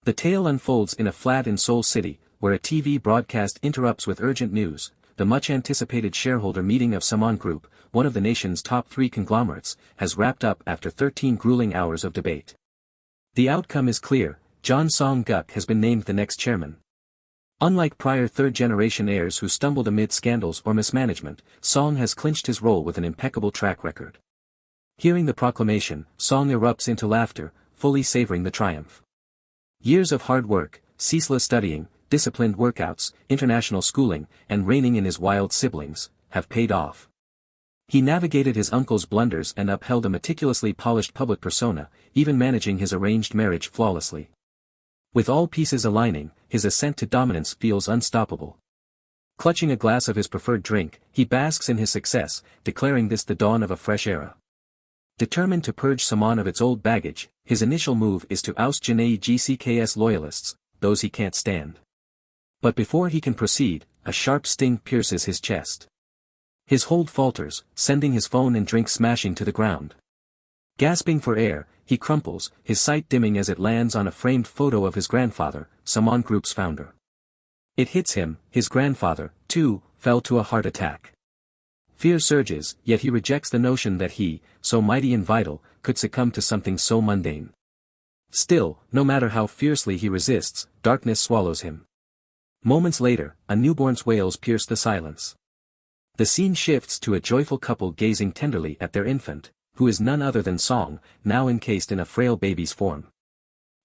The tale unfolds in a flat in Seoul City, where a TV broadcast interrupts with urgent news. The much-anticipated shareholder meeting of Samon Group, one of the nation's top 3 conglomerates, has wrapped up after 13 grueling hours of debate. The outcome is clear: John Song-guk has been named the next chairman. Unlike prior third-generation heirs who stumbled amid scandals or mismanagement, Song has clinched his role with an impeccable track record. Hearing the proclamation, Song erupts into laughter, fully savoring the triumph. Years of hard work, ceaseless studying, disciplined workouts, international schooling, and reigning in his wild siblings, have paid off. He navigated his uncle's blunders and upheld a meticulously polished public persona, even managing his arranged marriage flawlessly. With all pieces aligning, his ascent to dominance feels unstoppable. Clutching a glass of his preferred drink, he basks in his success, declaring this the dawn of a fresh era. Determined to purge Samon of its old baggage, his initial move is to oust Janae GCKS loyalists, those he can't stand. But before he can proceed, a sharp sting pierces his chest. His hold falters, sending his phone and drink smashing to the ground. Gasping for air, he crumples, his sight dimming as it lands on a framed photo of his grandfather, Samon Group's founder. It hits him: his grandfather, too, fell to a heart attack. Fear surges, yet he rejects the notion that he, so mighty and vital, could succumb to something so mundane. Still, no matter how fiercely he resists, darkness swallows him. Moments later, a newborn's wails pierce the silence. The scene shifts to a joyful couple gazing tenderly at their infant, who is none other than Song, now encased in a frail baby's form.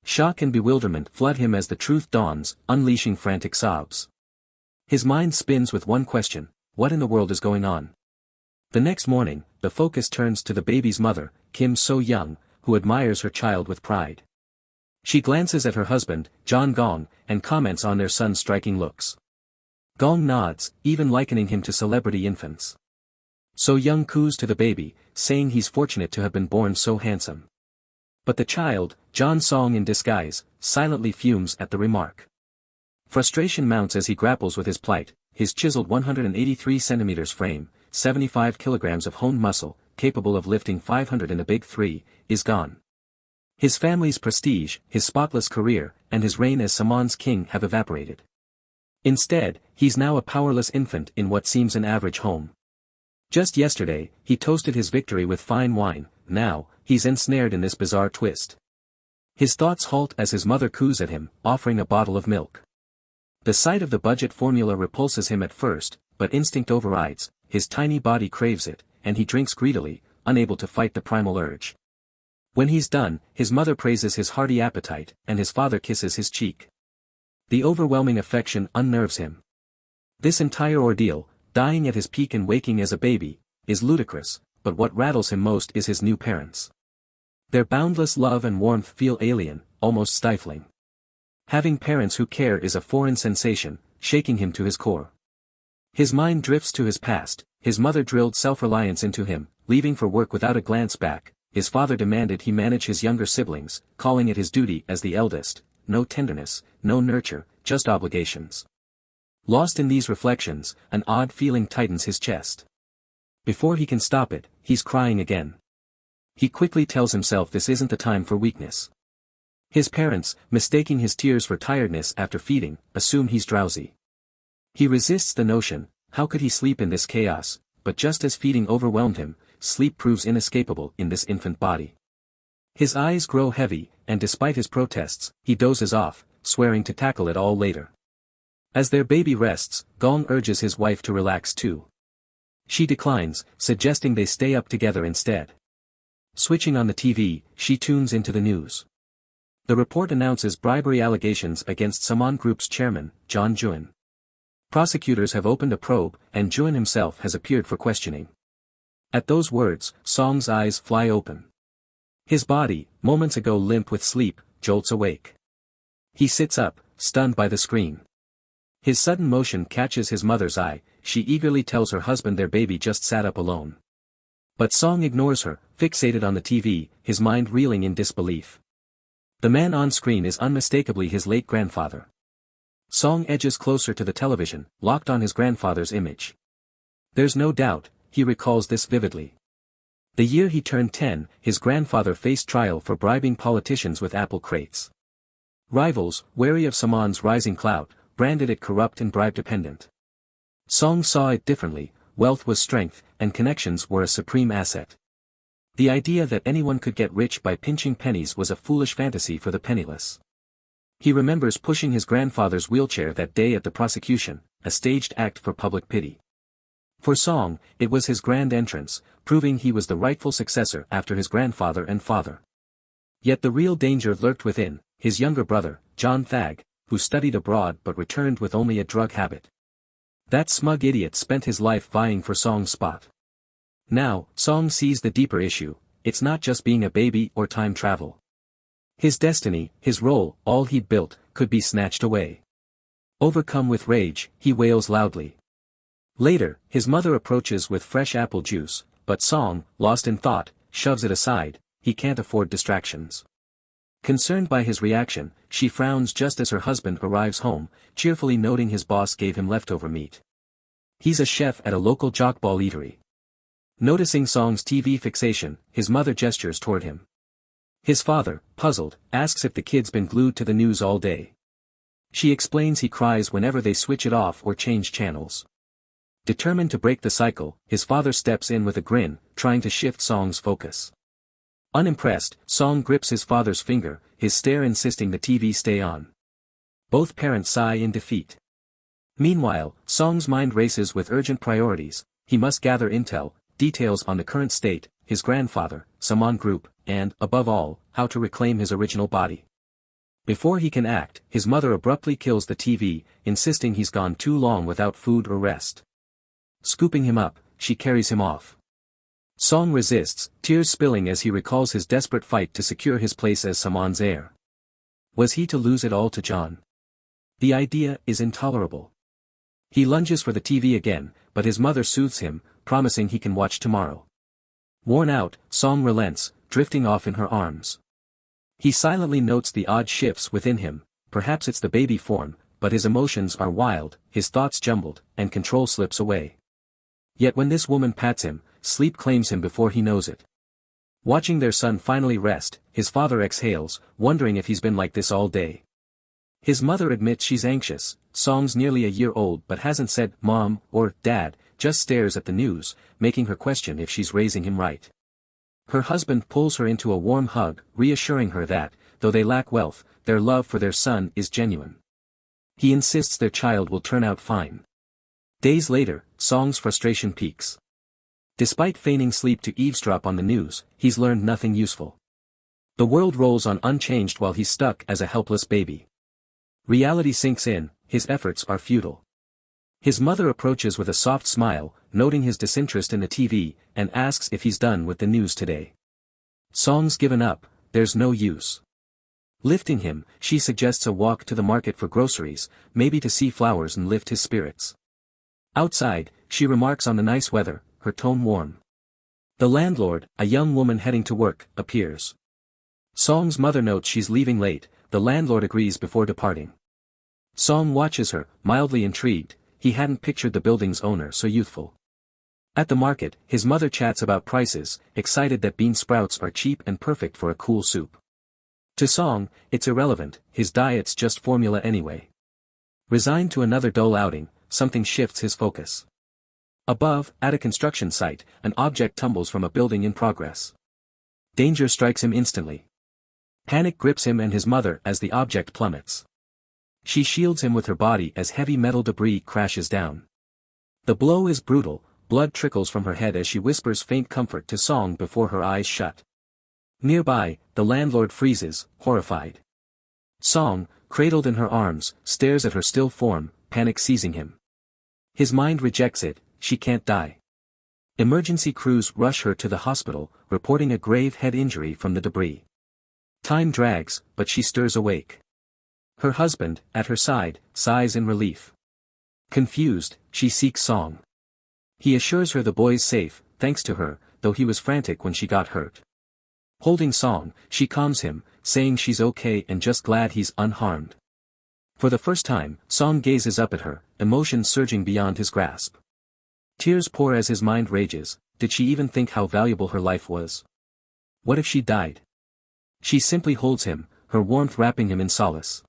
Shock and bewilderment flood him as the truth dawns, unleashing frantic sobs. His mind spins with one question: what in the world is going on? The next morning, the focus turns to the baby's mother, Kim So-young, who admires her child with pride. She glances at her husband, John Gong, and comments on their son's striking looks. Gong nods, even likening him to celebrity infants. So-young coos to the baby, saying he's fortunate to have been born so handsome. But the child, John Song in disguise, silently fumes at the remark. Frustration mounts as he grapples with his plight. His chiseled 183 centimeters frame, 75 kilograms of honed muscle, capable of lifting 500 in a big 3, is gone. His family's prestige, his spotless career, and his reign as Samon's king have evaporated. Instead, he's now a powerless infant in what seems an average home. Just yesterday, he toasted his victory with fine wine. Now, he's ensnared in this bizarre twist. His thoughts halt as his mother coos at him, offering a bottle of milk. The sight of the budget formula repulses him at first, but instinct overrides. His tiny body craves it, and he drinks greedily, unable to fight the primal urge. When he's done, his mother praises his hearty appetite, and his father kisses his cheek. The overwhelming affection unnerves him. This entire ordeal, dying at his peak and waking as a baby, is ludicrous, but what rattles him most is his new parents. Their boundless love and warmth feel alien, almost stifling. Having parents who care is a foreign sensation, shaking him to his core. His mind drifts to his past. His mother drilled self-reliance into him, leaving for work without a glance back. His father demanded he manage his younger siblings, calling it his duty as the eldest. No tenderness, no nurture, just obligations. Lost in these reflections, an odd feeling tightens his chest. Before he can stop it, he's crying again. He quickly tells himself this isn't the time for weakness. His parents, mistaking his tears for tiredness after feeding, assume he's drowsy. He resists the notion: how could he sleep in this chaos? But just as feeding overwhelmed him, sleep proves inescapable in this infant body. His eyes grow heavy, and despite his protests, he dozes off, swearing to tackle it all later. As their baby rests, Gong urges his wife to relax too. She declines, suggesting they stay up together instead. Switching on the TV, she tunes into the news. The report announces bribery allegations against Samon Group's chairman, John Jun. Prosecutors have opened a probe, and Jun himself has appeared for questioning. At those words, Song's eyes fly open. His body, moments ago limp with sleep, jolts awake. He sits up, stunned by the screen. His sudden motion catches his mother's eye. She eagerly tells her husband their baby just sat up alone. But Song ignores her, fixated on the TV, his mind reeling in disbelief. The man on screen is unmistakably his late grandfather. Song edges closer to the television, locked on his grandfather's image. There's no doubt, he recalls this vividly. The year he turned 10, his grandfather faced trial for bribing politicians with apple crates. Rivals, wary of Saman's rising clout, branded it corrupt and bribe-dependent. Song saw it differently. Wealth was strength, and connections were a supreme asset. The idea that anyone could get rich by pinching pennies was a foolish fantasy for the penniless. He remembers pushing his grandfather's wheelchair that day at the prosecution, a staged act for public pity. For Song, it was his grand entrance, proving he was the rightful successor after his grandfather and father. Yet the real danger lurked within, his younger brother, John Thag, who studied abroad but returned with only a drug habit. That smug idiot spent his life vying for Song's spot. Now, Song sees the deeper issue. It's not just being a baby or time travel. His destiny, his role, all he'd built, could be snatched away. Overcome with rage, he wails loudly. Later, his mother approaches with fresh apple juice, but Song, lost in thought, shoves it aside. He can't afford distractions. Concerned by his reaction, she frowns just as her husband arrives home, cheerfully noting his boss gave him leftover meat. He's a chef at a local jockball eatery. Noticing Song's TV fixation, his mother gestures toward him. His father, puzzled, asks if the kid's been glued to the news all day. She explains he cries whenever they switch it off or change channels. Determined to break the cycle, his father steps in with a grin, trying to shift Song's focus. Unimpressed, Song grips his father's finger, his stare insisting the TV stay on. Both parents sigh in defeat. Meanwhile, Song's mind races with urgent priorities. He must gather intel, details on the current state, his grandfather, Saman Group, and, above all, how to reclaim his original body. Before he can act, his mother abruptly kills the TV, insisting he's gone too long without food or rest. Scooping him up, she carries him off. Song resists, tears spilling as he recalls his desperate fight to secure his place as Saman's heir. Was he to lose it all to John? The idea is intolerable. He lunges for the TV again, but his mother soothes him, promising he can watch tomorrow. Worn out, Song relents, drifting off in her arms. He silently notes the odd shifts within him. Perhaps it's the baby form, but his emotions are wild, his thoughts jumbled, and control slips away. Yet when this woman pats him, sleep claims him before he knows it. Watching their son finally rest, his father exhales, wondering if he's been like this all day. His mother admits she's anxious. Song's nearly a year old but hasn't said "Mom" or "Dad," just stares at the news, making her question if she's raising him right. Her husband pulls her into a warm hug, reassuring her that, though they lack wealth, their love for their son is genuine. He insists their child will turn out fine. Days later, Song's frustration peaks. Despite feigning sleep to eavesdrop on the news, he's learned nothing useful. The world rolls on unchanged while he's stuck as a helpless baby. Reality sinks in, his efforts are futile. His mother approaches with a soft smile, noting his disinterest in the TV, and asks if he's done with the news today. Song's given up, there's no use. Lifting him, she suggests a walk to the market for groceries, maybe to see flowers and lift his spirits. Outside, she remarks on the nice weather, her tone warm. The landlord, a young woman heading to work, appears. Song's mother notes she's leaving late. The landlord agrees before departing. Song watches her, mildly intrigued. He hadn't pictured the building's owner so youthful. At the market, his mother chats about prices, excited that bean sprouts are cheap and perfect for a cool soup. To Song, it's irrelevant, his diet's just formula anyway. Resigned to another dull outing, something shifts his focus. Above, at a construction site, an object tumbles from a building in progress. Danger strikes him instantly. Panic grips him and his mother as the object plummets. She shields him with her body as heavy metal debris crashes down. The blow is brutal, blood trickles from her head as she whispers faint comfort to Song before her eyes shut. Nearby, the landlord freezes, horrified. Song, cradled in her arms, stares at her still form, panic seizing him. His mind rejects it, she can't die. Emergency crews rush her to the hospital, reporting a grave head injury from the debris. Time drags, but she stirs awake. Her husband, at her side, sighs in relief. Confused, she seeks Song. He assures her the boy's safe, thanks to her, though he was frantic when she got hurt. Holding Song, she calms him, saying she's okay and just glad he's unharmed. For the first time, Song gazes up at her, emotions surging beyond his grasp. Tears pour as his mind rages. Did she even think how valuable her life was? What if she died? She simply holds him, her warmth wrapping him in solace.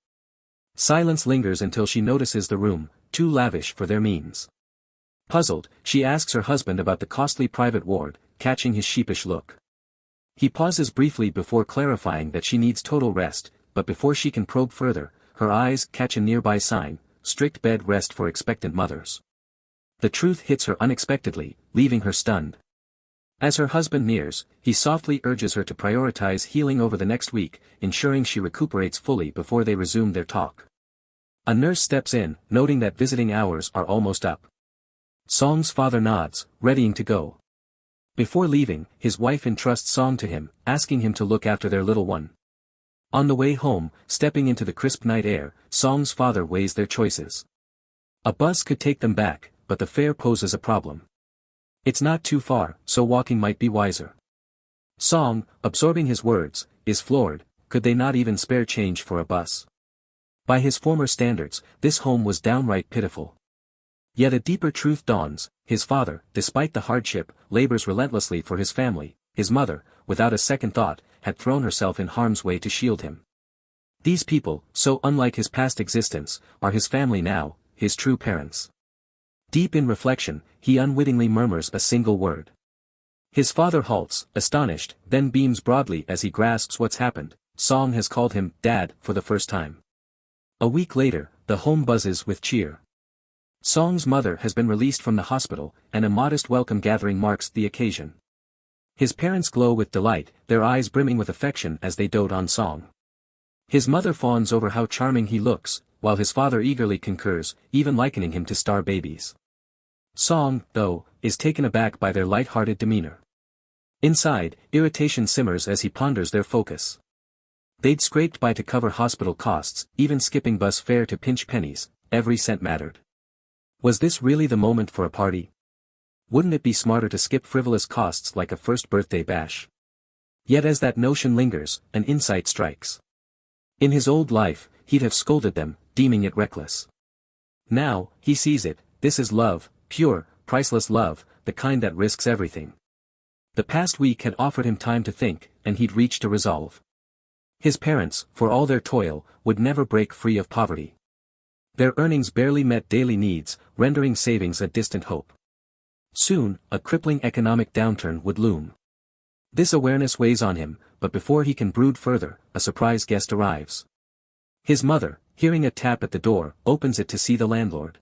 Silence lingers until she notices the room, too lavish for their means. Puzzled, she asks her husband about the costly private ward, catching his sheepish look. He pauses briefly before clarifying that she needs total rest, but before she can probe further, her eyes catch a nearby sign, strict bed rest for expectant mothers. The truth hits her unexpectedly, leaving her stunned. As her husband nears, he softly urges her to prioritize healing over the next week, ensuring she recuperates fully before they resume their talk. A nurse steps in, noting that visiting hours are almost up. Song's father nods, readying to go. Before leaving, his wife entrusts Song to him, asking him to look after their little one. On the way home, stepping into the crisp night air, Song's father weighs their choices. A bus could take them back, but the fare poses a problem. It's not too far, so walking might be wiser. Song, absorbing his words, is floored. Could they not even spare change for a bus? By his former standards, this home was downright pitiful. Yet a deeper truth dawns: his father, despite the hardship, labors relentlessly for his family. His mother, without a second thought, had thrown herself in harm's way to shield him. These people, so unlike his past existence, are his family now, his true parents. Deep in reflection, he unwittingly murmurs a single word. His father halts, astonished, then beams broadly as he grasps what's happened. Song has called him Dad for the first time. A week later, the home buzzes with cheer. Song's mother has been released from the hospital, and a modest welcome gathering marks the occasion. His parents glow with delight, their eyes brimming with affection as they dote on Song. His mother fawns over how charming he looks, while his father eagerly concurs, even likening him to star babies. Song, though, is taken aback by their light-hearted demeanor. Inside, irritation simmers as he ponders their focus. They'd scraped by to cover hospital costs, even skipping bus fare to pinch pennies. Every cent mattered. Was this really the moment for a party? Wouldn't it be smarter to skip frivolous costs like a first birthday bash? Yet as that notion lingers, an insight strikes. In his old life, he'd have scolded them, deeming it reckless. Now, he sees it: this is love, pure, priceless love, the kind that risks everything. The past week had offered him time to think, and he'd reached a resolve. His parents, for all their toil, would never break free of poverty. Their earnings barely met daily needs, rendering savings a distant hope. Soon, a crippling economic downturn would loom. This awareness weighs on him, but before he can brood further, a surprise guest arrives. His mother, hearing a tap at the door, opens it to see the landlord.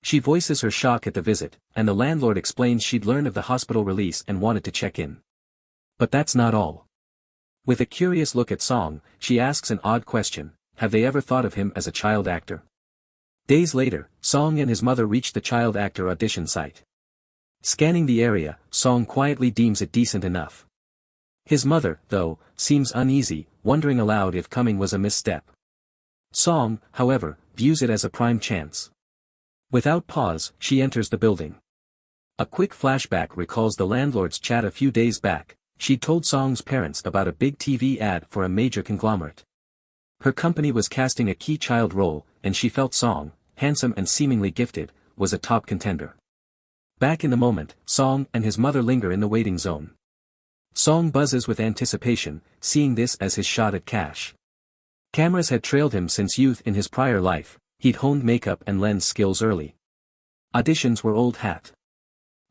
She voices her shock at the visit, and the landlord explains she'd learned of the hospital release and wanted to check in. But that's not all. With a curious look at Song, she asks an odd question: have they ever thought of him as a child actor? Days later, Song and his mother reach the child actor audition site. Scanning the area, Song quietly deems it decent enough. His mother, though, seems uneasy, wondering aloud if coming was a misstep. Song, however, views it as a prime chance. Without pause, she enters the building. A quick flashback recalls the landlord's chat a few days back. She'd told Song's parents about a big TV ad for a major conglomerate. Her company was casting a key child role, and she felt Song, handsome and seemingly gifted, was a top contender. Back in the moment, Song and his mother linger in the waiting zone. Song buzzes with anticipation, seeing this as his shot at cash. Cameras had trailed him since youth. In his prior life, he'd honed makeup and lens skills early. Auditions were old hat.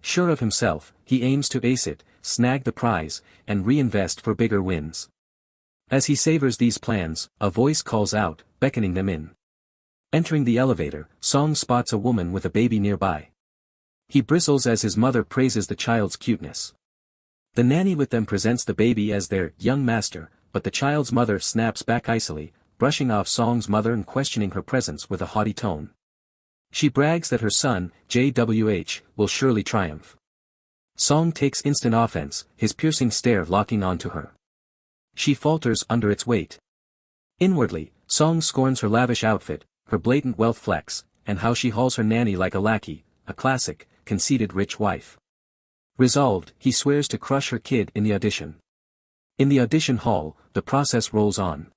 Sure of himself, he aims to ace it, snag the prize, and reinvest for bigger wins. As he savors these plans, a voice calls out, beckoning them in. Entering the elevator, Song spots a woman with a baby nearby. He bristles as his mother praises the child's cuteness. The nanny with them presents the baby as their young master, but the child's mother snaps back icily, brushing off Song's mother and questioning her presence with a haughty tone. She brags that her son, JWH, will surely triumph. Song takes instant offense, his piercing stare locking onto her. She falters under its weight. Inwardly, Song scorns her lavish outfit, her blatant wealth flex, and how she hauls her nanny like a lackey, a classic, conceited rich wife. Resolved, he swears to crush her kid in the audition. In the audition hall, the process rolls on.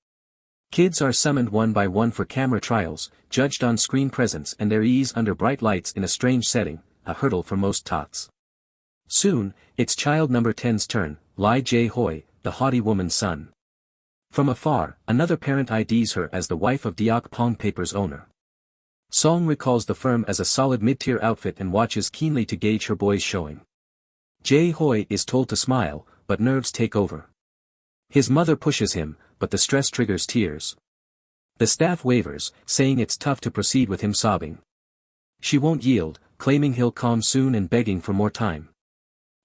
Kids are summoned one by one for camera trials, judged on screen presence and their ease under bright lights in a strange setting, a hurdle for most tots. Soon, it's child number 10's turn, Lee Jae-hoi, the haughty woman's son. From afar, another parent IDs her as the wife of Deok Pong Paper's owner. Song recalls the firm as a solid mid-tier outfit and watches keenly to gauge her boy's showing. Jae-hoi is told to smile, but nerves take over. His mother pushes him, but the stress triggers tears. The staff wavers, saying it's tough to proceed with him sobbing. She won't yield, claiming he'll calm soon and begging for more time.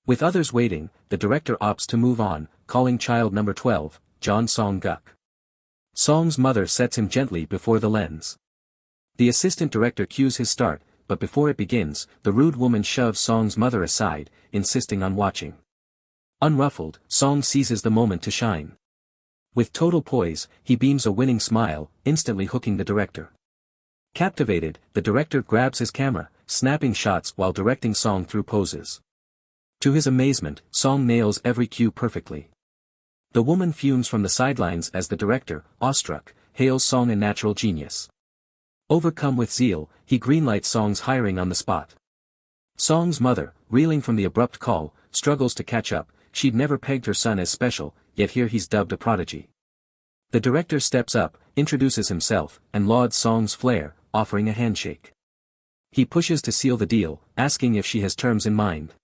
With others waiting, the director opts to move on, calling child number 12, John Song-guk. Song's mother sets him gently before the lens. The assistant director cues his start, but before it begins, the rude woman shoves Song's mother aside, insisting on watching. Unruffled, Song seizes the moment to shine. With total poise, he beams a winning smile, instantly hooking the director. Captivated, the director grabs his camera, snapping shots while directing Song through poses. To his amazement, Song nails every cue perfectly. The woman fumes from the sidelines as the director, awestruck, hails Song a natural genius. Overcome with zeal, he greenlights Song's hiring on the spot. Song's mother, reeling from the abrupt call, struggles to catch up. She'd never pegged her son as special, yet here he's dubbed a prodigy. The director steps up, introduces himself, and lauds Song's flair, offering a handshake. He pushes to seal the deal, asking if she has terms in mind.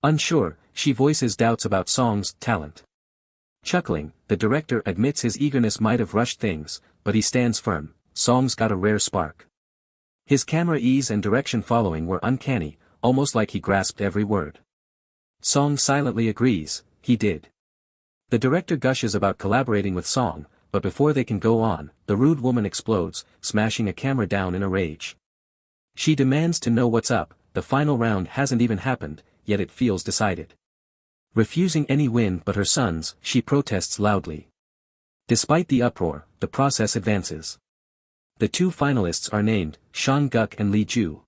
Unsure, she voices doubts about Song's talent. Chuckling, the director admits his eagerness might have rushed things, but he stands firm. Song's got a rare spark. His camera ease and direction following were uncanny, almost like he grasped every word. Song silently agrees, he did. The director gushes about collaborating with Song, but before they can go on, the rude woman explodes, smashing a camera down in a rage. She demands to know what's up. The final round hasn't even happened, yet it feels decided. Refusing any win but her son's, she protests loudly. Despite the uproar, the process advances. The two finalists are named, Sean-guk and Lee-ju.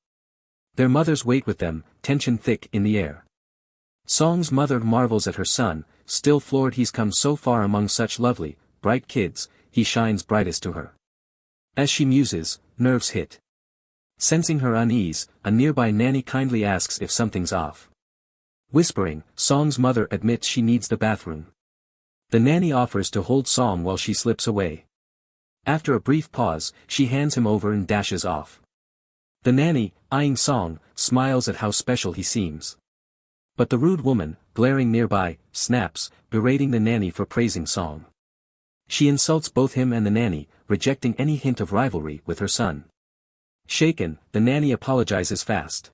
Their mothers wait with them, tension thick in the air. Song's mother marvels at her son, still floored he's come so far among such lovely, bright kids, he shines brightest to her. As she muses, nerves hit. Sensing her unease, a nearby nanny kindly asks if something's off. Whispering, Song's mother admits she needs the bathroom. The nanny offers to hold Song while she slips away. After a brief pause, she hands him over and dashes off. The nanny, eyeing Song, smiles at how special he seems. But the rude woman, glaring nearby, snaps, berating the nanny for praising Song. She insults both him and the nanny, rejecting any hint of rivalry with her son. Shaken, the nanny apologizes fast.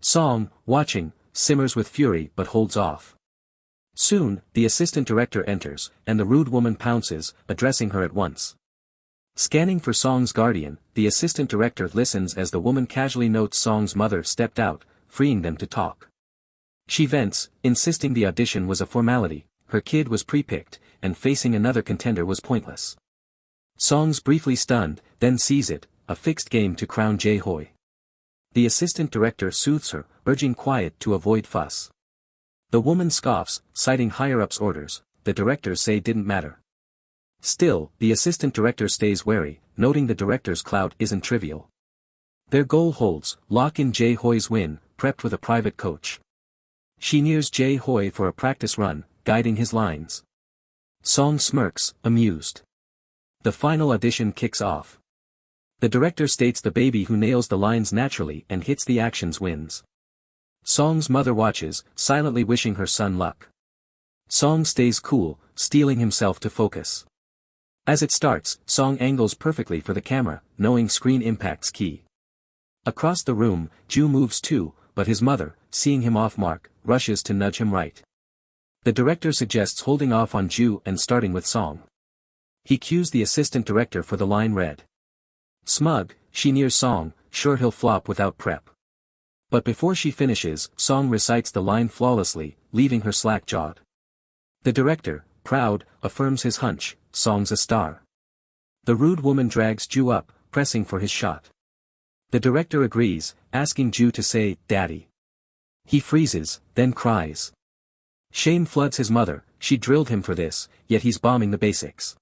Song, watching, simmers with fury but holds off. Soon, the assistant director enters, and the rude woman pounces, addressing her at once. Scanning for Song's guardian, the assistant director listens as the woman casually notes Song's mother stepped out, freeing them to talk. She vents, insisting the audition was a formality, her kid was pre-picked, and facing another contender was pointless. Song's briefly stunned, then sees it, a fixed game to crown Jae-hoi. The assistant director soothes her, urging quiet to avoid fuss. The woman scoffs, citing higher-ups' orders, the directors say didn't matter. Still, the assistant director stays wary, noting the director's clout isn't trivial. Their goal holds, lock in Jae-hoi's win, prepped with a private coach. She nears Jae-hoi for a practice run, guiding his lines. Song smirks, amused. The final audition kicks off. The director states the baby who nails the lines naturally and hits the actions wins. Song's mother watches, silently wishing her son luck. Song stays cool, steeling himself to focus. As it starts, Song angles perfectly for the camera, knowing screen impact's key. Across the room, Ju moves too, but his mother, seeing him off mark, rushes to nudge him right. The director suggests holding off on Ju and starting with Song. He cues the assistant director for the line read. Smug, she nears Song, sure he'll flop without prep. But before she finishes, Song recites the line flawlessly, leaving her slack-jawed. The director, proud, affirms his hunch, Song's a star. The rude woman drags Ju up, pressing for his shot. The director agrees, asking Ju to say, Daddy. He freezes, then cries. Shame floods his mother, she drilled him for this, yet he's bombing the basics.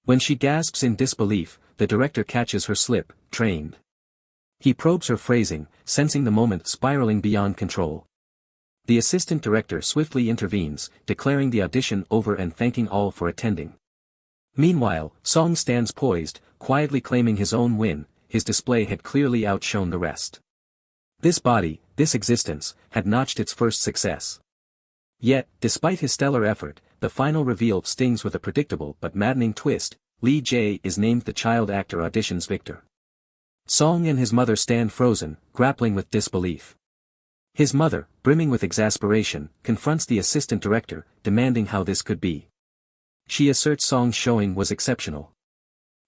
When she gasps in disbelief, the director catches her slip, trained. He probes her phrasing, sensing the moment spiraling beyond control. The assistant director swiftly intervenes, declaring the audition over and thanking all for attending. Meanwhile, Song stands poised, quietly claiming his own win. His display had clearly outshone the rest. This body, this existence, had notched its first success. Yet, despite his stellar effort, the final reveal stings with a predictable but maddening twist. Lee Jae is named the child actor audition's victor. Song and his mother stand frozen, grappling with disbelief. His mother, brimming with exasperation, confronts the assistant director, demanding how this could be. She asserts Song's showing was exceptional.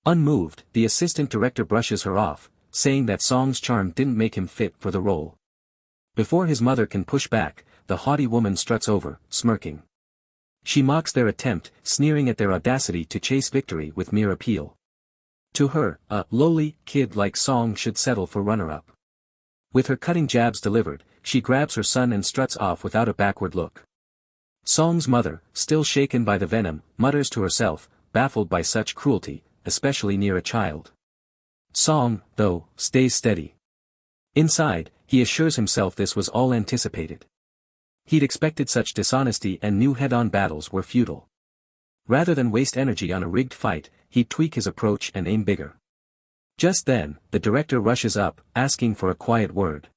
Unmoved, the assistant director brushes her off, saying that Song's charm didn't make him fit for the role. Before his mother can push back, the haughty woman struts over, smirking. She mocks their attempt, sneering at their audacity to chase victory with mere appeal. To her, a lowly kid like Song should settle for runner-up. With her cutting jabs delivered, she grabs her son and struts off without a backward look. Song's mother, still shaken by the venom, mutters to herself, baffled by such cruelty, especially near a child. Song, though, stays steady. Inside, he assures himself this was all anticipated. He'd expected such dishonesty and knew head-on battles were futile. Rather than waste energy on a rigged fight, he'd tweak his approach and aim bigger. Just then, the director rushes up, asking for a quiet word.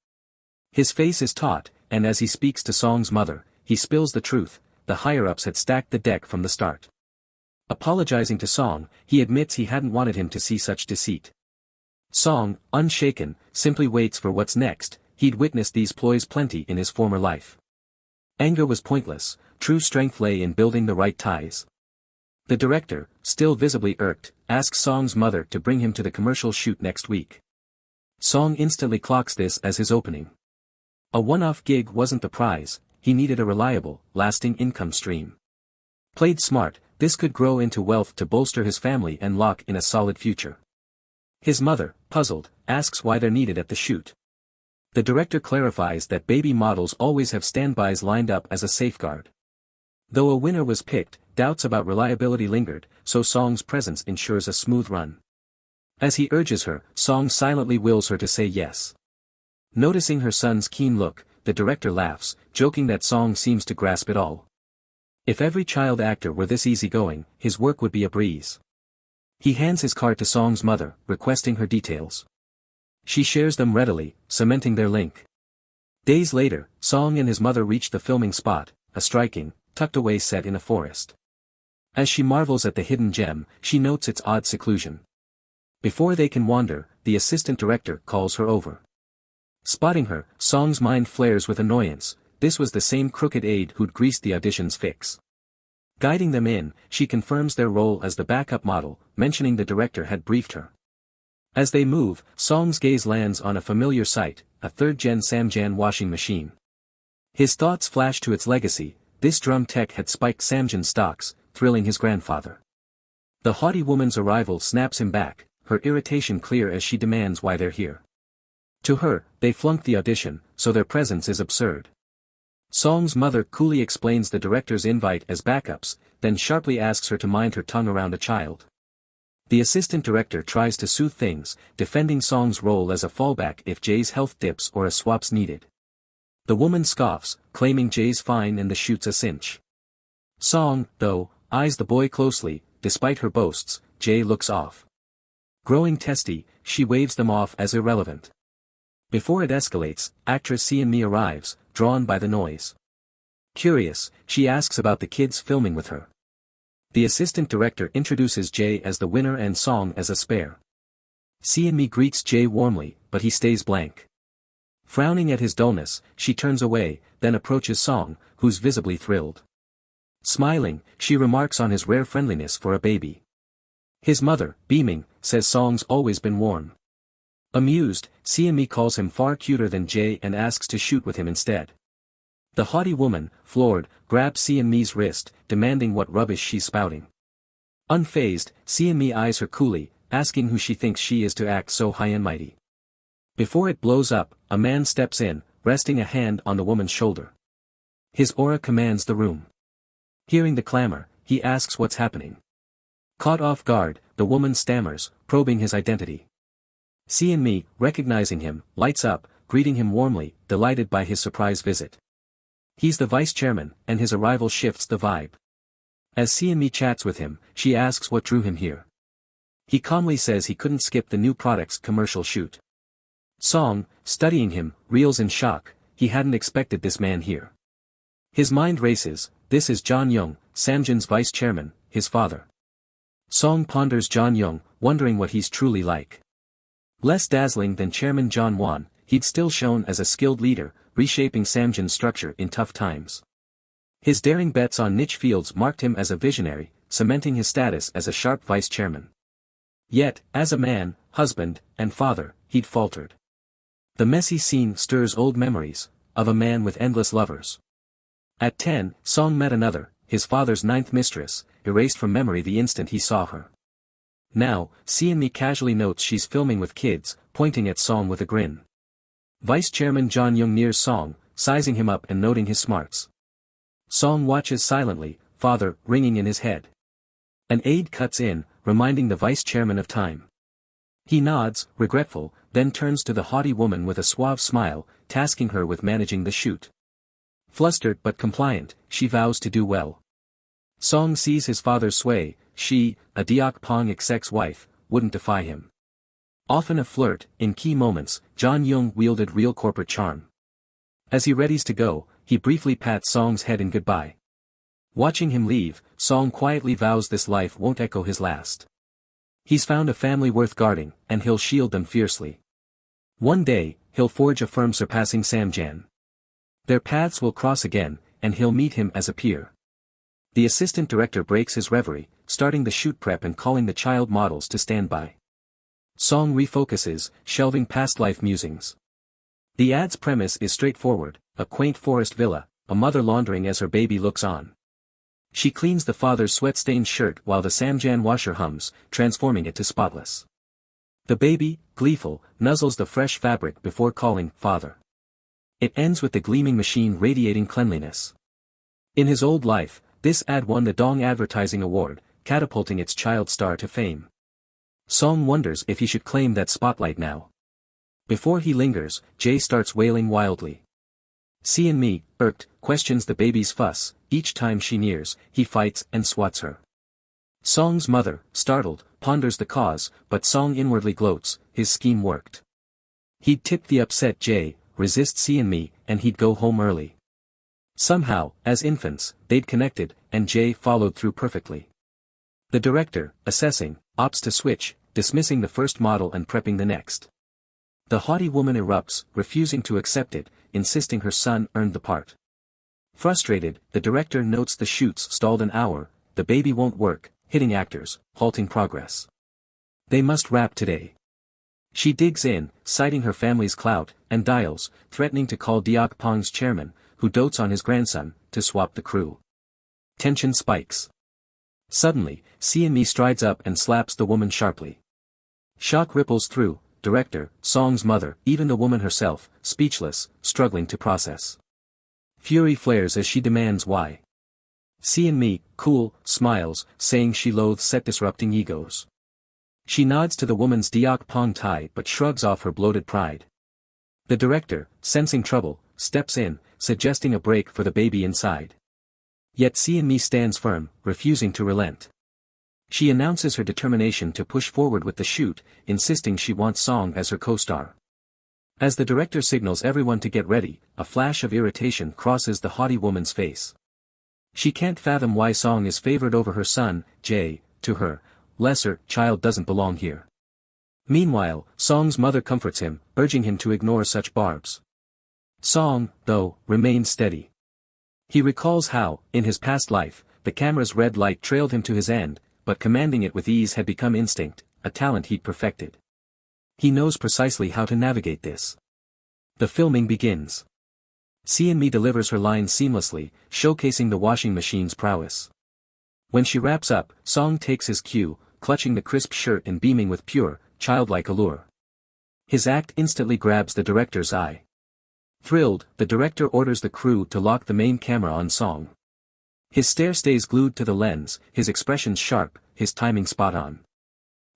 His face is taut, and as he speaks to Song's mother, he spills the truth. The higher-ups had stacked the deck from the start. Apologizing to Song, he admits he hadn't wanted him to see such deceit. Song, unshaken, simply waits for what's next. He'd witnessed these ploys plenty in his former life. Anger was pointless, true strength lay in building the right ties. The director, still visibly irked, asks Song's mother to bring him to the commercial shoot next week. Song instantly clocks this as his opening. A one-off gig wasn't the prize, he needed a reliable, lasting income stream. Played smart, this could grow into wealth to bolster his family and lock in a solid future. His mother, puzzled, asks why they're needed at the shoot. The director clarifies that baby models always have standbys lined up as a safeguard. Though a winner was picked, doubts about reliability lingered, so Song's presence ensures a smooth run. As he urges her, Song silently wills her to say yes. Noticing her son's keen look, the director laughs, joking that Song seems to grasp it all. If every child actor were this easygoing, his work would be a breeze. He hands his card to Song's mother, requesting her details. She shares them readily, cementing their link. Days later, Song and his mother reach the filming spot, a striking, tucked-away set in a forest. As she marvels at the hidden gem, she notes its odd seclusion. Before they can wander, the assistant director calls her over. Spotting her, Song's mind flares with annoyance. This was the same crooked aide who'd greased the audition's fix. Guiding them in, she confirms their role as the backup model, mentioning the director had briefed her. As they move, Song's gaze lands on a familiar sight, a third-gen Samjan washing machine. His thoughts flash to its legacy. This drum tech had spiked Samjan stocks, thrilling his grandfather. The haughty woman's arrival snaps him back, her irritation clear as she demands why they're here. To her, they flunked the audition, so their presence is absurd. Song's mother coolly explains the director's invite as backups, then sharply asks her to mind her tongue around a child. The assistant director tries to soothe things, defending Song's role as a fallback if Jae's health dips or a swap's needed. The woman scoffs, claiming Jae's fine and the shoot's a cinch. Song, though, eyes the boy closely. Despite her boasts, Jae looks off. Growing testy, she waves them off as irrelevant. Before it escalates, actress Seon-mi arrives, drawn by the noise. Curious, she asks about the kids filming with her. The assistant director introduces Jae as the winner and Song as a spare. Seon-mi greets Jae warmly, but he stays blank. Frowning at his dullness, she turns away, then approaches Song, who's visibly thrilled. Smiling, she remarks on his rare friendliness for a baby. His mother, beaming, says Song's always been warm. Amused, Seon-mi calls him far cuter than Jae and asks to shoot with him instead. The haughty woman, floored, grabs Seon-mi's wrist, demanding what rubbish she's spouting. Unfazed, Seon-mi eyes her coolly, asking who she thinks she is to act so high and mighty. Before it blows up, a man steps in, resting a hand on the woman's shoulder. His aura commands the room. Hearing the clamor, he asks what's happening. Caught off guard, the woman stammers, probing his identity. Seon-mi, recognizing him, lights up, greeting him warmly, delighted by his surprise visit. He's the vice chairman, and his arrival shifts the vibe. As See&Me chats with him, she asks what drew him here. He calmly says he couldn't skip the new product's commercial shoot. Song, studying him, reels in shock. He hadn't expected this man here. His mind races. This is John Young, Samjin's vice chairman, his father. Song ponders John Young, wondering what he's truly like. Less dazzling than Chairman John Wan, he'd still shown as a skilled leader, reshaping Samjin's structure in tough times. His daring bets on niche fields marked him as a visionary, cementing his status as a sharp vice chairman. Yet, as a man, husband, and father, he'd faltered. The messy scene stirs old memories, of a man with endless lovers. At 10, Song met another, his father's ninth mistress, erased from memory the instant he saw her. Now, See&Me casually notes she's filming with kids, pointing at Song with a grin. Vice Chairman John Young nears Song, sizing him up and noting his smarts. Song watches silently, father, ringing in his head. An aide cuts in, reminding the vice chairman of time. He nods, regretful, then turns to the haughty woman with a suave smile, tasking her with managing the shoot. Flustered but compliant, she vows to do well. Song sees his father's sway. She, a Deok Pong exec's wife, wouldn't defy him. Often a flirt, in key moments, John Young wielded real corporate charm. As he readies to go, he briefly pats Song's head in goodbye. Watching him leave, Song quietly vows this life won't echo his last. He's found a family worth guarding, and he'll shield them fiercely. One day, he'll forge a firm surpassing Samjan. Their paths will cross again, and he'll meet him as a peer. The assistant director breaks his reverie, starting the shoot prep and calling the child models to stand by. Song refocuses, shelving past life musings. The ad's premise is straightforward, a quaint forest villa, a mother laundering as her baby looks on. She cleans the father's sweat-stained shirt while the Samjan washer hums, transforming it to spotless. The baby, gleeful, nuzzles the fresh fabric before calling, "Father." It ends with the gleaming machine radiating cleanliness. In his old life, this ad won the Dong Advertising Award, catapulting its child star to fame. Song wonders if he should claim that spotlight now. Before he lingers, Jay starts wailing wildly. See&Me, irked, questions the baby's fuss. Each time she nears, he fights and swats her. Song's mother, startled, ponders the cause, but Song inwardly gloats. His scheme worked. He'd tip the upset Jay, resist See&Me, and he'd go home early. Somehow, as infants, they'd connected, and Jay followed through perfectly. The director, assessing, opts to switch, dismissing the first model and prepping the next. The haughty woman erupts, refusing to accept it, insisting her son earned the part. Frustrated, the director notes the shoots stalled an hour. The baby won't work, hitting actors, halting progress. They must wrap today. She digs in, citing her family's clout, and dials, threatening to call Deok Pong's chairman, who dotes on his grandson, to swap the crew. Tension spikes. Suddenly, See&Me strides up and slaps the woman sharply. Shock ripples through, director, Song's mother, even the woman herself, speechless, struggling to process. Fury flares as she demands why. See&Me, cool, smiles, saying she loathes set-disrupting egos. She nods to the woman's Deok Pong tie but shrugs off her bloated pride. The director, sensing trouble, steps in, suggesting a break for the baby inside. Yet See&Me stands firm, refusing to relent. She announces her determination to push forward with the shoot, insisting she wants Song as her co-star. As the director signals everyone to get ready, a flash of irritation crosses the haughty woman's face. She can't fathom why Song is favored over her son, Jay. To her, lesser child doesn't belong here. Meanwhile, Song's mother comforts him, urging him to ignore such barbs. Song, though, remains steady. He recalls how, in his past life, the camera's red light trailed him to his end, but commanding it with ease had become instinct, a talent he'd perfected. He knows precisely how to navigate this. The filming begins. See&Me delivers her lines seamlessly, showcasing the washing machine's prowess. When she wraps up, Song takes his cue, clutching the crisp shirt and beaming with pure, childlike allure. His act instantly grabs the director's eye. Thrilled, the director orders the crew to lock the main camera on Song. His stare stays glued to the lens, his expressions sharp, his timing spot on.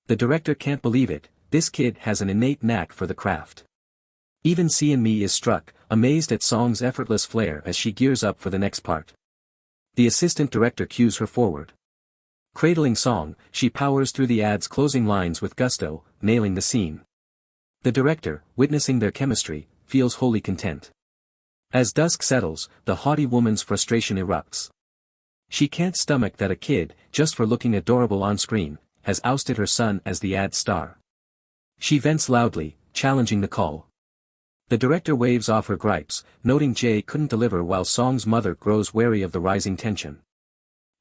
The director can't believe it, this kid has an innate knack for the craft. Even See&Me is struck, amazed at Song's effortless flair as she gears up for the next part. The assistant director cues her forward. Cradling Song, she powers through the ad's closing lines with gusto, nailing the scene. The director, witnessing their chemistry, feels wholly content. As dusk settles, the haughty woman's frustration erupts. She can't stomach that a kid, just for looking adorable on screen, has ousted her son as the ad star. She vents loudly, challenging the call. The director waves off her gripes, noting Jae couldn't deliver while Song's mother grows wary of the rising tension.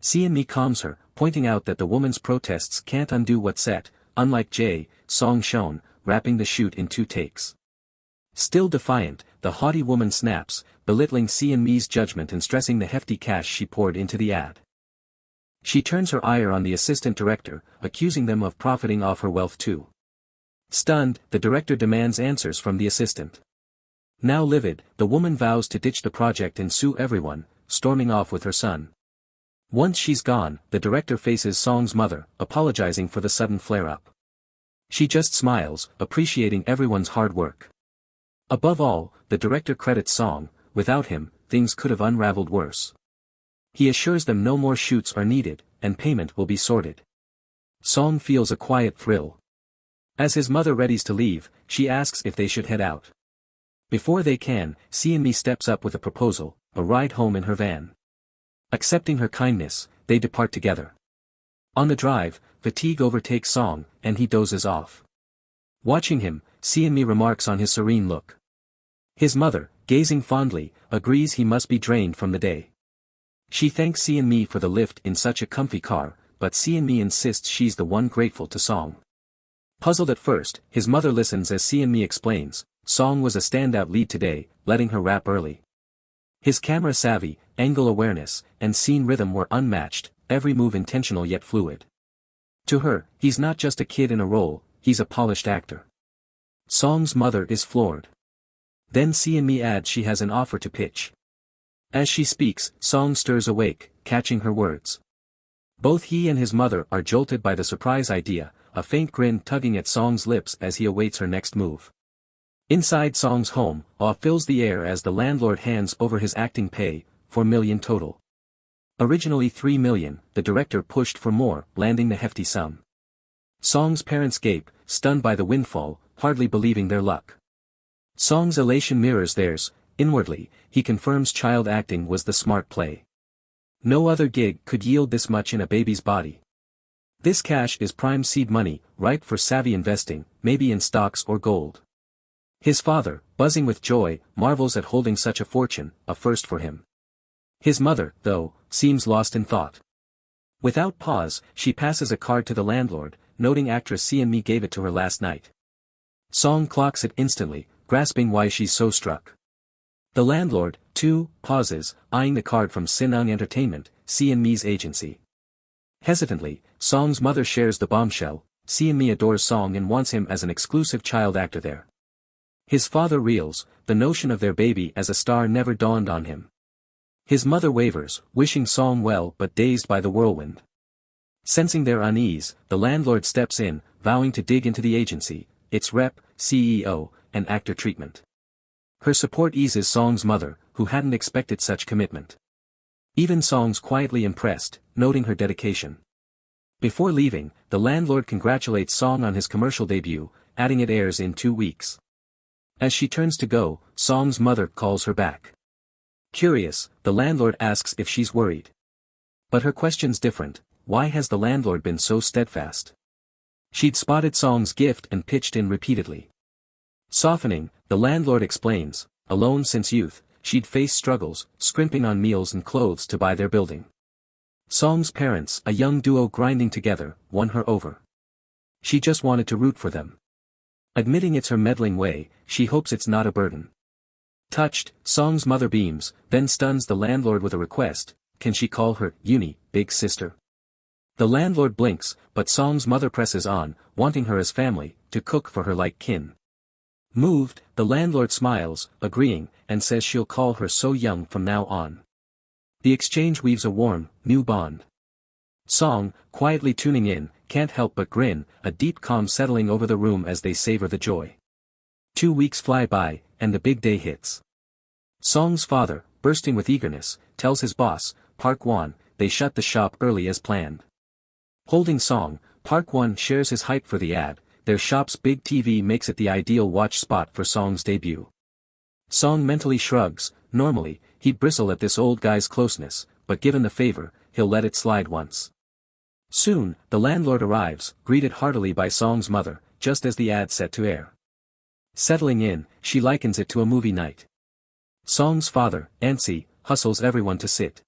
CNME calms her, pointing out that the woman's protests can't undo what's set, unlike Jae, Song shone, wrapping the shoot in 2 takes. Still defiant, the haughty woman snaps, belittling CNME's judgment and stressing the hefty cash she poured into the ad. She turns her ire on the assistant director, accusing them of profiting off her wealth too. Stunned, the director demands answers from the assistant. Now livid, the woman vows to ditch the project and sue everyone, storming off with her son. Once she's gone, the director faces Song's mother, apologizing for the sudden flare-up. She just smiles, appreciating everyone's hard work. Above all, the director credits Song, without him, things could have unraveled worse. He assures them no more shoots are needed, and payment will be sorted. Song feels a quiet thrill. As his mother readies to leave, she asks if they should head out. Before they can, CNME steps up with a proposal, a ride home in her van. Accepting her kindness, they depart together. On the drive, fatigue overtakes Song, and he dozes off. Watching him, CNME remarks on his serene look. His mother, gazing fondly, agrees he must be drained from the day. She thanks CNME for the lift in such a comfy car, but CNME insists she's the one grateful to Song. Puzzled at first, his mother listens as CNME explains, Song was a standout lead today, letting her rap early. His camera savvy, angle awareness, and scene rhythm were unmatched, every move intentional yet fluid. To her, he's not just a kid in a role, he's a polished actor. Song's mother is floored. Then CNME adds she has an offer to pitch. As she speaks, Song stirs awake, catching her words. Both he and his mother are jolted by the surprise idea, a faint grin tugging at Song's lips as he awaits her next move. Inside Song's home, awe fills the air as the landlord hands over his acting pay, $4 million total. Originally $3 million, the director pushed for more, landing the hefty sum. Song's parents gape, stunned by the windfall, hardly believing their luck. Song's elation mirrors theirs. Inwardly, he confirms child acting was the smart play. No other gig could yield this much in a baby's body. This cash is prime seed money, ripe for savvy investing, maybe in stocks or gold. His father, buzzing with joy, marvels at holding such a fortune, a first for him. His mother, though, seems lost in thought. Without pause, she passes a card to the landlord, noting actress CNME gave it to her last night. Song clocks it instantly, grasping why she's so struck. The landlord, too, pauses, eyeing the card from Sinung Entertainment, CNME's agency. Hesitantly, Song's mother shares the bombshell, CNME adores Song and wants him as an exclusive child actor there. His father reels, the notion of their baby as a star never dawned on him. His mother wavers, wishing Song well but dazed by the whirlwind. Sensing their unease, the landlord steps in, vowing to dig into the agency, its rep, CEO, and actor treatment. Her support eases Song's mother, who hadn't expected such commitment. Even Song's quietly impressed, noting her dedication. Before leaving, the landlord congratulates Song on his commercial debut, adding it airs in 2 weeks. As she turns to go, Song's mother calls her back. Curious, the landlord asks if she's worried. But her question's different. Why has the landlord been so steadfast? She'd spotted Song's gift and pitched in repeatedly. Softening, the landlord explains, alone since youth, she'd faced struggles, scrimping on meals and clothes to buy their building. Song's parents, a young duo grinding together, won her over. She just wanted to root for them. Admitting it's her meddling way, she hopes it's not a burden. Touched, Song's mother beams, then stuns the landlord with a request, can she call her, big sister? The landlord blinks, but Song's mother presses on, wanting her as family, to cook for her like kin. Moved, the landlord smiles, agreeing, and says she'll call her so young from now on. The exchange weaves a warm, new bond. Song, quietly tuning in, can't help but grin, a deep calm settling over the room as they savor the joy. 2 weeks fly by, and the big day hits. Song's father, bursting with eagerness, tells his boss, Park Won, they shut the shop early as planned. Holding Song, Park Won shares his hype for the ad. Their shop's big TV makes it the ideal watch spot for Song's debut. Song mentally shrugs. Normally, he'd bristle at this old guy's closeness, but given the favor, he'll let it slide once. Soon, the landlord arrives, greeted heartily by Song's mother, just as the ad set to air. Settling in, she likens it to a movie night. Song's father, Ansi, hustles everyone to sit.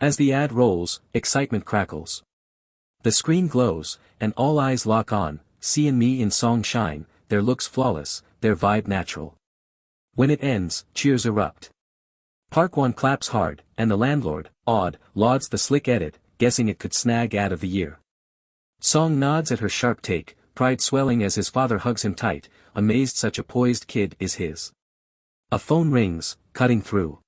As the ad rolls, excitement crackles. The screen glows, and all eyes lock on. See and me in Song shine, their looks flawless, their vibe natural. When it ends, cheers erupt. Park Won claps hard, and the landlord, awed, lauds the slick edit, guessing it could snag ad of the year. Song nods at her sharp take, pride swelling as his father hugs him tight, amazed such a poised kid is his. A phone rings, cutting through.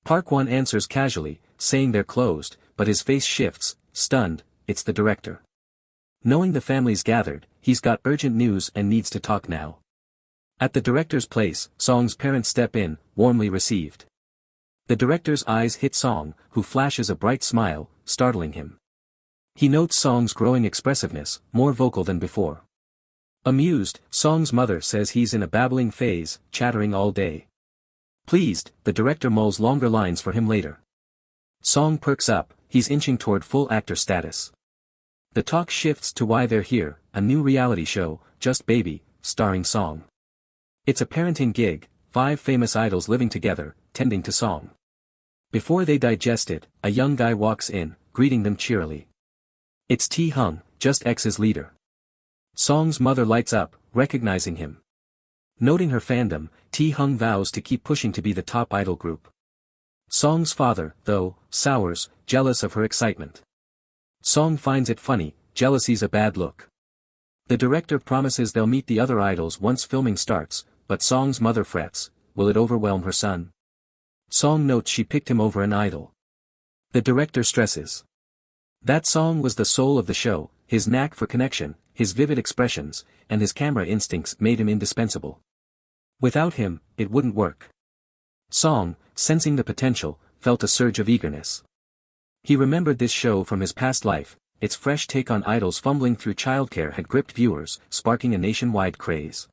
Park Won answers casually, saying they're closed, but his face shifts, stunned. It's the director. Knowing the family's gathered, he's got urgent news and needs to talk now. At the director's place, Song's parents step in, warmly received. The director's eyes hit Song, who flashes a bright smile, startling him. He notes Song's growing expressiveness, more vocal than before. Amused, Song's mother says he's in a babbling phase, chattering all day. Pleased, the director mulls longer lines for him later. Song perks up, he's inching toward full actor status. The talk shifts to why they're here, a new reality show, Just Baby, starring Song. It's a parenting gig, 5 famous idols living together, tending to Song. Before they digest it, a young guy walks in, greeting them cheerily. It's Tae-hung, Just X's leader. Song's mother lights up, recognizing him. Noting her fandom, Tae-hung vows to keep pushing to be the top idol group. Song's father, though, sours, jealous of her excitement. Song finds it funny, jealousy's a bad look. The director promises they'll meet the other idols once filming starts, but Song's mother frets, will it overwhelm her son? Song notes she picked him over an idol. The director stresses. That Song was the soul of the show, his knack for connection, his vivid expressions, and his camera instincts made him indispensable. Without him, it wouldn't work. Song, sensing the potential, felt a surge of eagerness. He remembered this show from his past life. Its fresh take on idols fumbling through childcare had gripped viewers, sparking a nationwide craze.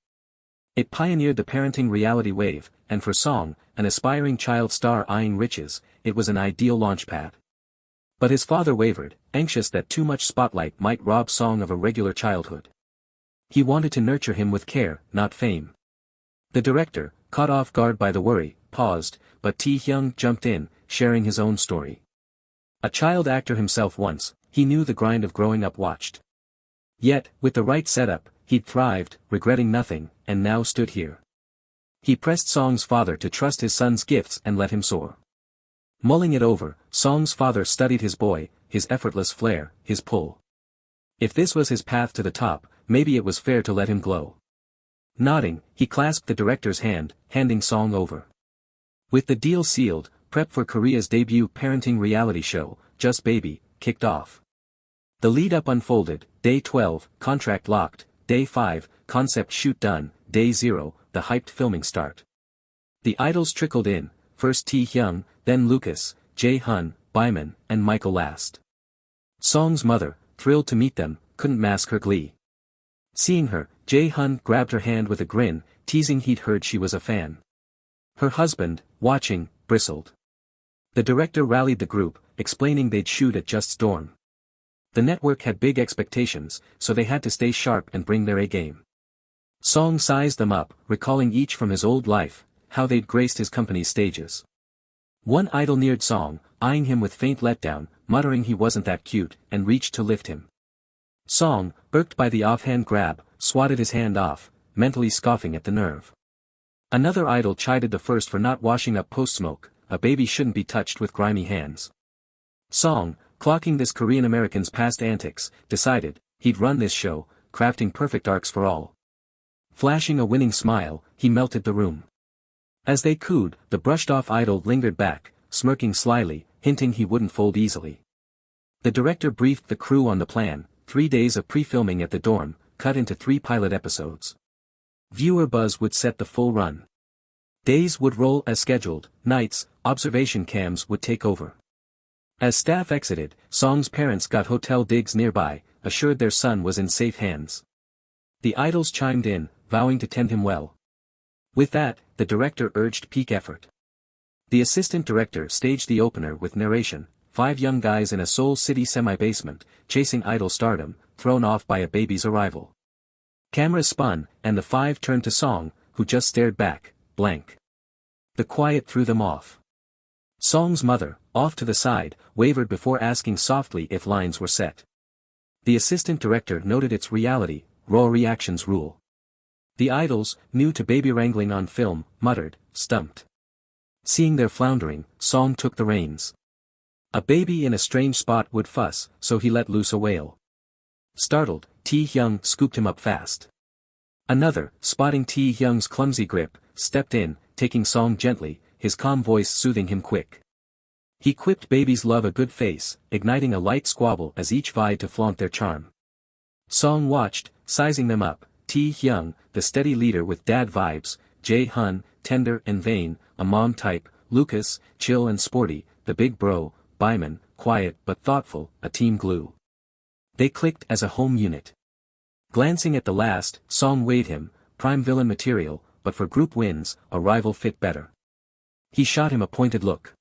It pioneered the parenting reality wave, and for Song, an aspiring child star eyeing riches, it was an ideal launchpad. But his father wavered, anxious that too much spotlight might rob Song of a regular childhood. He wanted to nurture him with care, not fame. The director, caught off guard by the worry, paused, but Tae-hung jumped in, sharing his own story. A child actor himself once, he knew the grind of growing up watched. Yet, with the right setup, he'd thrived, regretting nothing, and now stood here. He pressed Song's father to trust his son's gifts and let him soar. Mulling it over, Song's father studied his boy, his effortless flair, his pull. If this was his path to the top, maybe it was fair to let him glow. Nodding, he clasped the director's hand, handing Song over. With the deal sealed, prep for Korea's debut parenting reality show, Just Baby, kicked off. The lead-up unfolded. Day 12, contract locked. Day 5, concept shoot done. Day 0, the hyped filming start. The idols trickled in, first Tae-hung, then Lucas, Jae-hun, Byman, and Michael last. Song's mother, thrilled to meet them, couldn't mask her glee. Seeing her, Jae-hun grabbed her hand with a grin, teasing he'd heard she was a fan. Her husband, watching, bristled. The director rallied the group, explaining they'd shoot at Just's dorm. The network had big expectations, so they had to stay sharp and bring their A-game. Song sized them up, recalling each from his old life, how they'd graced his company's stages. One idol neared Song, eyeing him with faint letdown, muttering he wasn't that cute, and reached to lift him. Song, irked by the offhand grab, swatted his hand off, mentally scoffing at the nerve. Another idol chided the first for not washing up post-smoke. A baby shouldn't be touched with grimy hands. Song, clocking this Korean American's past antics, decided, he'd run this show, crafting perfect arcs for all. Flashing a winning smile, he melted the room. As they cooed, the brushed-off idol lingered back, smirking slyly, hinting he wouldn't fold easily. The director briefed the crew on the plan, 3 days of pre-filming at the dorm, cut into 3 pilot episodes. Viewer buzz would set the full run. Days would roll as scheduled, nights, observation cams would take over. As staff exited, Song's parents got hotel digs nearby, assured their son was in safe hands. The idols chimed in, vowing to tend him well. With that, the director urged peak effort. The assistant director staged the opener with narration, 5 young guys in a Seoul City semi-basement, chasing idol stardom, thrown off by a baby's arrival. Cameras spun, and the 5 turned to Song, who just stared back, blank. The quiet threw them off. Song's mother, off to the side, wavered before asking softly if lines were set. The assistant director noted its reality, raw reactions rule. The idols, new to baby wrangling on film, muttered, stumped. Seeing their floundering, Song took the reins. A baby in a strange spot would fuss, so he let loose a wail. Startled, Tae-hyung scooped him up fast. Another, spotting Tae-hyung's clumsy grip, stepped in, taking Song gently, his calm voice soothing him quick. He quipped babies love a good face, igniting a light squabble as each vied to flaunt their charm. Song watched, sizing them up, Tae-hyung, the steady leader with dad vibes, Jae-hun, tender and vain, a mom type, Lucas, chill and sporty, the big bro, Byman, quiet but thoughtful, a team glue. They clicked as a home unit. Glancing at the last, Song weighed him, prime villain material, but for group wins, a rival fit better. He shot him a pointed look.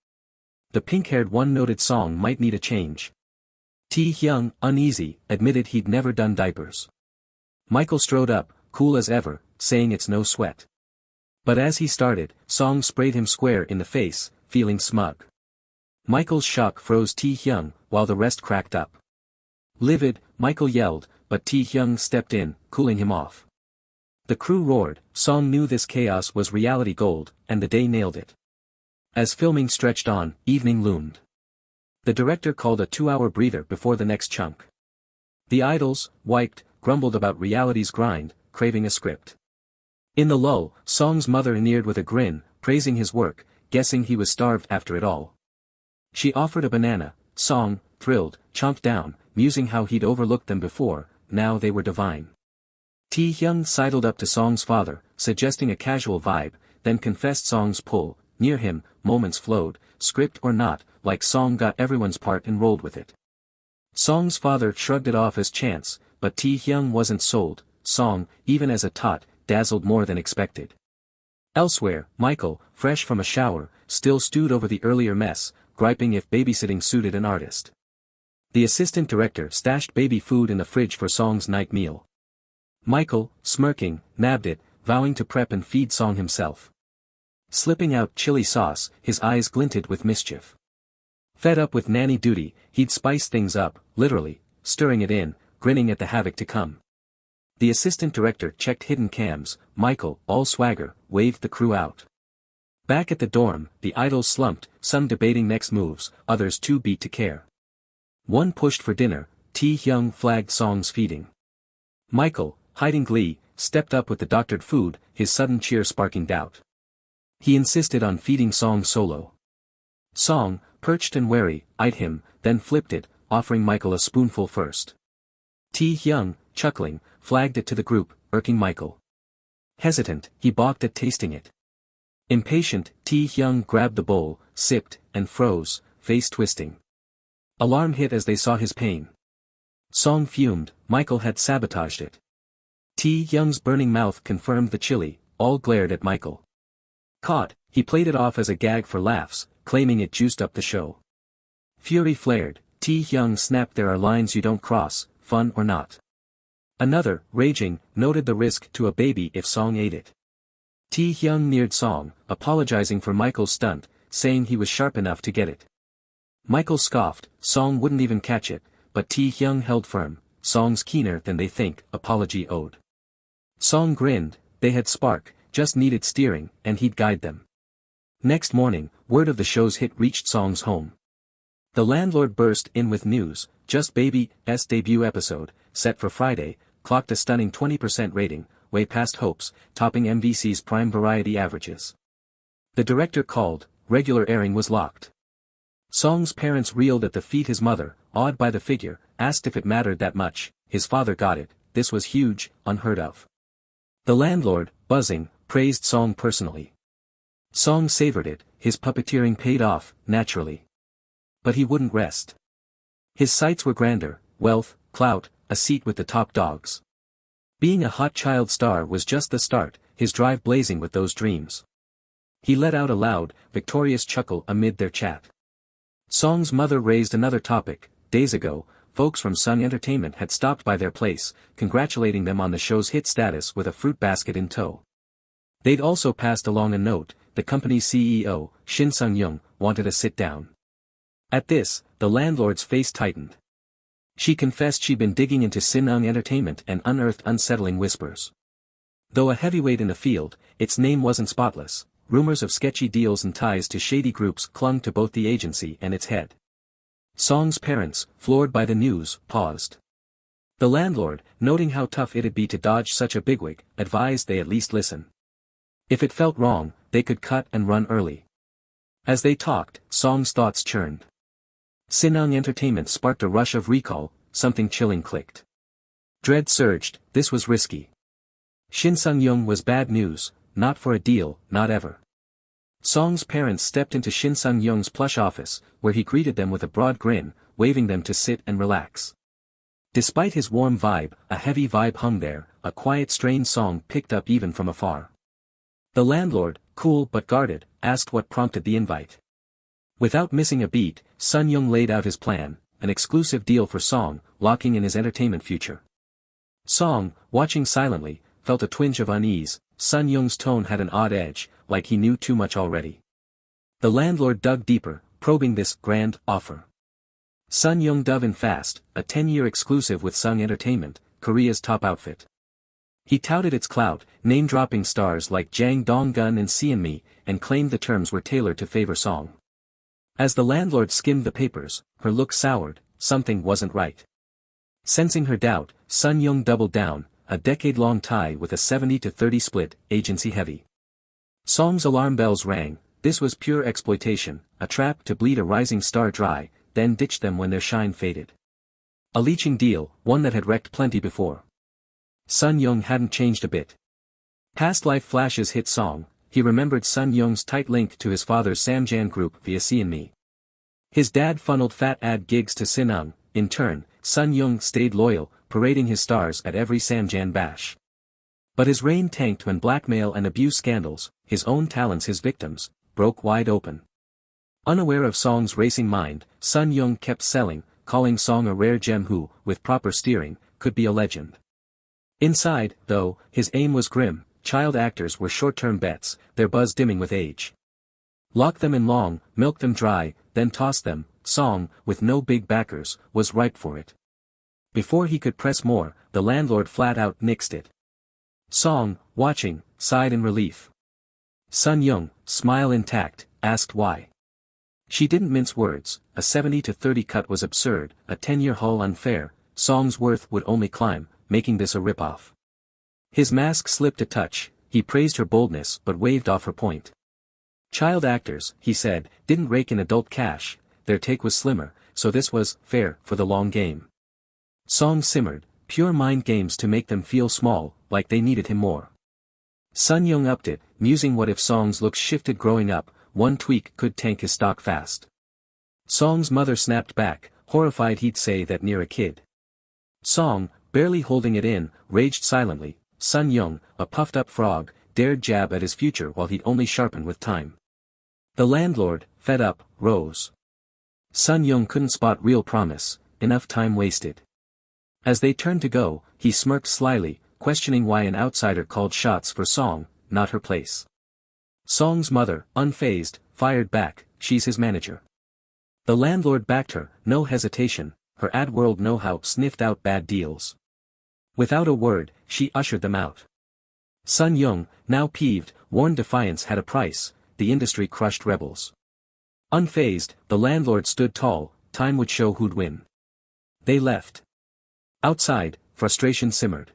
The pink-haired one noted Song might need a change. Tae-hyung, uneasy, admitted he'd never done diapers. Michael strode up, cool as ever, saying it's no sweat. But as he started, Song sprayed him square in the face, feeling smug. Michael's shock froze Tae-hyung, while the rest cracked up. Livid, Michael yelled, but Tae-hyung stepped in, cooling him off. The crew roared. Song knew this chaos was reality gold, and the day nailed it. As filming stretched on, evening loomed. The director called a 2-hour breather before the next chunk. The idols, wiped, grumbled about reality's grind, craving a script. In the lull, Song's mother sneered with a grin, praising his work, guessing he was starved after it all. She offered a banana. Song, thrilled, chomped down, musing how he'd overlooked them before, now they were divine. Tae-hyung sidled up to Song's father, suggesting a casual vibe, then confessed Song's pull. Near him, moments flowed, script or not, like Song got everyone's part and rolled with it. Song's father shrugged it off as chance, but Tae-hyung wasn't sold. Song, even as a tot, dazzled more than expected. Elsewhere, Michael, fresh from a shower, still stewed over the earlier mess, griping if babysitting suited an artist. The assistant director stashed baby food in the fridge for Song's night meal. Michael, smirking, nabbed it, vowing to prep and feed Song himself. Slipping out chili sauce, his eyes glinted with mischief. Fed up with nanny duty, he'd spice things up, literally, stirring it in, grinning at the havoc to come. The assistant director checked hidden cams. Michael, all swagger, waved the crew out. Back at the dorm, the idols slumped, some debating next moves, others too beat to care. One pushed for dinner. Tae-hyung flagged Song's feeding. Michael, hiding glee, stepped up with the doctored food, his sudden cheer sparking doubt. He insisted on feeding Song solo. Song, perched and wary, eyed him, then flipped it, offering Michael a spoonful first. Tae-hyung, chuckling, flagged it to the group, irking Michael. Hesitant, he balked at tasting it. Impatient, Tae-hyung grabbed the bowl, sipped, and froze, face twisting. Alarm hit as they saw his pain. Song fumed. Michael had sabotaged it. Tae-hyung's burning mouth confirmed the chili. All glared at Michael. Caught, he played it off as a gag for laughs, claiming it juiced up the show. Fury flared. Tae-hyung snapped, there are lines you don't cross, fun or not. Another, raging, noted the risk to a baby if Song ate it. Tae-hyung neared Song, apologizing for Michael's stunt, saying he was sharp enough to get it. Michael scoffed. Song wouldn't even catch it, but Tae-hyung held firm. Song's keener than they think, apology owed. Song grinned. They had spark, just needed steering, and he'd guide them. Next morning, word of the show's hit reached Song's home. The landlord burst in with news. Just Baby's debut episode, set for Friday, clocked a stunning 20% rating, way past hopes, topping MVC's prime variety averages. The director called. Regular airing was locked. Song's parents reeled at the feet. His mother, awed by the figure, asked if it mattered that much. His father got it. This was huge, unheard of. The landlord, buzzing, praised Song personally. Song savored it. His puppeteering paid off, naturally. But he wouldn't rest. His sights were grander: wealth, clout, a seat with the top dogs. Being a hot child star was just the start, his drive blazing with those dreams. He let out a loud, victorious chuckle amid their chat. Song's mother raised another topic. Days ago, folks from Sun Entertainment had stopped by their place, congratulating them on the show's hit status with a fruit basket in tow. They'd also passed along a note: the company's CEO, Shin Sung-young, wanted a sit-down. At this, the landlord's face tightened. She confessed she'd been digging into Sinung Entertainment and unearthed unsettling whispers. Though a heavyweight in the field, its name wasn't spotless. Rumors of sketchy deals and ties to shady groups clung to both the agency and its head. Song's parents, floored by the news, paused. The landlord, noting how tough it'd be to dodge such a bigwig, advised they at least listen. If it felt wrong, they could cut and run early. As they talked, Song's thoughts churned. Sinung Entertainment sparked a rush of recall, something chilling clicked. Dread surged: this was risky. Shin Sung-young was bad news, not for a deal, not ever. Song's parents stepped into Shin Sung-young's plush office, where he greeted them with a broad grin, waving them to sit and relax. Despite his warm vibe, a heavy vibe hung there, a quiet strained song picked up even from afar. The landlord, cool but guarded, asked what prompted the invite. Without missing a beat, Sun-young laid out his plan: an exclusive deal for Song, locking in his entertainment future. Song, watching silently, felt a twinge of unease. Sun-young's tone had an odd edge, like he knew too much already. The landlord dug deeper, probing this grand offer. Sun-young dove in fast: a 10-year exclusive with Sung Entertainment, Korea's top outfit. He touted its clout, name-dropping stars like Jang Dong-gun and Seonmi, and claimed the terms were tailored to favor Song. As the landlord skimmed the papers, her look soured: something wasn't right. Sensing her doubt, Sun-young doubled down: a decade-long tie with a 70-30 split, agency heavy. Song's alarm bells rang: this was pure exploitation, a trap to bleed a rising star dry, then ditch them when their shine faded. A leeching deal, one that had wrecked plenty before. Sun-young hadn't changed a bit. Past life flashes hit Song. He remembered Sun-young's tight link to his father's Samjan group via Seonmi. His dad funneled fat ad gigs to Sinung. In turn, Sun-young stayed loyal, parading his stars at every Samjan bash. But his reign tanked when blackmail and abuse scandals, his own talents his victims, broke wide open. Unaware of Song's racing mind, Sun-young kept selling, calling Song a rare gem who, with proper steering, could be a legend. Inside, though, his aim was grim: child actors were short-term bets, their buzz dimming with age. Lock them in long, milk them dry, then toss them. Song, with no big backers, was ripe for it. Before he could press more, the landlord flat-out nixed it. Song, watching, sighed in relief. Sun-young, smile intact, asked why. She didn't mince words: a 70-30 cut was absurd, a 10-year haul unfair. Song's worth would only climb, making this a rip-off. His mask slipped a touch. He praised her boldness but waved off her point. Child actors, he said, didn't rake in adult cash, their take was slimmer, so this was fair for the long game. Song simmered: pure mind games to make them feel small, like they needed him more. Sun-young upped it, musing what if Song's looks shifted growing up, one tweak could tank his stock fast. Song's mother snapped back, horrified he'd say that near a kid. Song, barely holding it in, raged silently. Sun-young, a puffed-up frog, dared jab at his future while he'd only sharpen with time. The landlord, fed up, rose. Sun-young couldn't spot real promise: enough time wasted. As they turned to go, he smirked slyly, questioning why an outsider called shots for Song, not her place. Song's mother, unfazed, fired back: she's his manager. The landlord backed her, no hesitation. Her ad world know-how sniffed out bad deals. Without a word, she ushered them out. Sun-young, now peeved, warned defiance had a price: the industry crushed rebels. Unfazed, the landlord stood tall: time would show who'd win. They left. Outside, frustration simmered.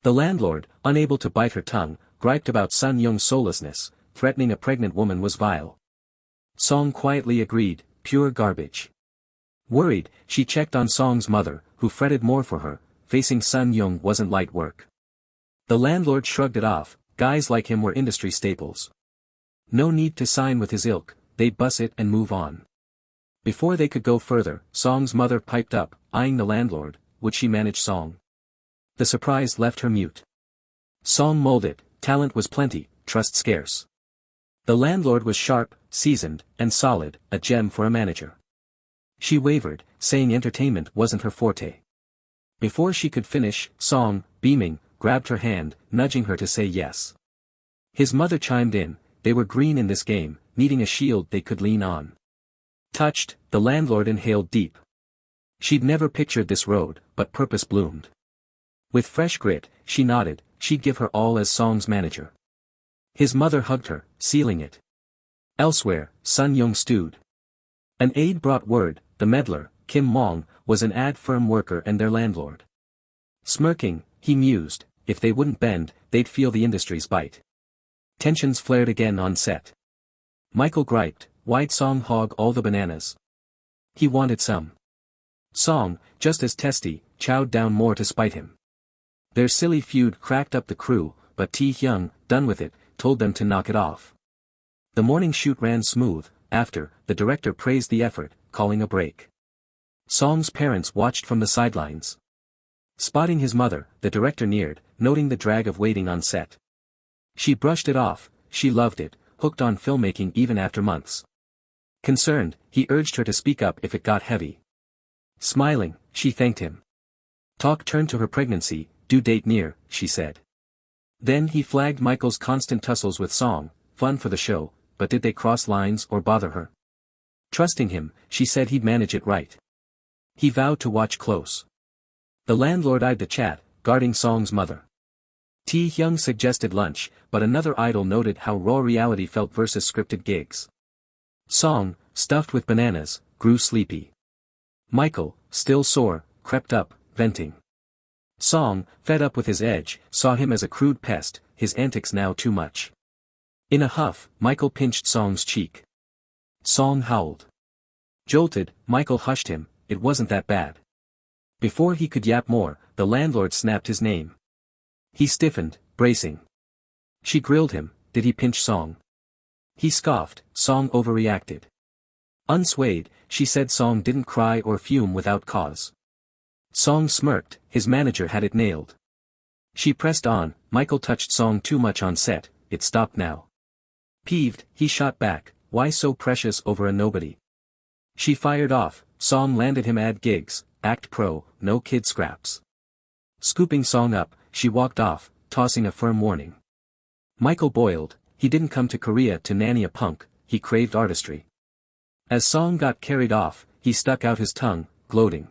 The landlord, unable to bite her tongue, griped about Sun-young's soullessness: threatening a pregnant woman was vile. Song quietly agreed: pure garbage. Worried, she checked on Song's mother, who fretted more for her. Facing Sun-young wasn't light work. The landlord shrugged it off: guys like him were industry staples. No need to sign with his ilk, they'd bus it and move on. Before they could go further, Song's mother piped up, eyeing the landlord. Would she manage Song? The surprise left her mute. Song mulled it. Talent was plenty, trust scarce. The landlord was sharp, seasoned, and solid, a gem for a manager. She wavered, saying entertainment wasn't her forte. Before she could finish, Song, beaming, grabbed her hand, nudging her to say yes. His mother chimed in. They were green in this game, needing a shield they could lean on. Touched, the landlord inhaled deep. She'd never pictured this road, but purpose bloomed. With fresh grit, she nodded. She'd give her all as Song's manager. His mother hugged her, sealing it. Elsewhere, Sun Young stewed. An aide brought word. The meddler, Kim Mong, was an ad firm worker and their landlord. Smirking, he mused, if they wouldn't bend, they'd feel the industry's bite. Tensions flared again on set. Michael griped, why'd Song hog all the bananas? He wanted some. Song, just as testy, chowed down more to spite him. Their silly feud cracked up the crew, but Tae-hyung, done with it, told them to knock it off. The morning shoot ran smooth. After, the director praised the effort, calling a break. Song's parents watched from the sidelines. Spotting his mother, the director neared, noting the drag of waiting on set. She brushed it off. She loved it, hooked on filmmaking even after months. Concerned, he urged her to speak up if it got heavy. Smiling, she thanked him. Talk turned to her pregnancy. Due date near, she said. Then he flagged Michael's constant tussles with Song, fun for the show, but did they cross lines or bother her? Trusting him, she said he'd manage it right. He vowed to watch close. The landlord eyed the chat, guarding Song's mother. Tae-hyung suggested lunch, but another idol noted how raw reality felt versus scripted gigs. Song, stuffed with bananas, grew sleepy. Michael, still sore, crept up, venting. Song, fed up with his edge, saw him as a crude pest, his antics now too much. In a huff, Michael pinched Song's cheek. Song howled. Jolted, Michael hushed him. It wasn't that bad. Before he could yap more, the landlord snapped his name. He stiffened, bracing. She grilled him. Did he pinch Song? He scoffed. Song overreacted. Unswayed, she said Song didn't cry or fume without cause. Song smirked. His manager had it nailed. She pressed on. Michael touched Song too much on set. It stopped now. Peeved, he shot back. Why so precious over a nobody? She fired off. Song landed him ad gigs, act pro, no kid scraps. Scooping Song up, she walked off, tossing a firm warning. Michael boiled. He didn't come to Korea to nanny a punk, he craved artistry. As Song got carried off, he stuck out his tongue, gloating.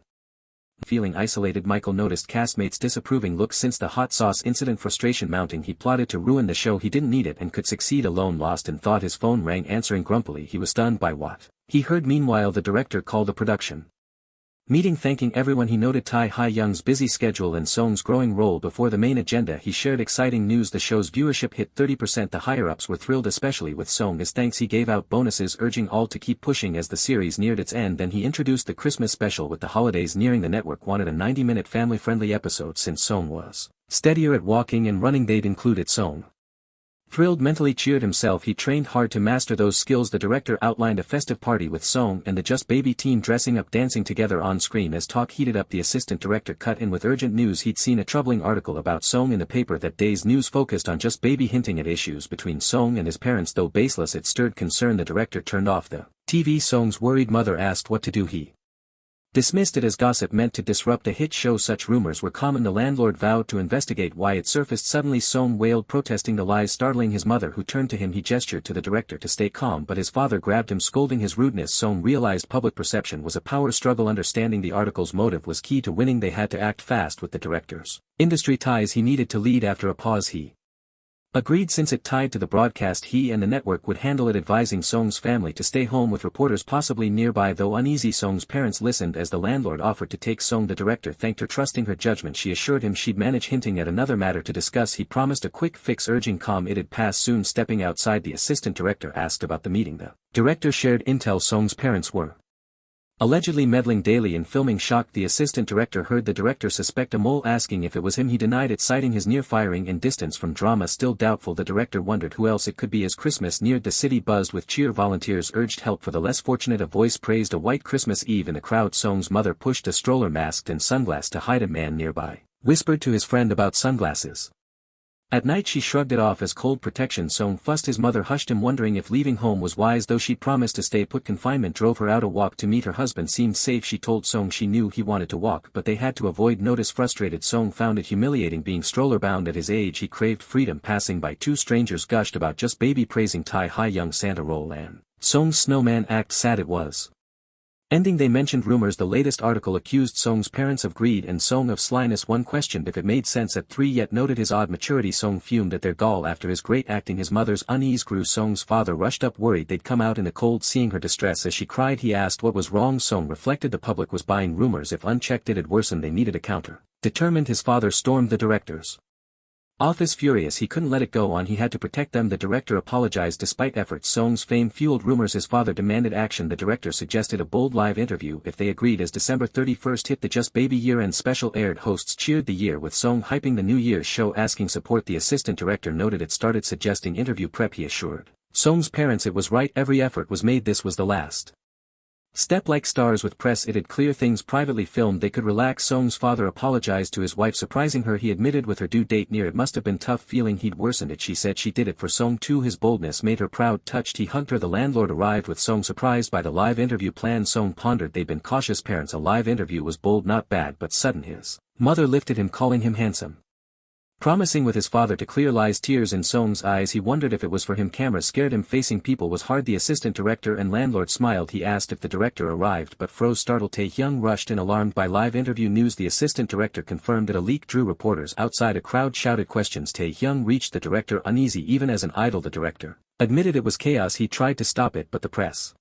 Feeling isolated, Michael noticed castmates' disapproving looks since the hot sauce incident. Frustration mounting, he plotted to ruin the show. He didn't need it and could succeed alone. Lost in thought, his phone rang. Answering grumpily, he was stunned by what he heard. Meanwhile, the director called a production meeting, thanking everyone. He noted Tae-hyung's busy schedule and Song's growing role before the main agenda. He shared exciting news: the show's viewership hit 30%. The higher-ups were thrilled, especially with Song. As thanks, he gave out bonuses, urging all to keep pushing as the series neared its end. Then he introduced the Christmas special. With the holidays nearing, the network wanted a 90-minute family-friendly episode. Since Song was steadier at walking and running, they'd included Song. Thrilled, mentally cheered himself. He trained hard to master those skills. The director outlined a festive party with Song and the Just Baby team dressing up, dancing together on screen. As talk heated up, the assistant director cut in with urgent news. He'd seen a troubling article about Song in the paper that day's news focused on Just Baby, hinting at issues between Song and his parents. Though baseless, it stirred concern. The director turned off the TV. Song's worried mother asked what to do. He dismissed it as gossip meant to disrupt a hit show. Such rumors were common. The landlord vowed to investigate why it surfaced. Suddenly Song wailed, protesting the lies, startling his mother, who turned to him. He gestured to the director to stay calm, but his father grabbed him, scolding his rudeness. Song realized public perception was a power struggle. Understanding the article's motive was key to winning. They had to act fast with the director's industry ties. He needed to lead. After a pause, he agreed since it tied to the broadcast. He and the network would handle it, advising Song's family to stay home with reporters possibly nearby. Though uneasy, Song's parents listened as the landlord offered to take Song. The director thanked her, trusting her judgment. She assured him she'd manage, hinting at another matter to discuss. He promised a quick fix, urging calm. It'd pass soon. Stepping outside, the assistant director asked about the meeting. The director shared intel. Song's parents were Allegedly meddling daily in filming shocked the assistant director. Heard the director suspect a mole, asking if it was him. He denied it, citing his near firing in distance from drama. Still doubtful, the director wondered who else it could be. As Christmas neared, the city buzzed with cheer. Volunteers urged help for the less fortunate. A voice praised a white Christmas Eve in the crowd. Song's mother pushed a stroller masked in sunglasses to hide. A man nearby whispered to his friend about sunglasses. At night she shrugged it off as cold protection. Song fussed. His mother hushed him, wondering if leaving home was wise, though she'd promised to stay put. Confinement drove her out. A walk to meet her husband seemed safe. She told Song she knew he wanted to walk, but they had to avoid notice. Frustrated, Song found it humiliating being stroller bound. At his age he craved freedom. Passing by, two strangers gushed about just baby, praising Thai high young Santa roll and Song's snowman act. Sad it was. Ending, they mentioned rumors. The latest article accused Song's parents of greed and Song of slyness. One questioned if it made sense at 3, yet noted his odd maturity. Song fumed at their gall after his great acting. His mother's unease grew. Song's father rushed up, worried they'd come out in the cold. Seeing her distress as she cried, he asked what was wrong. Song reflected the public was buying rumors. If unchecked it'd worsen. They needed a counter. Determined, his father stormed the director's office. Furious, he couldn't let it go on. He had to protect them. The director apologized despite efforts. Song's fame fueled rumors. His father demanded action. The director suggested a bold live interview if they agreed. As December 31st hit, the Just Baby year-end special aired. Hosts cheered the year, with Song hyping the New Year's show, asking support. The assistant director noted it started suggesting interview prep. He assured Song's parents it was right. Every effort was made. This was the last step. Like stars with press, it'd clear things. Privately filmed, they could relax. Song's father apologized to his wife, surprising her. He admitted with her due date near, it must have been tough, feeling he'd worsened it. She said she did it for Song too. His boldness made her proud. Touched, he hugged her. The landlord arrived with Song, surprised by the live interview plan. Song pondered. They'd been cautious parents. A live interview was bold, not bad, but sudden. His mother lifted him, calling him handsome, promising with his father to clear lies. Tears in Song's eyes, he wondered if it was for him. Camera scared him. Facing people was hard. The assistant director and landlord smiled. He asked if the director arrived but froze, startled. Taehyung rushed in, alarmed by live interview news. The assistant director confirmed that a leak drew reporters outside. A crowd shouted questions. Taehyung reached the director, uneasy even as an idol. The director admitted it was chaos. He tried to stop it, but the press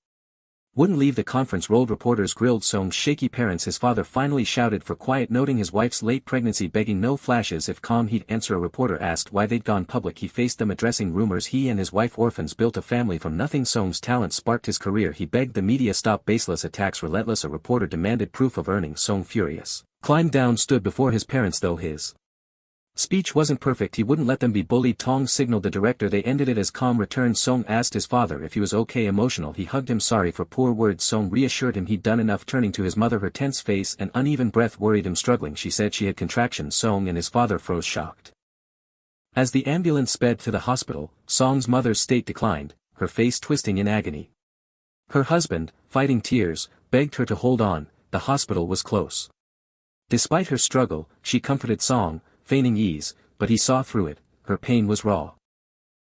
wouldn't leave the conference. Rolled reporters grilled Song's shaky parents. His father finally shouted for quiet, noting his wife's late pregnancy, begging no flashes. If calm he'd answer. A reporter asked why they'd gone public. He faced them, addressing rumors he and his wife orphans built a family from nothing. Song's talent sparked his career. He begged the media stop baseless attacks. Relentless, a reporter demanded proof of earnings. Song, furious, climbed down, stood before his parents. Though his speech wasn't perfect, he wouldn't let them be bullied. Tong signaled the director. They ended it as calm returned. Song asked his father if he was okay. Emotional, he hugged him, sorry for poor words. Song reassured him he'd done enough. Turning to his mother, her tense face and uneven breath worried him. Struggling, she said she had contractions. Song and his father froze, shocked. As the ambulance sped to the hospital, Song's mother's state declined, her face twisting in agony. Her husband, fighting tears, begged her to hold on. The hospital was close. Despite her struggle, she comforted Song, feigning ease, but he saw through it. Her pain was raw.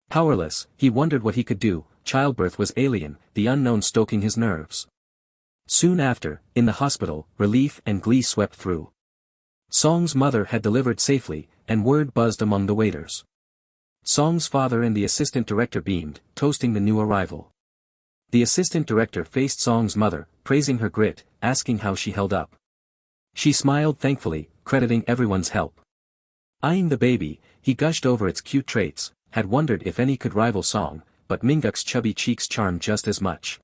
Powerless, he wondered what he could do. Childbirth was alien, the unknown stoking his nerves. Soon after, in the hospital, relief and glee swept through. Song's mother had delivered safely, and word buzzed among the waiters. Song's father and the assistant director beamed, toasting the new arrival. The assistant director faced Song's mother, praising her grit, asking how she held up. She smiled thankfully, crediting everyone's help. Eyeing the baby, he gushed over its cute traits, had wondered if any could rival Song, but Minguk's chubby cheeks charmed just as much.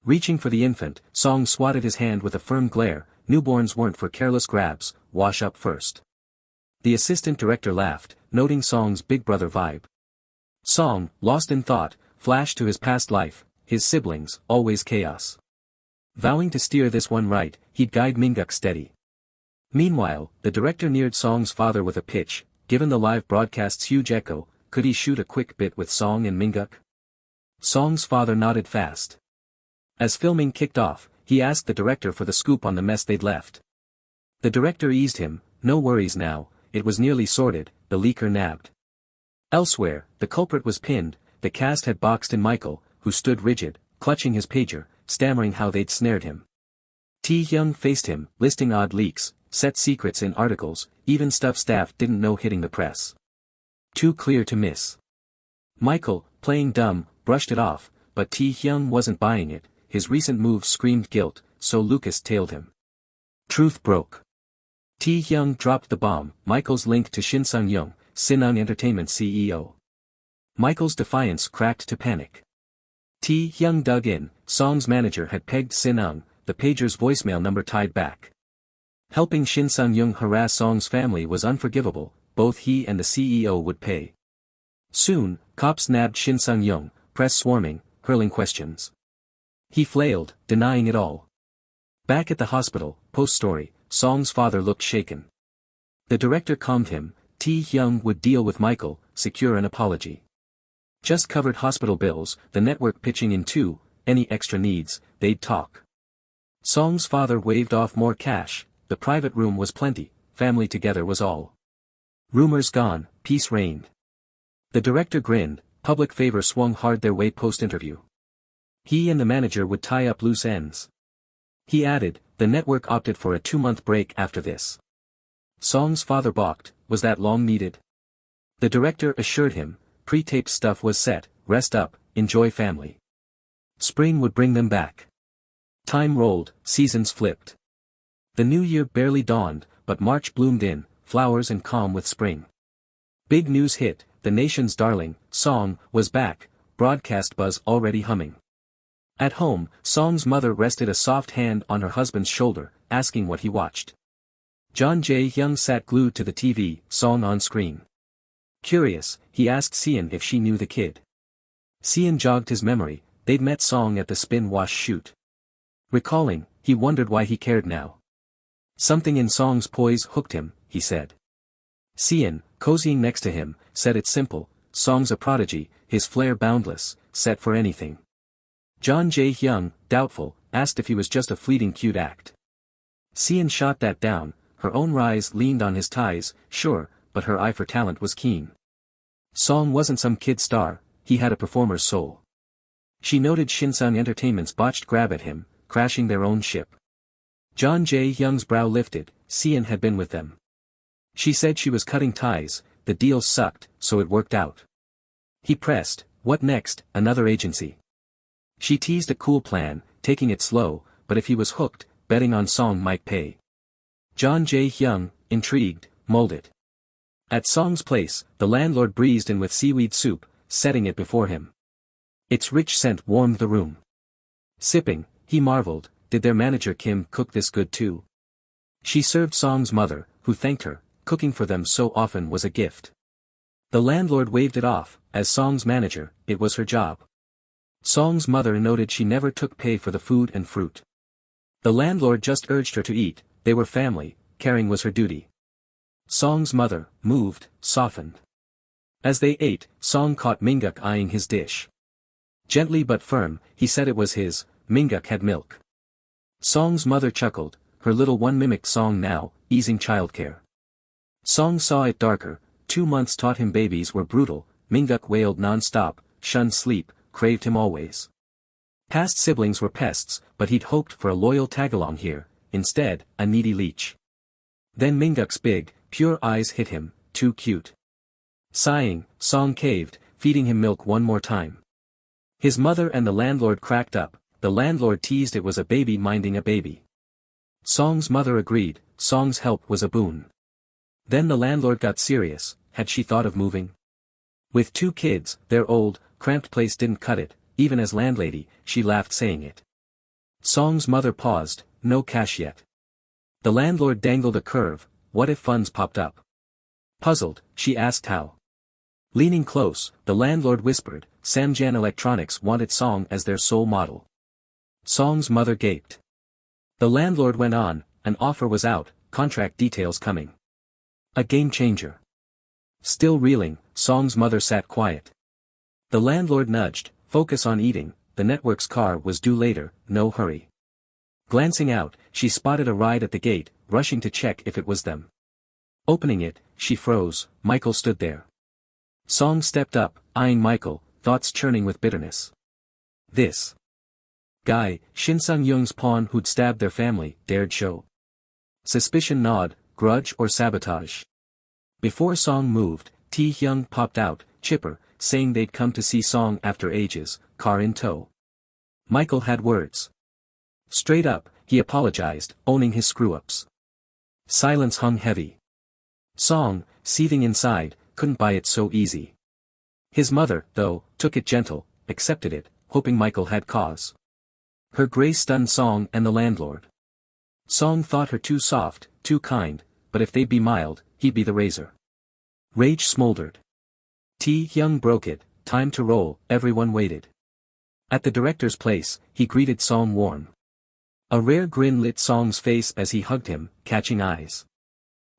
Reaching for the infant, Song swatted his hand with a firm glare. Newborns weren't for careless grabs, wash up first. The assistant director laughed, noting Song's big brother vibe. Song, lost in thought, flashed to his past life, his siblings, always chaos. Vowing to steer this one right, he'd guide Minguk steady. Meanwhile, the director neared Song's father with a pitch. Given the live broadcast's huge echo, could he shoot a quick bit with Song and Minguk? Song's father nodded fast. As filming kicked off, he asked the director for the scoop on the mess they'd left. The director eased him, no worries now, it was nearly sorted, the leaker nabbed. Elsewhere, the culprit was pinned. The cast had boxed in Michael, who stood rigid, clutching his pager, stammering how they'd snared him. Taehyung faced him, listing odd leaks, set secrets in articles, even stuff staff didn't know hitting the press. Too clear to miss. Michael, playing dumb, brushed it off, but Taehyung wasn't buying it. His recent moves screamed guilt, so Lucas tailed him. Truth broke. Taehyung dropped the bomb. Michael's link to Shin Sung-young, Sinung Entertainment CEO. Michael's defiance cracked to panic. Taehyung dug in. Song's manager had pegged Sinung, the pager's voicemail number tied back. Helping Shin Sung-young harass Song's family was unforgivable, both he and the CEO would pay. Soon, cops nabbed Shin Sung-young, press swarming, hurling questions. He flailed, denying it all. Back at the hospital, post-story, Song's father looked shaken. The director calmed him. Tae-hyung would deal with Michael, secure an apology. Just covered hospital bills, the network pitching in too, any extra needs, they'd talk. Song's father waved off more cash, the private room was plenty, family together was all. Rumors gone, peace reigned. The director grinned, public favor swung hard their way post-interview. He and the manager would tie up loose ends. He added, the network opted for a 2-month break after this. Song's father balked, was that long needed? The director assured him, pre-taped stuff was set, rest up, enjoy family. Spring would bring them back. Time rolled, seasons flipped. The new year barely dawned, but March bloomed in, flowers and calm with spring. Big news hit, the nation's darling, Song, was back, broadcast buzz already humming. At home, Song's mother rested a soft hand on her husband's shoulder, asking what he watched. John Jae-hyung sat glued to the TV, Song on screen. Curious, he asked Seon if she knew the kid. Seon jogged his memory, they'd met Song at the spin wash shoot. Recalling, he wondered why he cared now. Something in Song's poise hooked him, he said. Seon, cozying next to him, said it's simple, Song's a prodigy, his flair boundless, set for anything. John Jae-hyung, doubtful, asked if he was just a fleeting cute act. Seon shot that down, her own rise leaned on his ties, sure, but her eye for talent was keen. Song wasn't some kid star, he had a performer's soul. She noted Shinsung Entertainment's botched grab at him, crashing their own ship. John Jae-hyung's brow lifted, Seon had been with them. She said she was cutting ties, the deal sucked, so it worked out. He pressed, what next, another agency? She teased a cool plan, taking it slow, but if he was hooked, betting on Song might pay. John Jae-hyung, intrigued, mulled it. At Song's place, the landlord breezed in with seaweed soup, setting it before him. Its rich scent warmed the room. Sipping, he marveled, did their manager Kim cook this good too? She served Song's mother, who thanked her, cooking for them so often was a gift. The landlord waved it off, as Song's manager, it was her job. Song's mother noted she never took pay for the food and fruit. The landlord just urged her to eat, they were family, caring was her duty. Song's mother, moved, softened. As they ate, Song caught Minguk eyeing his dish. Gently but firm, he said it was his, Minguk had milk. Song's mother chuckled, her little one mimicked Song now, easing childcare. Song saw it darker, 2 months taught him babies were brutal, Minguk wailed non-stop, shunned sleep, craved him always. Past siblings were pests, but he'd hoped for a loyal tagalong here, instead, a needy leech. Then Minguk's big, pure eyes hit him, too cute. Sighing, Song caved, feeding him milk one more time. His mother and the landlord cracked up, the landlord teased it was a baby minding a baby. Song's mother agreed, Song's help was a boon. Then the landlord got serious, had she thought of moving? With 2 kids, their old, cramped place didn't cut it, even as landlady, she laughed saying it. Song's mother paused, no cash yet. The landlord dangled a curve, what if funds popped up? Puzzled, she asked how. Leaning close, the landlord whispered, Samjan Electronics wanted Song as their sole model. Song's mother gaped. The landlord went on, an offer was out, contract details coming. A game changer. Still reeling, Song's mother sat quiet. The landlord nudged, focus on eating, the network's car was due later, no hurry. Glancing out, she spotted a ride at the gate, rushing to check if it was them. Opening it, she froze, Michael stood there. Song stepped up, eyeing Michael, thoughts churning with bitterness. This guy, Shin Sung-young's pawn who'd stabbed their family, dared show suspicion nod, grudge or sabotage. Before Song moved, Tae-hyung popped out, chipper, saying they'd come to see Song after ages, car in tow. Michael had words. Straight up, he apologized, owning his screw-ups. Silence hung heavy. Song, seething inside, couldn't buy it so easy. His mother, though, took it gentle, accepted it, hoping Michael had cause. Her grace stunned Song and the landlord. Song thought her too soft, too kind, but if they'd be mild, he'd be the razor. Rage smoldered. Hyung broke it, time to roll, everyone waited. At the director's place, he greeted Song warm. A rare grin lit Song's face as he hugged him, catching eyes.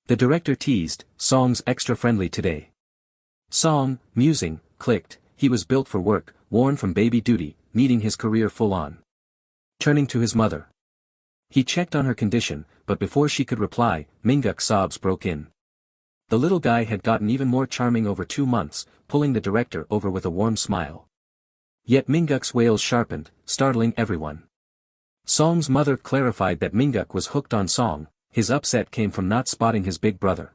The director teased, Song's extra friendly today. Song, musing, clicked, he was built for work, worn from baby duty, needing his career full on. Turning to his mother. He checked on her condition, but before she could reply, Minguk's sobs broke in. The little guy had gotten even more charming over 2 months, pulling the director over with a warm smile. Yet Minguk's wails sharpened, startling everyone. Song's mother clarified that Minguk was hooked on Song, his upset came from not spotting his big brother.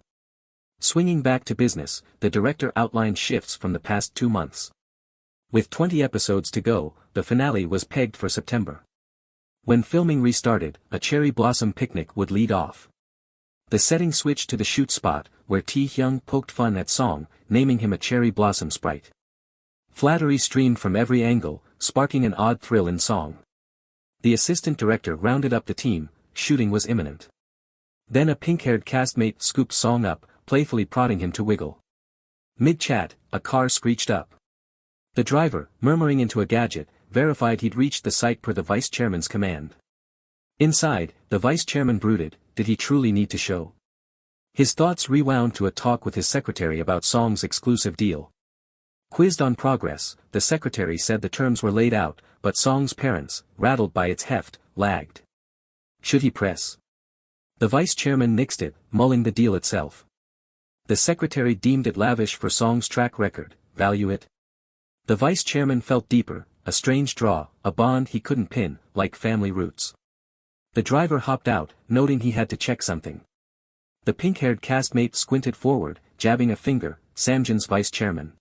Swinging back to business, the director outlined shifts from the past 2 months. With 20 episodes to go, the finale was pegged for September. When filming restarted, a cherry blossom picnic would lead off. The setting switched to the shoot spot, where Hyung poked fun at Song, naming him a cherry blossom sprite. Flattery streamed from every angle, sparking an odd thrill in Song. The assistant director rounded up the team, shooting was imminent. Then a pink-haired castmate scooped Song up, playfully prodding him to wiggle. Mid-chat, a car screeched up. The driver, murmuring into a gadget, verified he'd reached the site per the vice chairman's command. Inside, the vice chairman brooded, did he truly need to show? His thoughts rewound to a talk with his secretary about Song's exclusive deal. Quizzed on progress, the secretary said the terms were laid out, but Song's parents, rattled by its heft, lagged. Should he press? The vice chairman nixed it, mulling the deal itself. The secretary deemed it lavish for Song's track record, value it. The vice chairman felt deeper, a strange draw, a bond he couldn't pin, like family roots. The driver hopped out, noting he had to check something. The pink-haired castmate squinted forward, jabbing a finger, Samjin's vice chairman.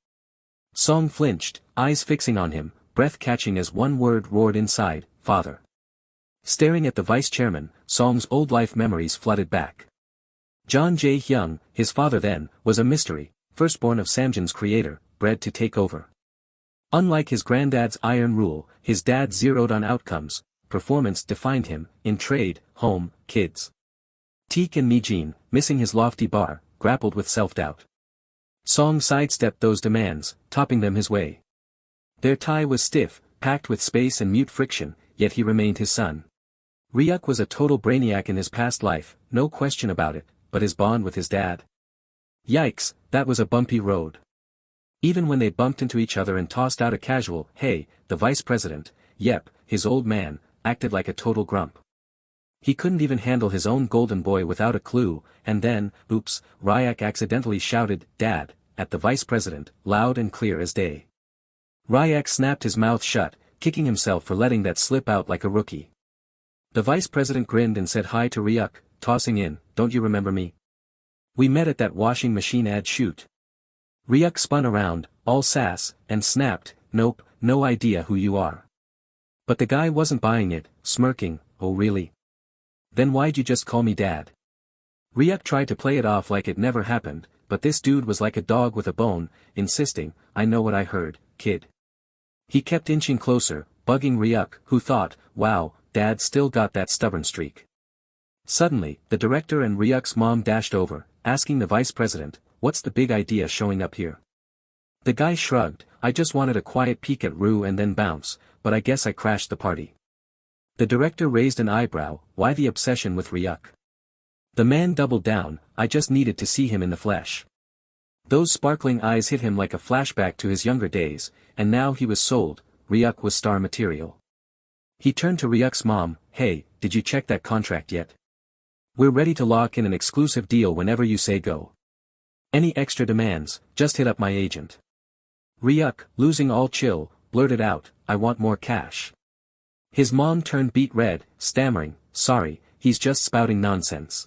Song flinched, eyes fixing on him, breath catching as one word roared inside, father. Staring at the vice chairman, Song's old life memories flooded back. John J. Hyung, his father then, was a mystery, firstborn of Samjin's creator, bred to take over. Unlike his granddad's iron rule, his dad zeroed on outcomes, performance defined him, in trade, home, kids. Teek and Mijin, missing his lofty bar, grappled with self-doubt. Song sidestepped those demands, topping them his way. Their tie was stiff, packed with space and mute friction, yet he remained his son. Ryuk was a total brainiac in his past life, no question about it, but his bond with his dad. Yikes, that was a bumpy road. Even when they bumped into each other and tossed out a casual, hey, the vice president, yep, his old man, acted like a total grump. He couldn't even handle his own golden boy without a clue, and then, oops, Ryuk accidentally shouted, Dad, at the vice president, loud and clear as day. Ryuk snapped his mouth shut, kicking himself for letting that slip out like a rookie. The vice president grinned and said hi to Ryuk, tossing in, don't you remember me? We met at that washing machine ad shoot. Ryuk spun around, all sass, and snapped, nope, no idea who you are. But the guy wasn't buying it, smirking, oh really? Then why'd you just call me dad? Ryuk tried to play it off like it never happened, but this dude was like a dog with a bone, insisting, I know what I heard, kid. He kept inching closer, bugging Ryuk, who thought, wow, dad still got that stubborn streak. Suddenly, the director and Ryuk's mom dashed over, asking the vice president, what's the big idea showing up here? The guy shrugged, I just wanted a quiet peek at Rue and then bounce, but I guess I crashed the party. The director raised an eyebrow, why the obsession with Ryuk? The man doubled down, I just needed to see him in the flesh. Those sparkling eyes hit him like a flashback to his younger days, and now he was sold, Ryuk was star material. He turned to Ryuk's mom, hey, did you check that contract yet? We're ready to lock in an exclusive deal whenever you say go. Any extra demands, just hit up my agent. Ryuk, losing all chill, blurted out, I want more cash. His mom turned beet red, stammering, sorry, he's just spouting nonsense.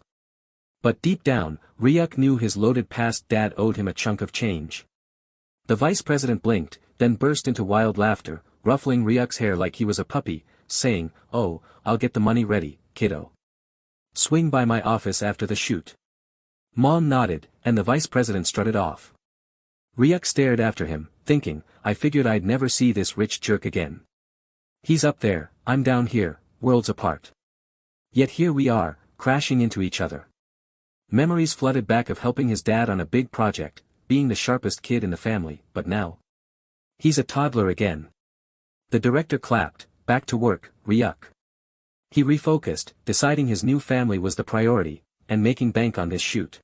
But deep down, Ryuk knew his loaded past dad owed him a chunk of change. The vice president blinked, then burst into wild laughter, ruffling Ryuk's hair like he was a puppy, saying, oh, I'll get the money ready, kiddo. Swing by my office after the shoot. Mom nodded, and the vice president strutted off. Ryuk stared after him, thinking, I figured I'd never see this rich jerk again. He's up there, I'm down here, worlds apart. Yet here we are, crashing into each other. Memories flooded back of helping his dad on a big project, being the sharpest kid in the family, but now he's a toddler again. The director clapped, back to work, Ryuk. He refocused, deciding his new family was the priority, and making bank on this shoot.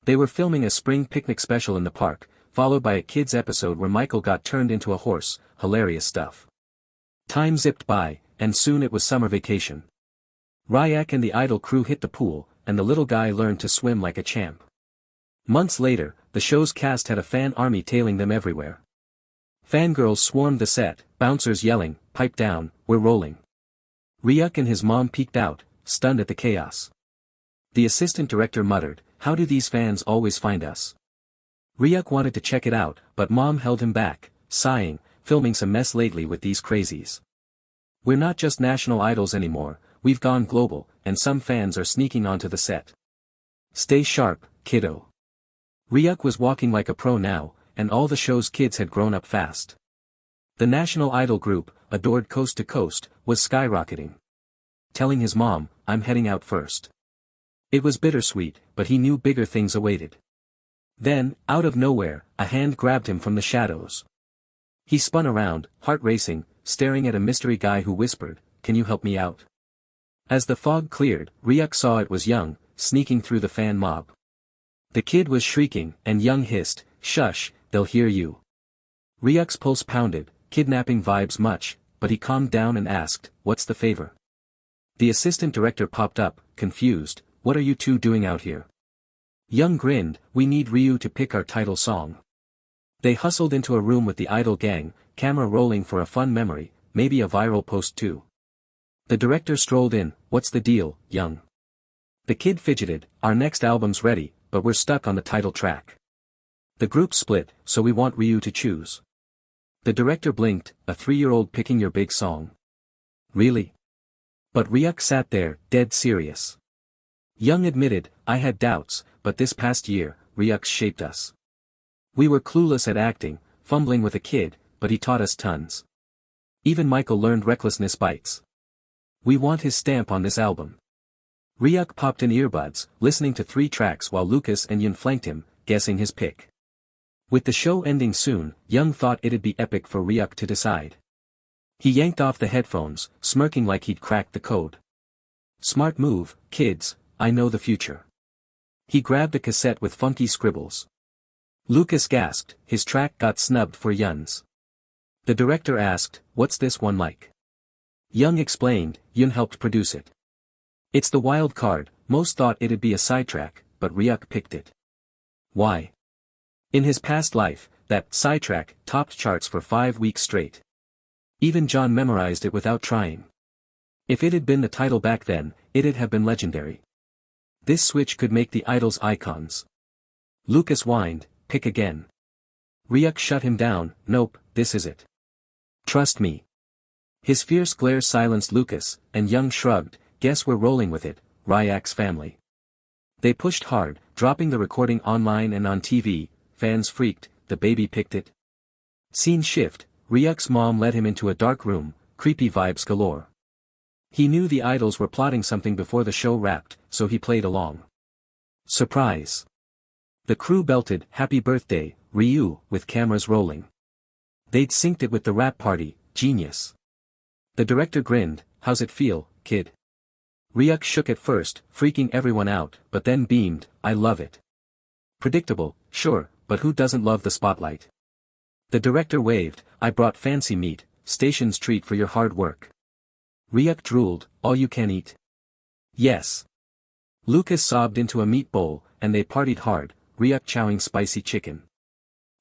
They were filming a spring picnic special in the park, followed by a kids episode where Michael got turned into a horse, hilarious stuff. Time zipped by, and soon it was summer vacation. Ryuk and the idol crew hit the pool, and the little guy learned to swim like a champ. Months later, the show's cast had a fan army tailing them everywhere. Fangirls swarmed the set, bouncers yelling, "Pipe down, we're rolling." Ryuk and his mom peeked out, stunned at the chaos. The assistant director muttered, "How do these fans always find us?" Ryuk wanted to check it out, but mom held him back, sighing, "Filming some mess lately with these crazies. We're not just national idols anymore, we've gone global, and some fans are sneaking onto the set. Stay sharp, kiddo." Ryuk was walking like a pro now, and all the show's kids had grown up fast. The national idol group, adored coast to coast, was skyrocketing. Telling his mom, "I'm heading out first." It was bittersweet, but he knew bigger things awaited. Then, out of nowhere, a hand grabbed him from the shadows. He spun around, heart racing, staring at a mystery guy who whispered, "Can you help me out?" As the fog cleared, Ryuk saw it was Young, sneaking through the fan mob. The kid was shrieking, and Young hissed, "Shush, they'll hear you." Ryuk's pulse pounded, kidnapping vibes much, but he calmed down and asked, "What's the favor?" The assistant director popped up, confused, "What are you two doing out here?" Young grinned, "We need Ryu to pick our title song." They hustled into a room with the idol gang, camera rolling for a fun memory, maybe a viral post too. The director strolled in, "What's the deal, Young?" The kid fidgeted, "Our next album's ready, but we're stuck on the title track. The group split, so we want Ryu to choose." The director blinked, "A 3-year-old picking your big song? Really?" But Ryuk sat there, dead serious. Young admitted, "I had doubts, but this past year, Ryuk's shaped us. We were clueless at acting, fumbling with a kid, but he taught us tons. Even Michael learned recklessness bites. We want his stamp on this album." Ryuk popped in earbuds, listening to 3 tracks while Lucas and Yun flanked him, guessing his pick. With the show ending soon, Young thought it'd be epic for Ryuk to decide. He yanked off the headphones, smirking like he'd cracked the code. "Smart move, kids, I know the future." He grabbed a cassette with funky scribbles. Lucas gasped, his track got snubbed for Yun's. The director asked, "What's this one like?" Young explained, "Yun helped produce it. It's the wild card, most thought it'd be a sidetrack, but Ryuk picked it." Why? In his past life, that sidetrack topped charts for 5 weeks straight. Even John memorized it without trying. If it had been the title back then, it'd have been legendary. This switch could make the idols icons. Lucas whined, "Pick again." Ryuk shut him down, "Nope, this is it. Trust me." His fierce glare silenced Lucas, and Young shrugged, "Guess we're rolling with it, Ryuk's family." They pushed hard, dropping the recording online and on TV, fans freaked, the baby picked it. Scene shift, Ryuk's mom led him into a dark room, creepy vibes galore. He knew the idols were plotting something before the show wrapped, so he played along. Surprise! The crew belted, "Happy Birthday, Ryu," with cameras rolling. They'd synced it with the rap party, genius. The director grinned, "How's it feel, kid?" Ryuk shook at first, freaking everyone out, but then beamed, "I love it." Predictable, sure, but who doesn't love the spotlight? The director waved, "I brought fancy meat, station's treat for your hard work." Ryuk drooled, "All you can eat?" "Yes." Lucas sobbed into a meat bowl, and they partied hard, Ryuk chowing spicy chicken.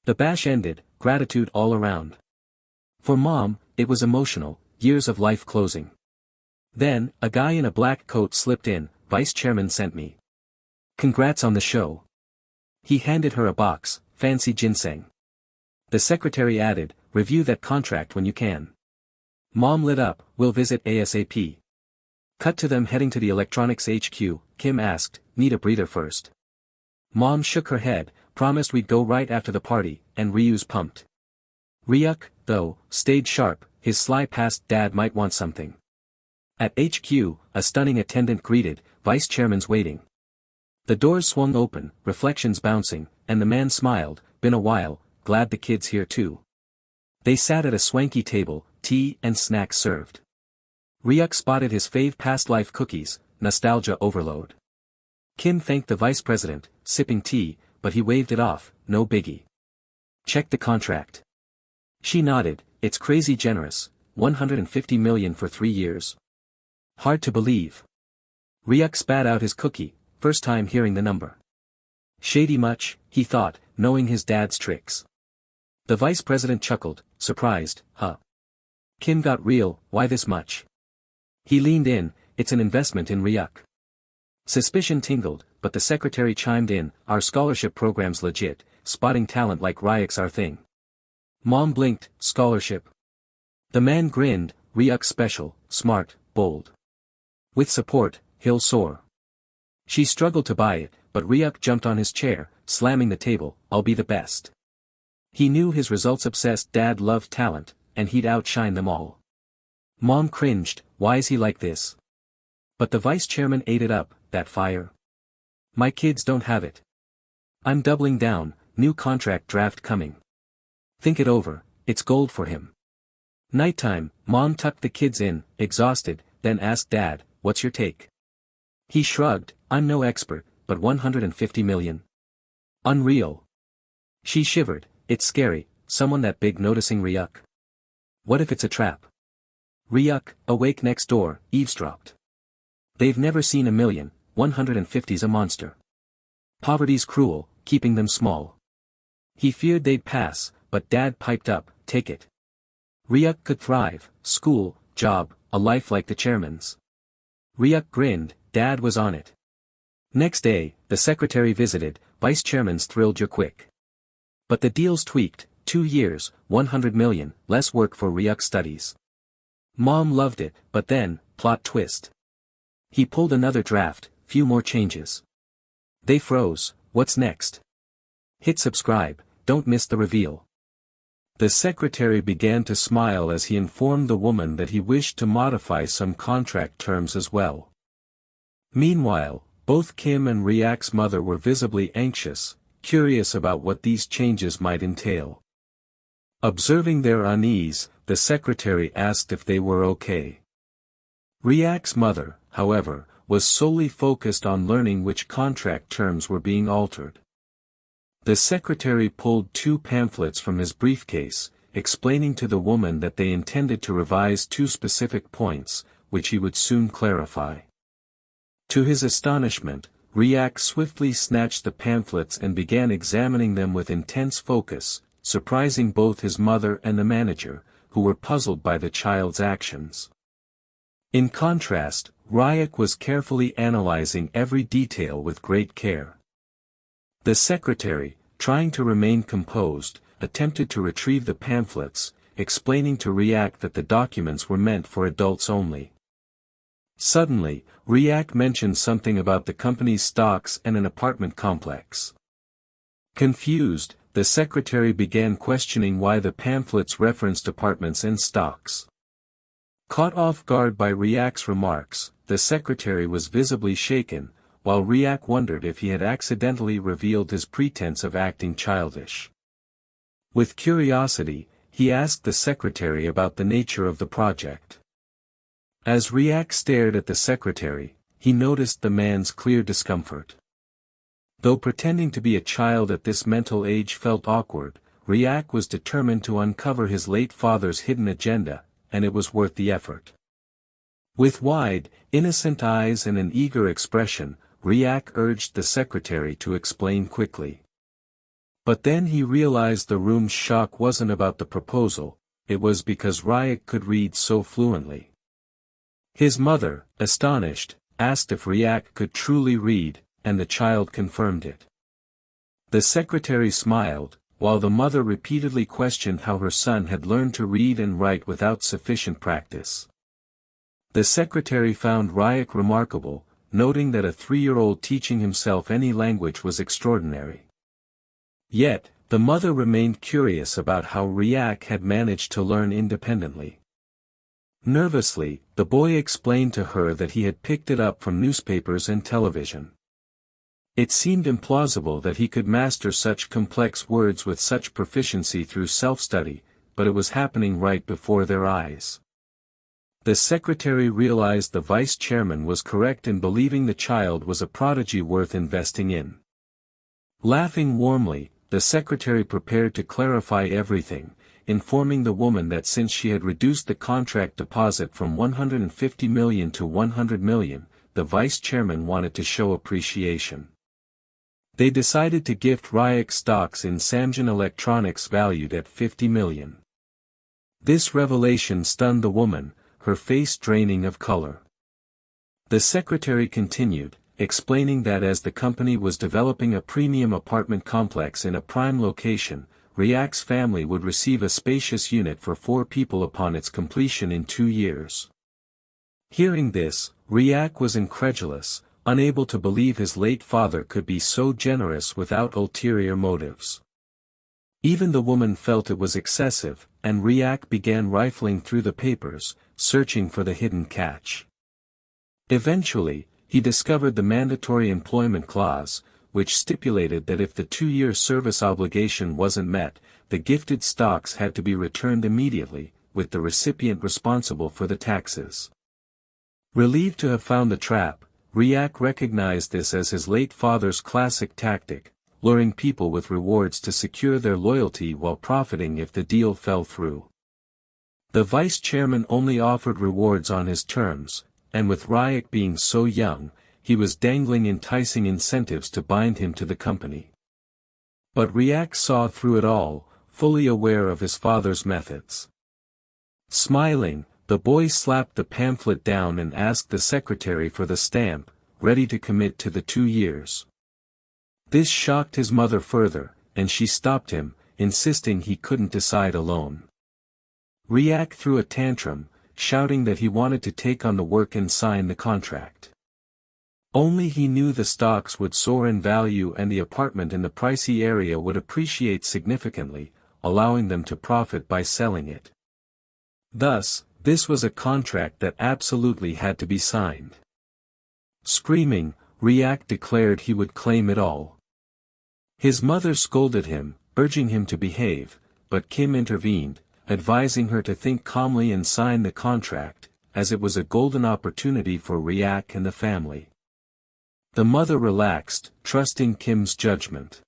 The bash ended, gratitude all around. For Mom, it was emotional, years of life closing. Then, a guy in a black coat slipped in, "Vice Chairman sent me. Congrats on the show." He handed her a box, "Fancy ginseng." The secretary added, "Review that contract when you can." Mom lit up, "We'll visit ASAP." Cut to them heading to the electronics HQ, Kim asked, "Need a breather first?" Mom shook her head, promised we'd go right after the party, and Ryu's pumped. Ryuk, though, stayed sharp, his sly past dad might want something. At HQ, a stunning attendant greeted, "Vice Chairman's waiting." The doors swung open, reflections bouncing, and the man smiled, "Been a while, glad the kid's here too." They sat at a swanky table, tea and snacks served. Ryuk spotted his fave past life cookies, nostalgia overload. Kim thanked the vice president, sipping tea, but he waved it off, "No biggie. Check the contract." She nodded, "It's crazy generous, 150 million for 3 years. Hard to believe." Ryuk spat out his cookie, first time hearing the number. Shady much, he thought, knowing his dad's tricks. The vice president chuckled, surprised, "Huh? Kim got real, why this much?" He leaned in, "It's an investment in Ryuk." Suspicion tingled, but the secretary chimed in, "Our scholarship program's legit, spotting talent like Ryuk's our thing." Mom blinked, "Scholarship?" The man grinned, "Ryuk's special, smart, bold. With support, he'll soar." She struggled to buy it, but Ryuk jumped on his chair, slamming the table, "I'll be the best." He knew his results-obsessed dad loved talent, and he'd outshine them all. Mom cringed, "Why's he like this?" But the vice chairman ate it up, "That fire. My kids don't have it. I'm doubling down, new contract draft coming. Think it over, it's gold for him." Nighttime, Mom tucked the kids in, exhausted, then asked Dad, "What's your take?" He shrugged, "I'm no expert, but 150 million. Unreal." She shivered, "It's scary, someone that big noticing Ryuk. What if it's a trap?" Ryuk, awake next door, eavesdropped. "They've never seen a million, 150's a monster. Poverty's cruel, keeping them small." He feared they'd pass, but Dad piped up, "Take it. Ryuk could thrive, school, job, a life like the chairman's." Ryuk grinned, Dad was on it. Next day, the secretary visited, "Vice chairman's thrilled you're quick. But the deal's tweaked, 2 years, 100 million, less work for Ryuk studies." Mom loved it, but then, plot twist. He pulled another draft, few more changes. They froze, "What's next?" Hit subscribe, don't miss the reveal. The secretary began to smile as he informed the woman that he wished to modify some contract terms as well. Meanwhile, both Kim and Ryuk's mother were visibly anxious, curious about what these changes might entail. Observing their unease, the secretary asked if they were okay. Ryuk's mother, however, was solely focused on learning which contract terms were being altered. The secretary pulled 2 pamphlets from his briefcase, explaining to the woman that they intended to revise 2 specific points, which he would soon clarify. To his astonishment, Ryuk swiftly snatched the pamphlets and began examining them with intense focus, surprising both his mother and the manager, who were puzzled by the child's actions. In contrast, Ryuk was carefully analyzing every detail with great care. The secretary, trying to remain composed, attempted to retrieve the pamphlets, explaining to Ryuk that the documents were meant for adults only. Suddenly, Ryuk mentioned something about the company's stocks and an apartment complex. Confused, the secretary began questioning why the pamphlets referenced apartments and stocks. Caught off guard by Ryuk's remarks, the secretary was visibly shaken, while Ryuk wondered if he had accidentally revealed his pretense of acting childish. With curiosity, he asked the secretary about the nature of the project. As Ryuk stared at the secretary, he noticed the man's clear discomfort. Though pretending to be a child at this mental age felt awkward, Ryuk was determined to uncover his late father's hidden agenda, and it was worth the effort. With wide, innocent eyes and an eager expression, Ryuk urged the secretary to explain quickly. But then he realized the room's shock wasn't about the proposal, it was because Ryuk could read so fluently. His mother, astonished, asked if Ryuk could truly read, and the child confirmed it. The secretary smiled, while the mother repeatedly questioned how her son had learned to read and write without sufficient practice. The secretary found Ryuk remarkable, noting that a 3-year-old teaching himself any language was extraordinary. Yet, the mother remained curious about how Ryuk had managed to learn independently. Nervously, the boy explained to her that he had picked it up from newspapers and television. It seemed implausible that he could master such complex words with such proficiency through self-study, but it was happening right before their eyes. The secretary realized the vice chairman was correct in believing the child was a prodigy worth investing in. Laughing warmly, the secretary prepared to clarify everything, informing the woman that since she had reduced the contract deposit from 150 million to 100 million, the vice chairman wanted to show appreciation. They decided to gift Ryak stocks in Samsung Electronics valued at 50 million. This revelation stunned the woman, her face draining of color. The secretary continued, explaining that as the company was developing a premium apartment complex in a prime location, Ryak's family would receive a spacious unit for 4 people upon its completion in 2 years. Hearing this, Ryak was incredulous, unable to believe his late father could be so generous without ulterior motives. Even the woman felt it was excessive, and Ryak began rifling through the papers, searching for the hidden catch. Eventually, he discovered the mandatory employment clause, which stipulated that if the 2-year service obligation wasn't met, the gifted stocks had to be returned immediately, with the recipient responsible for the taxes. Relieved to have found the trap, Ryak recognized this as his late father's classic tactic, luring people with rewards to secure their loyalty while profiting if the deal fell through. The vice chairman only offered rewards on his terms, and with Ryak being so young, he was dangling enticing incentives to bind him to the company. But Ryak saw through it all, fully aware of his father's methods. Smiling, the boy slapped the pamphlet down and asked the secretary for the stamp, ready to commit to the 2 years. This shocked his mother further, and she stopped him, insisting he couldn't decide alone. Ryak threw a tantrum, shouting that he wanted to take on the work and sign the contract. Only he knew the stocks would soar in value and the apartment in the pricey area would appreciate significantly, allowing them to profit by selling it. Thus, this was a contract that absolutely had to be signed. Screaming, Ryak declared he would claim it all. His mother scolded him, urging him to behave, but Kim intervened, advising her to think calmly and sign the contract, as it was a golden opportunity for Ryak and the family. The mother relaxed, trusting Kim's judgment.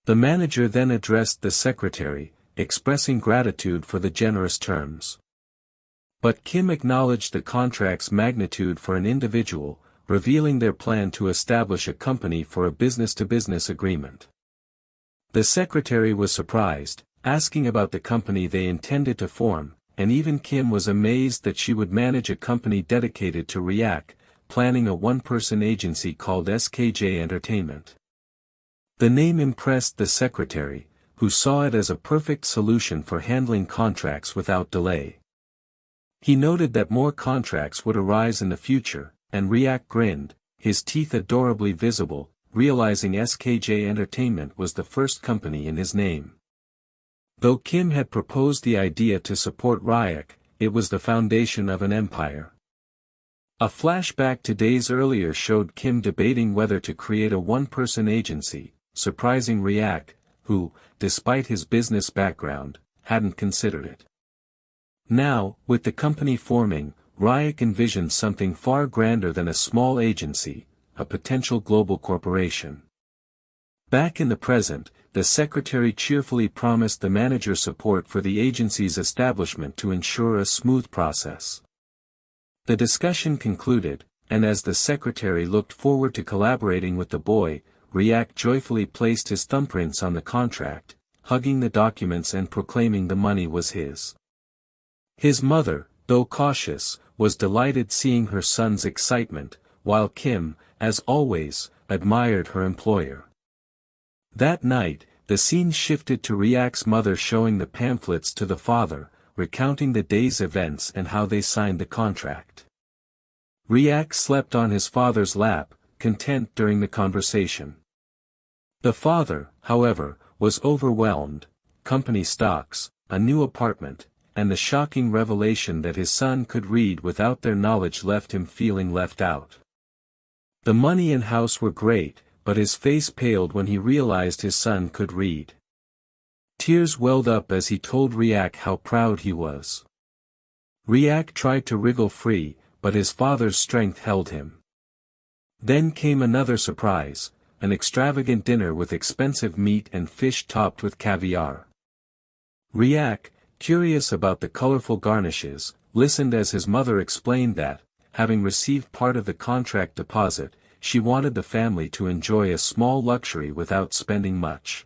The manager then addressed the secretary, expressing gratitude for the generous terms. But Kim acknowledged the contract's magnitude for an individual, revealing their plan to establish a company for a business-to-business agreement. The secretary was surprised, asking about the company they intended to form, and even Kim was amazed that she would manage a company dedicated to Ryak, planning a one-person agency called SKJ Entertainment. The name impressed the secretary, who saw it as a perfect solution for handling contracts without delay. He noted that more contracts would arise in the future, and Ryak grinned, his teeth adorably visible, realizing SKJ Entertainment was the first company in his name. Though Kim had proposed the idea to support Ryak, it was the foundation of an empire. A flashback to days earlier showed Kim debating whether to create a one-person agency, surprising Ryak, who, despite his business background, hadn't considered it. Now, with the company forming, Ryak envisioned something far grander than a small agency, a potential global corporation. Back in the present, the secretary cheerfully promised the manager support for the agency's establishment to ensure a smooth process. The discussion concluded, and as the secretary looked forward to collaborating with the boy, Ryak joyfully placed his thumbprints on the contract, hugging the documents and proclaiming the money was his. His mother, though cautious, was delighted seeing her son's excitement, while Kim, as always, admired her employer. That night, the scene shifted to Ryak's mother showing the pamphlets to the father, recounting the day's events and how they signed the contract. Ryak slept on his father's lap, content during the conversation. The father, however, was overwhelmed: company stocks, a new apartment, and the shocking revelation that his son could read without their knowledge left him feeling left out. The money and house were great, but his face paled when he realized his son could read. Tears welled up as he told Riak how proud he was. Riak tried to wriggle free, but his father's strength held him. Then came another surprise, an extravagant dinner with expensive meat and fish topped with caviar. Riak, curious about the colorful garnishes, listened as his mother explained that, having received part of the contract deposit, she wanted the family to enjoy a small luxury without spending much.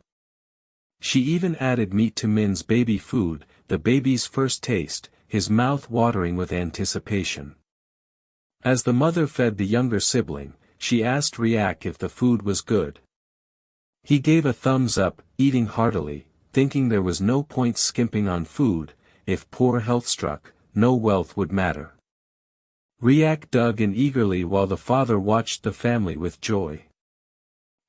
She even added meat to Min's baby food, the baby's first taste, his mouth watering with anticipation. As the mother fed the younger sibling, she asked Riak if the food was good. He gave a thumbs up, eating heartily, thinking there was no point skimping on food. If poor health struck, no wealth would matter. Riak dug in eagerly while the father watched the family with joy.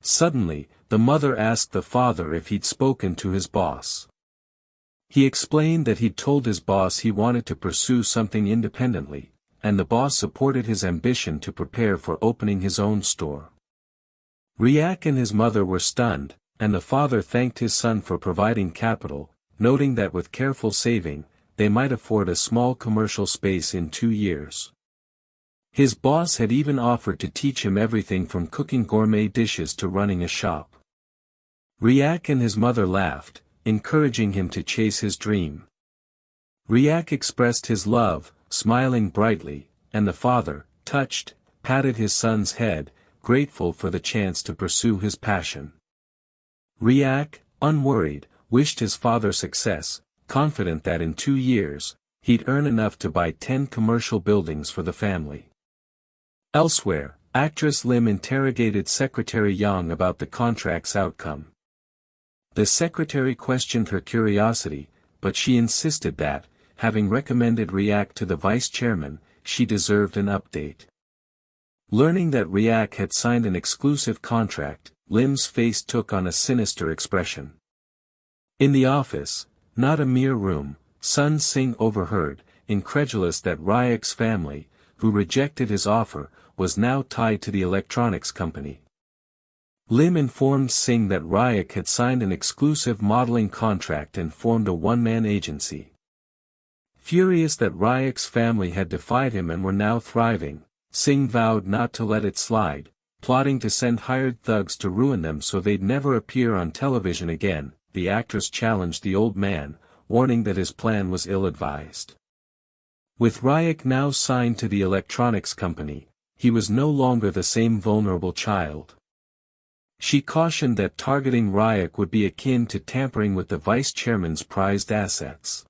Suddenly, the mother asked the father if he'd spoken to his boss. He explained that he'd told his boss he wanted to pursue something independently, and the boss supported his ambition to prepare for opening his own store. Riak and his mother were stunned, and the father thanked his son for providing capital, noting that with careful saving, they might afford a small commercial space in 2 years. His boss had even offered to teach him everything from cooking gourmet dishes to running a shop. Riak and his mother laughed, encouraging him to chase his dream. Riak expressed his love, smiling brightly, and the father, touched, patted his son's head, grateful for the chance to pursue his passion. Riak, unworried, wished his father success, confident that in 2 years, he'd earn enough to buy 10 commercial buildings for the family. Elsewhere, actress Lim interrogated Secretary Yang about the contract's outcome. The secretary questioned her curiosity, but she insisted that, having recommended Riak to the vice chairman, she deserved an update. Learning that Riak had signed an exclusive contract, Lim's face took on a sinister expression. In the office, not a mere room, Sun Singh overheard, incredulous that Riak's family, who rejected his offer, was now tied to the electronics company. Lim informed Singh that Riak had signed an exclusive modeling contract and formed a one-man agency. Furious that Riak's family had defied him and were now thriving, Singh vowed not to let it slide, plotting to send hired thugs to ruin them so they'd never appear on television again. The actress challenged the old man, warning that his plan was ill-advised. With Riak now signed to the electronics company, he was no longer the same vulnerable child. She cautioned that targeting Riak would be akin to tampering with the vice chairman's prized assets.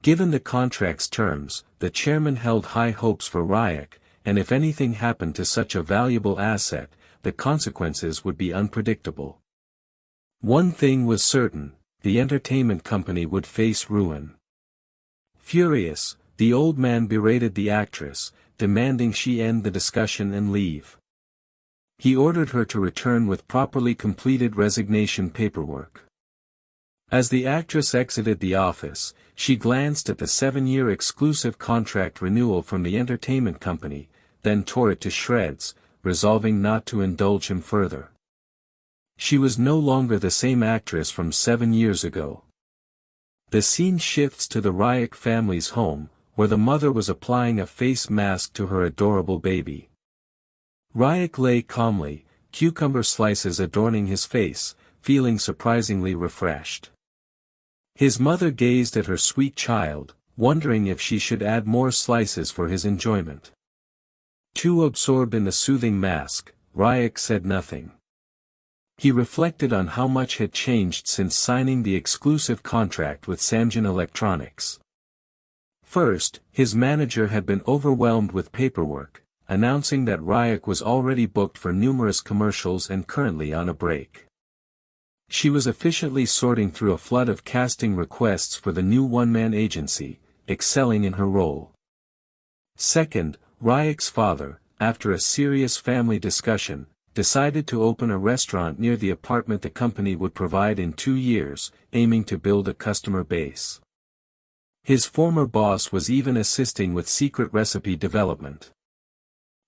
Given the contract's terms, the chairman held high hopes for Riak, and if anything happened to such a valuable asset, the consequences would be unpredictable. One thing was certain, the entertainment company would face ruin. Furious, the old man berated the actress, demanding she end the discussion and leave. He ordered her to return with properly completed resignation paperwork. As the actress exited the office, she glanced at the 7-year exclusive contract renewal from the entertainment company, then tore it to shreds, resolving not to indulge him further. She was no longer the same actress from 7 years ago. The scene shifts to the Riak family's home, where the mother was applying a face mask to her adorable baby. Riak lay calmly, cucumber slices adorning his face, feeling surprisingly refreshed. His mother gazed at her sweet child, wondering if she should add more slices for his enjoyment. Too absorbed in the soothing mask, Riak said nothing. He reflected on how much had changed since signing the exclusive contract with Samjin Electronics. First, his manager had been overwhelmed with paperwork, announcing that Riak was already booked for numerous commercials and currently on a break. She was efficiently sorting through a flood of casting requests for the new one-man agency, excelling in her role. Second, Riak's father, after a serious family discussion, decided to open a restaurant near the apartment the company would provide in 2 years, aiming to build a customer base. His former boss was even assisting with secret recipe development.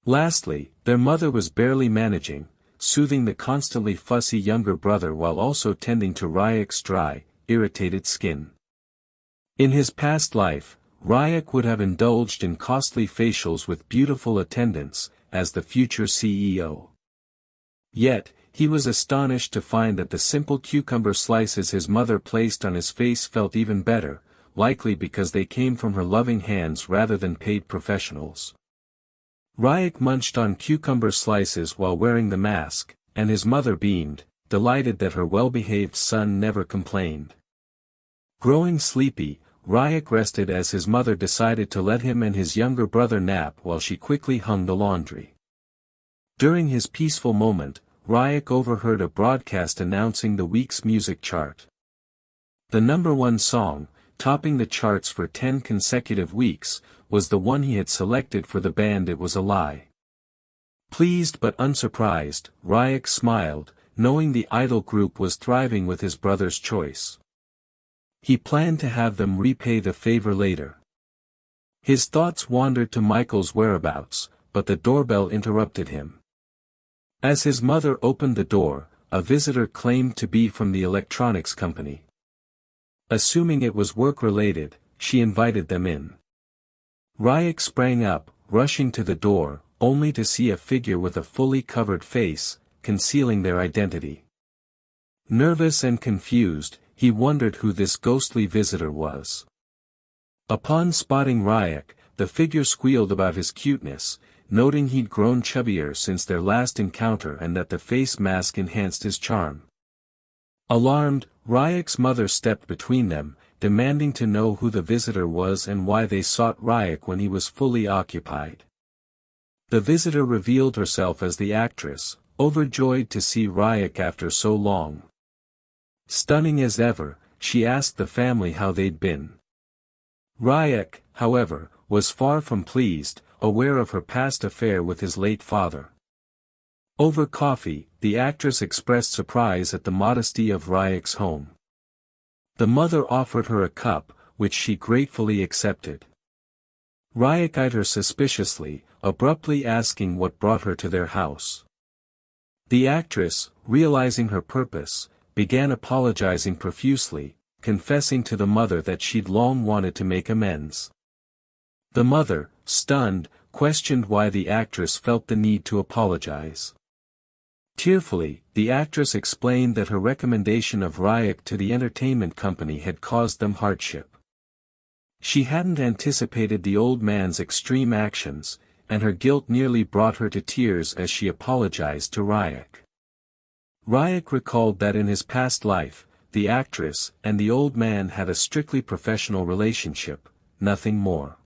Lastly, their mother was barely managing, soothing the constantly fussy younger brother while also tending to Ryuk's dry, irritated skin. In his past life, Ryuk would have indulged in costly facials with beautiful attendants, as the future CEO. Yet, he was astonished to find that the simple cucumber slices his mother placed on his face felt even better, likely because they came from her loving hands rather than paid professionals. Ryuk munched on cucumber slices while wearing the mask, and his mother beamed, delighted that her well-behaved son never complained. Growing sleepy, Ryuk rested as his mother decided to let him and his younger brother nap while she quickly hung the laundry. During his peaceful moment, Ryuk overheard a broadcast announcing the week's music chart. The #1 song, topping the charts for 10 consecutive weeks, was the one he had selected for the band It Was a Lie. Pleased but unsurprised, Ryuk smiled, knowing the idol group was thriving with his brother's choice. He planned to have them repay the favor later. His thoughts wandered to Michael's whereabouts, but the doorbell interrupted him. As his mother opened the door, a visitor claimed to be from the electronics company. Assuming it was work-related, she invited them in. Ryuk sprang up, rushing to the door, only to see a figure with a fully covered face, concealing their identity. Nervous and confused, he wondered who this ghostly visitor was. Upon spotting Ryuk, the figure squealed about his cuteness, noting he'd grown chubbier since their last encounter and that the face mask enhanced his charm. Alarmed, Ryuk's mother stepped between them, demanding to know who the visitor was and why they sought Ryuk when he was fully occupied. The visitor revealed herself as the actress, overjoyed to see Ryuk after so long. Stunning as ever, she asked the family how they'd been. Ryuk, however, was far from pleased, aware of her past affair with his late father. Over coffee, the actress expressed surprise at the modesty of Ryuk's home. The mother offered her a cup, which she gratefully accepted. Ryuk eyed her suspiciously, abruptly asking what brought her to their house. The actress, realizing her purpose, began apologizing profusely, confessing to the mother that she'd long wanted to make amends. The mother, stunned, questioned why the actress felt the need to apologize. Tearfully, the actress explained that her recommendation of Ryuk to the entertainment company had caused them hardship. She hadn't anticipated the old man's extreme actions, and her guilt nearly brought her to tears as she apologized to Ryuk. Ryuk recalled that in his past life, the actress and the old man had a strictly professional relationship, nothing more.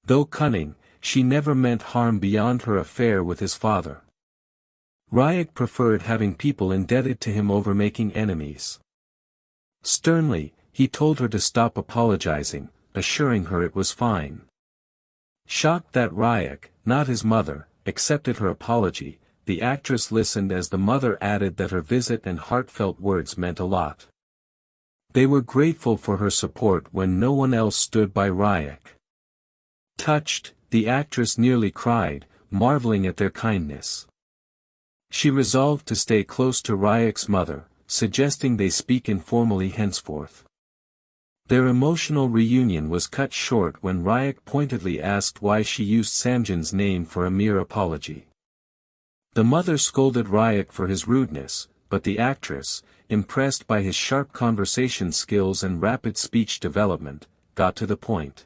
Though cunning, she never meant harm beyond her affair with his father. Ryuk preferred having people indebted to him over making enemies. Sternly, he told her to stop apologizing, assuring her it was fine. Shocked that Ryuk, not his mother, accepted her apology, the actress listened as the mother added that her visit and heartfelt words meant a lot. They were grateful for her support when no one else stood by Ryuk. Touched, the actress nearly cried, marveling at their kindness. She resolved to stay close to Ryuk's mother, suggesting they speak informally henceforth. Their emotional reunion was cut short when Ryuk pointedly asked why she used Samjin's name for a mere apology. The mother scolded Ryuk for his rudeness, but the actress, impressed by his sharp conversation skills and rapid speech development, got to the point.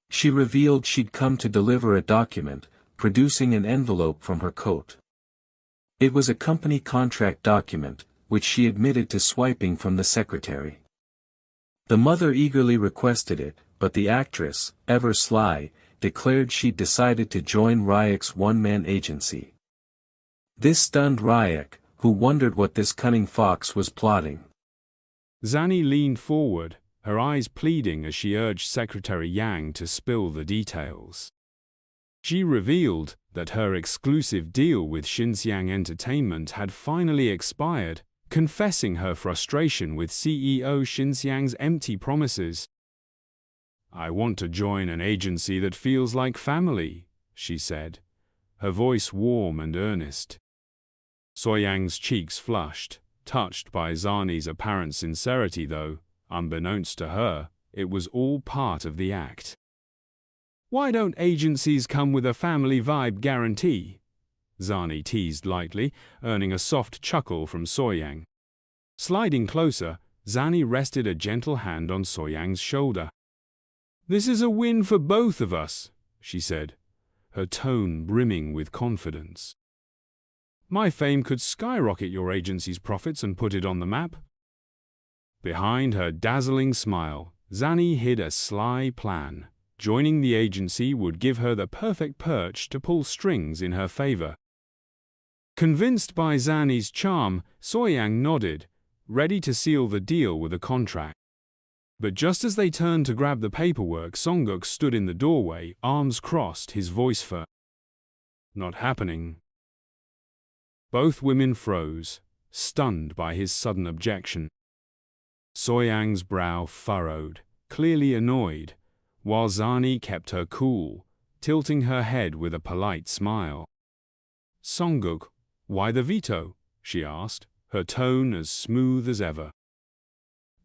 She revealed she'd come to deliver a document, producing an envelope from her coat. It was a company contract document, which she admitted to swiping from the secretary. The mother eagerly requested it, but the actress, ever sly, declared she'd decided to join Ryuk's one-man agency. This stunned Ryuk, who wondered what this cunning fox was plotting. Zanny leaned forward, her eyes pleading as she urged Secretary Yang to spill the details. She revealed that her exclusive deal with Xinxiang Entertainment had finally expired, confessing her frustration with CEO Xinxiang's empty promises. I want to join an agency that feels like family, she said, her voice warm and earnest. Soyang's cheeks flushed, touched by Zani's apparent sincerity though, unbeknownst to her, it was all part of the act. Why don't agencies come with a family vibe guarantee? Zani teased lightly, earning a soft chuckle from Soyang. Sliding closer, Zani rested a gentle hand on Soyang's shoulder. This is a win for both of us, she said, her tone brimming with confidence. My fame could skyrocket your agency's profits and put it on the map. Behind her dazzling smile, Zani hid a sly plan. Joining the agency would give her the perfect perch to pull strings in her favor. Convinced by Zani's charm, Soyang nodded, ready to seal the deal with a contract. But just as they turned to grab the paperwork, Songguk stood in the doorway, arms crossed, his voice firm. Not happening. Both women froze, stunned by his sudden objection. Soyang's brow furrowed, clearly annoyed, while Zani kept her cool, tilting her head with a polite smile. Songguk, why the veto? She asked, her tone as smooth as ever.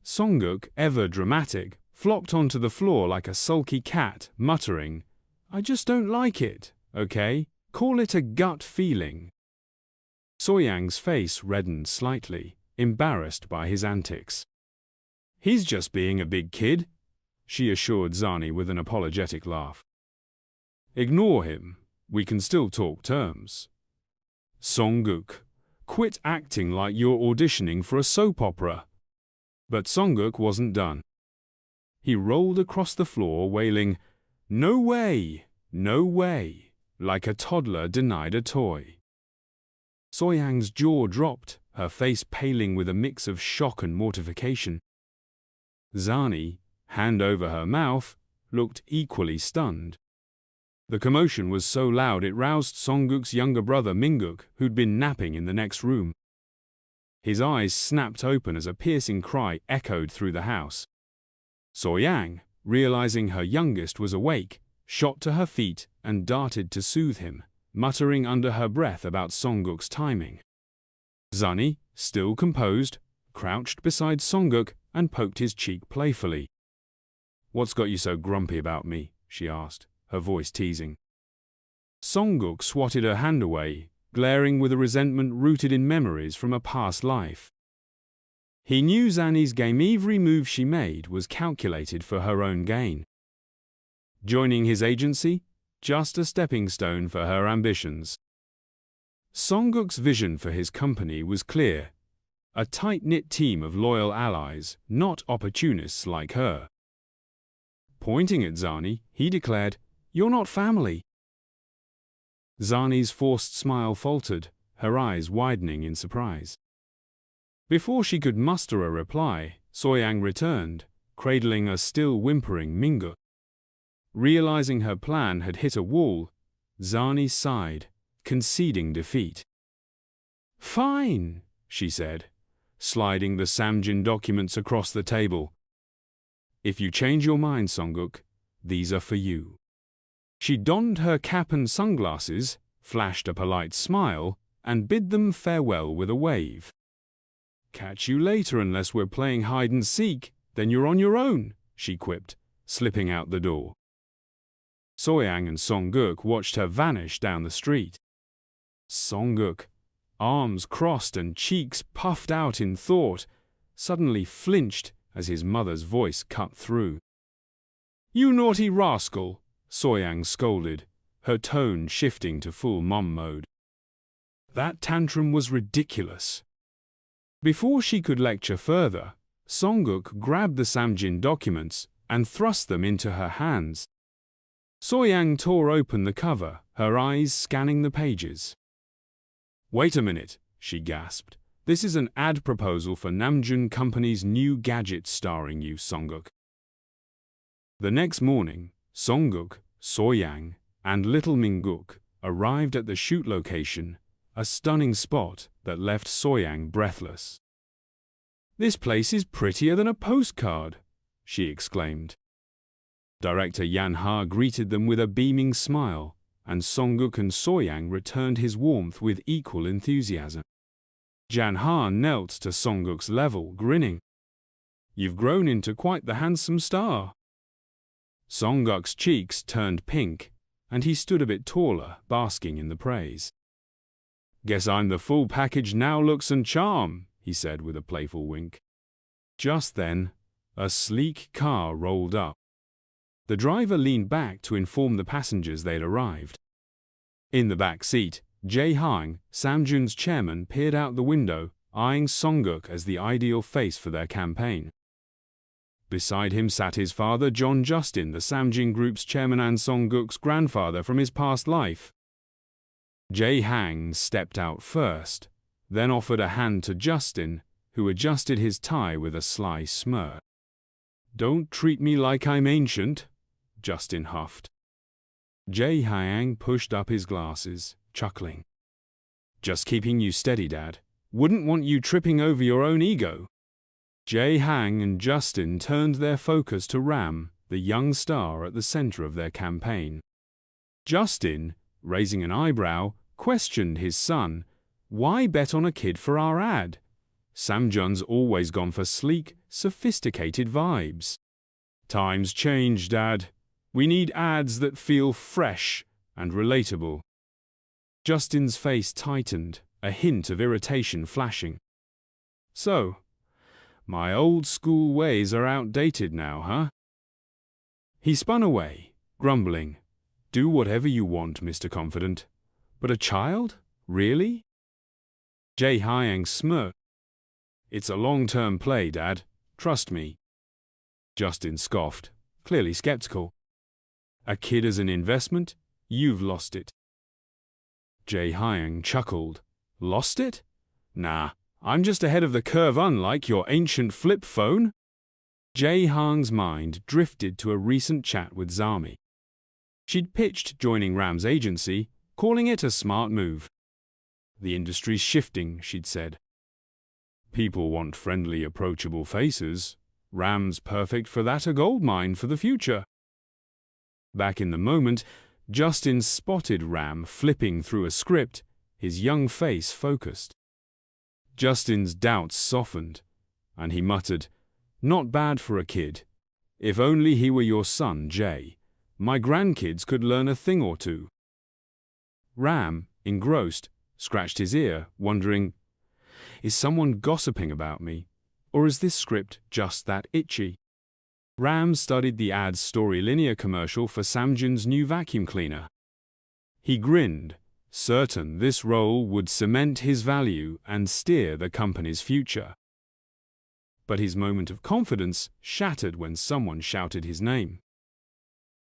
Songguk, ever dramatic, flopped onto the floor like a sulky cat, muttering, I just don't like it, okay? Call it a gut feeling. Soyang's face reddened slightly, embarrassed by his antics. He's just being a big kid, she assured Zani with an apologetic laugh. Ignore him, we can still talk terms. Songguk, quit acting like you're auditioning for a soap opera. But Songguk wasn't done. He rolled across the floor wailing, No way, no way, like a toddler denied a toy. Soyang's jaw dropped, her face paling with a mix of shock and mortification. Zani, hand over her mouth, looked equally stunned. The commotion was so loud it roused Songguk's younger brother Mingguk, who'd been napping in the next room. His eyes snapped open as a piercing cry echoed through the house. Soyang, realizing her youngest was awake, shot to her feet and darted to soothe him, muttering under her breath about Songguk's timing. Zani, still composed, crouched beside Songguk and poked his cheek playfully. What's got you so grumpy about me? She asked, her voice teasing. Songguk swatted her hand away, glaring with a resentment rooted in memories from a past life. He knew Zani's game every move she made was calculated for her own gain. Joining his agency? Just a stepping stone for her ambitions. Songguk's vision for his company was clear. A tight-knit team of loyal allies, not opportunists like her. Pointing at Zani, he declared, You're not family. Zani's forced smile faltered, her eyes widening in surprise. Before she could muster a reply, Soyang returned, cradling a still whimpering Mingguk. Realizing her plan had hit a wall, Zani sighed, conceding defeat. Fine, she said, sliding the Samjin documents across the table. If you change your mind, Songguk, these are for you. She donned her cap and sunglasses, flashed a polite smile, and bid them farewell with a wave. Catch you later unless we're playing hide-and-seek, then you're on your own, she quipped, slipping out the door. Soyang and Songguk watched her vanish down the street. Songguk, arms crossed and cheeks puffed out in thought, suddenly flinched as his mother's voice cut through. You naughty rascal, Soyang scolded, her tone shifting to full mom mode. That tantrum was ridiculous. Before she could lecture further, Songguk grabbed the Samjin documents and thrust them into her hands. Soyang tore open the cover, her eyes scanning the pages. Wait a minute, she gasped. This is an ad proposal for Namjoon Company's new gadget starring you, Songguk. The next morning, Songguk, Soyang, and little Mingguk arrived at the shoot location, a stunning spot that left Soyang breathless. This place is prettier than a postcard, she exclaimed. Director Yanha greeted them with a beaming smile, and Songguk and Soyang returned his warmth with equal enthusiasm. Janha knelt to Songguk's level, grinning. "You've grown into quite the handsome star." Songguk's cheeks turned pink, and he stood a bit taller, basking in the praise. "Guess I'm the full package now, looks and charm," he said with a playful wink. Just then, a sleek car rolled up. The driver leaned back to inform the passengers they'd arrived. In the back seat, Jae Hang, Samjun's chairman, peered out the window, eyeing Songguk as the ideal face for their campaign. Beside him sat his father, John Justin, the Samjin Group's chairman and Songguk's grandfather from his past life. Jae Hang stepped out first, then offered a hand to Justin, who adjusted his tie with a sly smirk. "Don't treat me like I'm ancient," Justin huffed. Jae Hang pushed up his glasses, chuckling. "Just keeping you steady, Dad. Wouldn't want you tripping over your own ego." Jae Hang and Justin turned their focus to Ram, the young star at the center of their campaign. Justin, raising an eyebrow, questioned his son, "Why bet on a kid for our ad? Samjun's always gone for sleek, sophisticated vibes." "Times change, Dad. We need ads that feel fresh and relatable." Justin's face tightened, a hint of irritation flashing. "So, my old school ways are outdated now, huh?" He spun away, grumbling, "Do whatever you want, Mr. Confident. But a child? Really?" Jae Hyang smirked. "It's a long-term play, Dad. Trust me." Justin scoffed, clearly skeptical. "A kid as an investment? You've lost it." Jae Hyang chuckled. "Lost it? Nah, I'm just ahead of the curve, unlike your ancient flip phone." Jae Hang's mind drifted to a recent chat with Zami. She'd pitched joining Ram's agency, calling it a smart move. "The industry's shifting," she'd said. "People want friendly, approachable faces. Ram's perfect for that, a goldmine for the future." Back in the moment, Justin spotted Ram flipping through a script, his young face focused. Justin's doubts softened, and he muttered, "Not bad for a kid. If only he were your son, Jay. My grandkids could learn a thing or two." Ram, engrossed, scratched his ear, wondering, "Is someone gossiping about me? Or is this script just that itchy?" Ram studied the ad's story linear commercial for Samjun's new vacuum cleaner. He grinned, certain this role would cement his value and steer the company's future. But his moment of confidence shattered when someone shouted his name.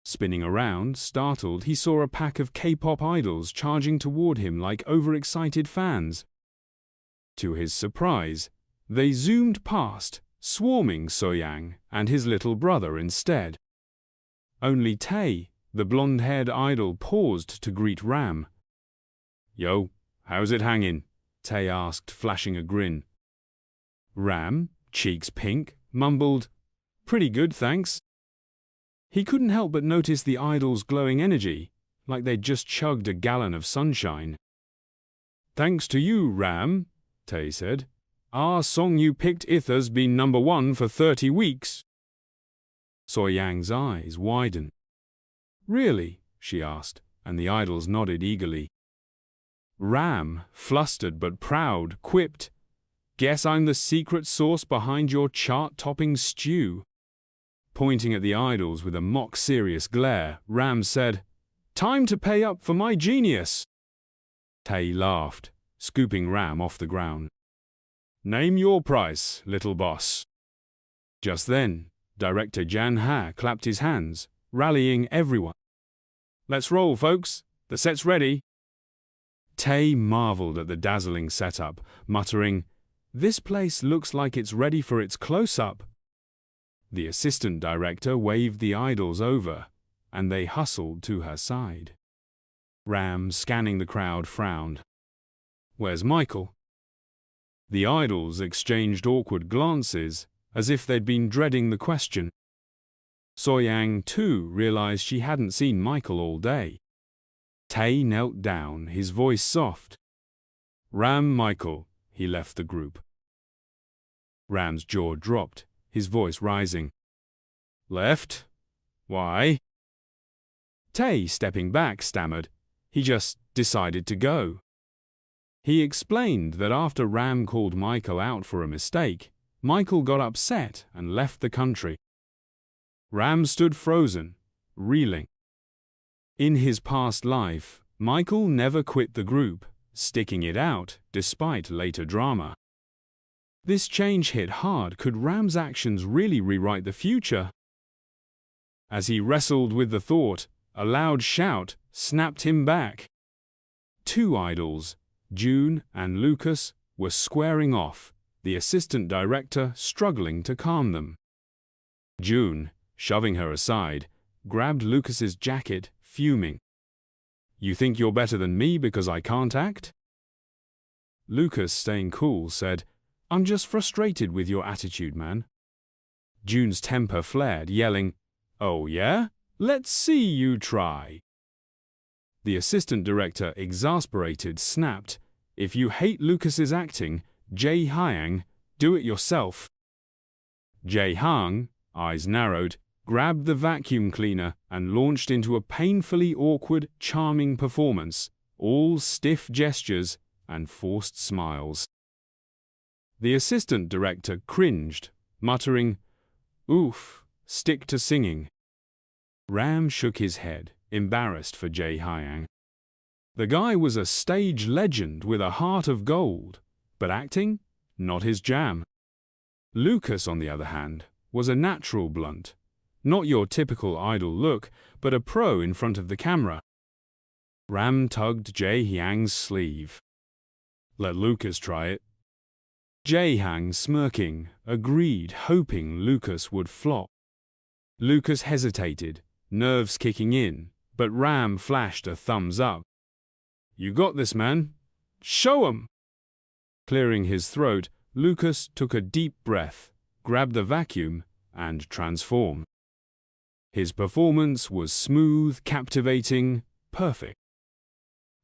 Spinning around, startled, he saw a pack of K-pop idols charging toward him like overexcited fans. To his surprise, they zoomed past, swarming Soyang and his little brother instead. Only Tae, the blonde-haired idol, paused to greet Ram. "Yo, how's it hanging?" Tae asked, flashing a grin. Ram, cheeks pink, mumbled, "Pretty good, thanks." He couldn't help but notice the idol's glowing energy, like they'd just chugged a gallon of sunshine. "Thanks to you, Ram," Tae said. "Our song you picked Itha's been #1 for 30 weeks. Soyang's eyes widened. "Really?" she asked, and the idols nodded eagerly. Ram, flustered but proud, quipped, "Guess I'm the secret sauce behind your chart-topping stew." Pointing at the idols with a mock-serious glare, Ram said, "Time to pay up for my genius." Tae laughed, scooping Ram off the ground. "Name your price, little boss." Just then, Director Jan Ha clapped his hands, rallying everyone. "Let's roll, folks. The set's ready." Tae marveled at the dazzling setup, muttering, "This place looks like it's ready for its close-up." The assistant director waved the idols over, and they hustled to her side. Ram, scanning the crowd, frowned. "Where's Michael?" The idols exchanged awkward glances, as if they'd been dreading the question. Soyang, too, realized she hadn't seen Michael all day. Tae knelt down, his voice soft. "Ram, Michael," he left the group. Ram's jaw dropped, his voice rising. "Left? Why?" Tae, stepping back, stammered. He just decided to go. He explained that after Ram called Michael out for a mistake, Michael got upset and left the country. Ram stood frozen, reeling. In his past life, Michael never quit the group, sticking it out despite later drama. This change hit hard. Could Ram's actions really rewrite the future? As he wrestled with the thought, a loud shout snapped him back. Two idols, June and Lucas, were squaring off, the assistant director struggling to calm them. June, shoving her aside, grabbed Lucas's jacket, fuming. "You think you're better than me because I can't act?" Lucas, staying cool, said, "I'm just frustrated with your attitude, man." June's temper flared, yelling, "Oh yeah? Let's see you try." The assistant director, exasperated, snapped, "If you hate Lucas's acting, Jae Hyang, do it yourself." Jae Hang, eyes narrowed, grabbed the vacuum cleaner and launched into a painfully awkward, charming performance, all stiff gestures and forced smiles. The assistant director cringed, muttering, "Oof, stick to singing." Ram shook his head, embarrassed for Jae Hyang. The guy was a stage legend with a heart of gold, but acting? Not his jam. Lucas, on the other hand, was a natural blunt. Not your typical idol look, but a pro in front of the camera. Ram tugged Jae Hyang's sleeve. "Let Lucas try it." Jae Hyang, smirking, agreed, hoping Lucas would flop. Lucas hesitated, nerves kicking in, but Ram flashed a thumbs up. "You got this, man. Show 'em!" Clearing his throat, Lucas took a deep breath, grabbed the vacuum, and transformed. His performance was smooth, captivating, perfect.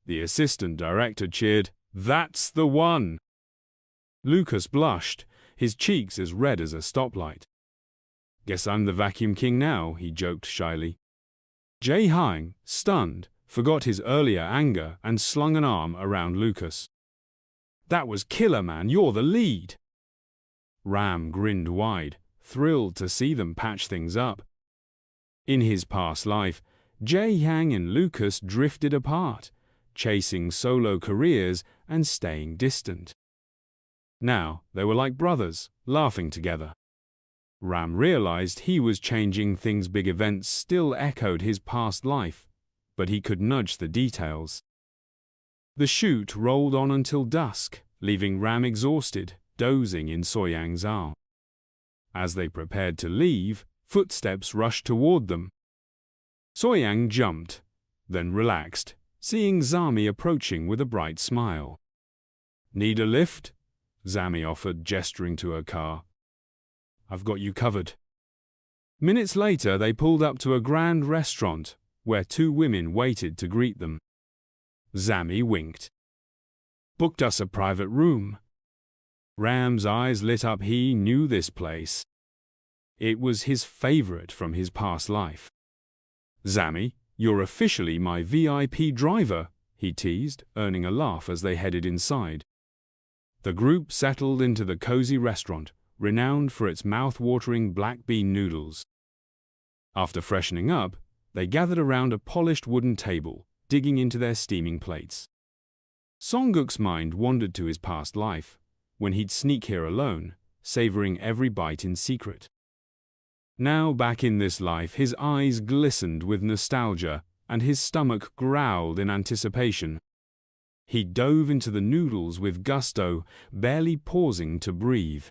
The assistant director cheered, "That's the one!" Lucas blushed, his cheeks as red as a stoplight. "Guess I'm the vacuum king now," he joked shyly. Jae Hyang, stunned, forgot his earlier anger and slung an arm around Lucas. "That was killer, man. You're the lead." Ram grinned wide, thrilled to see them patch things up. In his past life, Jae Hyang and Lucas drifted apart, chasing solo careers and staying distant. Now they were like brothers, laughing together. Ram realized he was changing things. Big events still echoed his past life, but he could nudge the details. The shoot rolled on until dusk, leaving Ram exhausted, dozing in Soyang's arm. As they prepared to leave, footsteps rushed toward them. Soyang jumped, then relaxed, seeing Zami approaching with a bright smile. "Need a lift?" Zami offered, gesturing to her car. "I've got you covered." Minutes later, they pulled up to a grand restaurant, where two women waited to greet them. Zami winked. "Booked us a private room." Ram's eyes lit up. He knew this place. It was his favorite from his past life. "Zami, you're officially my VIP driver," he teased, earning a laugh as they headed inside. The group settled into the cozy restaurant, renowned for its mouth-watering black bean noodles. After freshening up, they gathered around a polished wooden table, digging into their steaming plates. Songguk's mind wandered to his past life, when he'd sneak here alone, savoring every bite in secret. Now back in this life, his eyes glistened with nostalgia, and his stomach growled in anticipation. He dove into the noodles with gusto, barely pausing to breathe.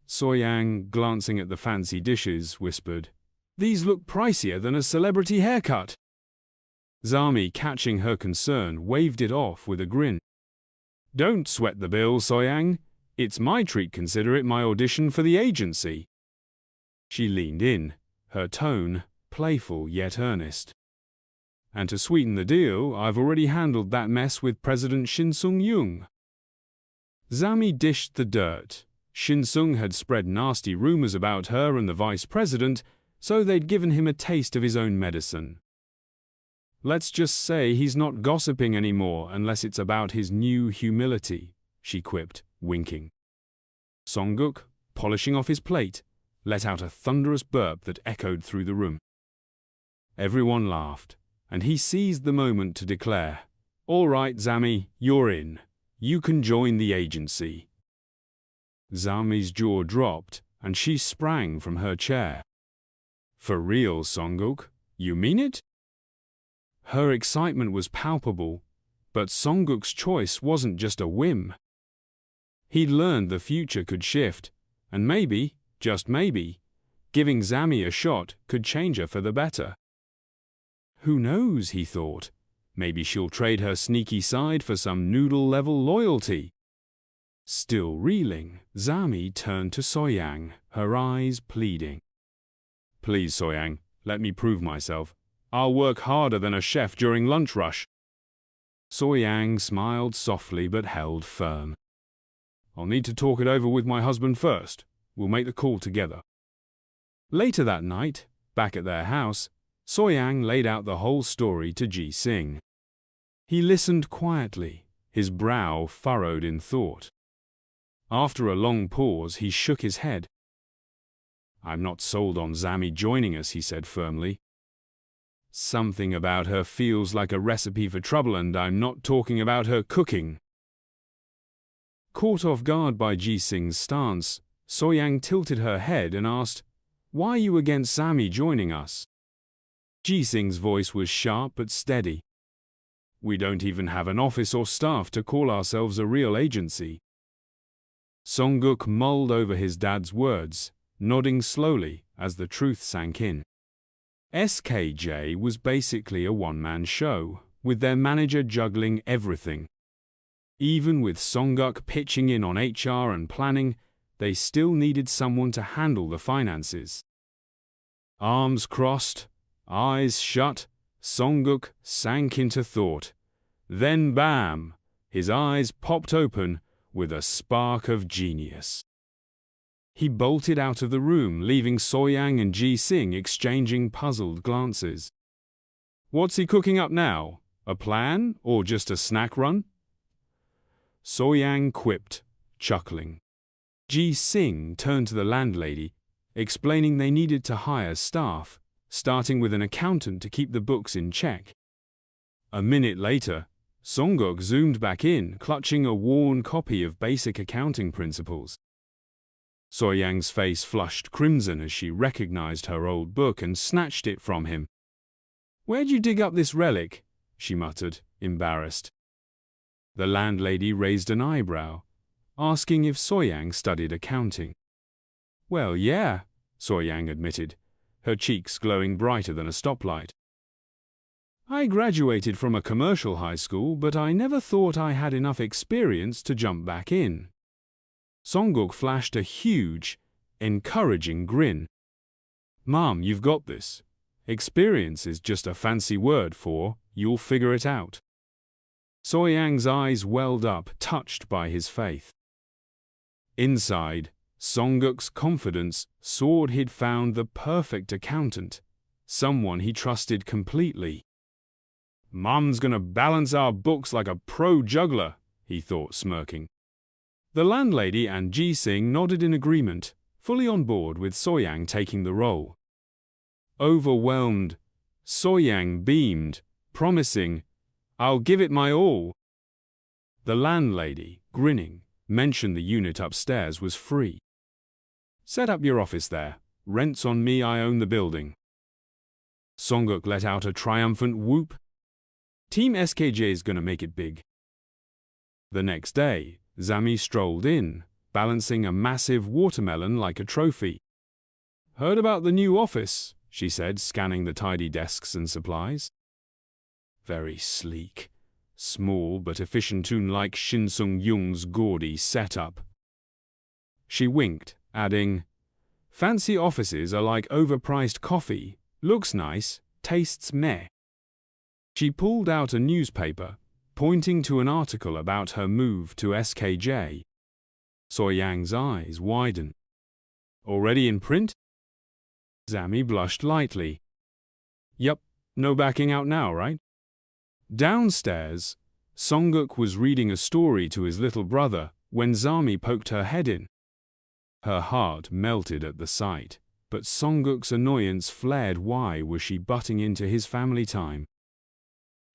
Soyang, glancing at the fancy dishes, whispered, "These look pricier than a celebrity haircut." Zami, catching her concern, waved it off with a grin. "Don't sweat the bill, Soyang. It's my treat. Consider it my audition for the agency." She leaned in, her tone playful yet earnest. And to sweeten the deal, I've already handled that mess with President Shin Sung-young. Zami dished the dirt. Shin Sung had spread nasty rumors about her and the vice president, so they'd given him a taste of his own medicine. Let's just say he's not gossiping anymore unless it's about his new humility, she quipped, winking. Songguk, polishing off his plate, let out a thunderous burp that echoed through the room. Everyone laughed, and he seized the moment to declare, "All right, Zami, you're in. You can join the agency." Zami's jaw dropped, and she sprang from her chair. "For real, Songguk? You mean it?" Her excitement was palpable, but Songguk's choice wasn't just a whim. He'd learned the future could shift, and maybe, just maybe, giving Zami a shot could change her for the better. Who knows, he thought. Maybe she'll trade her sneaky side for some noodle-level loyalty. Still reeling, Zami turned to Soyang, her eyes pleading. "Please, Soyang, let me prove myself. I'll work harder than a chef during lunch rush." Soyang smiled softly but held firm. "I'll need to talk it over with my husband first. We'll make the call together." Later that night, back at their house, Soyang laid out the whole story to Ji Sing. He listened quietly, his brow furrowed in thought. After a long pause, he shook his head. "I'm not sold on Zami joining us," he said firmly. "Something about her feels like a recipe for trouble, and I'm not talking about her cooking." Caught off guard by Ji Sing's stance, Soyang tilted her head and asked, "Why are you against Zami joining us?" Ji Sing's voice was sharp but steady. "We don't even have an office or staff to call ourselves a real agency." Songguk mulled over his dad's words, nodding slowly as the truth sank in. SKJ was basically a one-man show, with their manager juggling everything. Even with Songguk pitching in on HR and planning, they still needed someone to handle the finances. Arms crossed, eyes shut, Songguk sank into thought. Then bam! His eyes popped open with a spark of genius. He bolted out of the room, leaving Soyang and Ji Sing exchanging puzzled glances. "What's he cooking up now? A plan or just a snack run?" Soyang quipped, chuckling. Ji Sing turned to the landlady, explaining they needed to hire staff, starting with an accountant to keep the books in check. A minute later, Songguk zoomed back in, clutching a worn copy of Basic Accounting Principles. Soyang's face flushed crimson as she recognized her old book and snatched it from him. "Where'd you dig up this relic?" she muttered, embarrassed. The landlady raised an eyebrow, asking if Soyang studied accounting. "Well, yeah," Soyang admitted, her cheeks glowing brighter than a stoplight. "I graduated from a commercial high school, but I never thought I had enough experience to jump back in." Songguk flashed a huge, encouraging grin. "Mom, you've got this. Experience is just a fancy word for you'll figure it out." Soyang's eyes welled up, touched by his faith. Inside, Songguk's confidence soared. He'd found the perfect accountant, someone he trusted completely. "Mom's gonna balance our books like a pro juggler," he thought, smirking. The landlady and Ji Sing nodded in agreement, fully on board with Soyang taking the role. Overwhelmed, Soyang beamed, promising, "I'll give it my all." The landlady, grinning, mentioned the unit upstairs was free. "Set up your office there. Rent's on me, I own the building." Songguk let out a triumphant whoop. Team SKJ's gonna make it big. The next day, Zami strolled in, balancing a massive watermelon like a trophy. "Heard about the new office," she said, scanning the tidy desks and supplies. Very sleek, small but ActionToon like Shin Sung-young's gaudy setup. She winked, adding, fancy offices are like overpriced coffee, looks nice, tastes meh. She pulled out a newspaper, pointing to an article about her move to SKJ. So-Yang's eyes widened. Already in print? Zami blushed lightly. Yup, no backing out now, right? Downstairs, Songguk was reading a story to his little brother when Zami poked her head in. Her heart melted at the sight, but Songguk's annoyance flared. Why was she butting into his family time?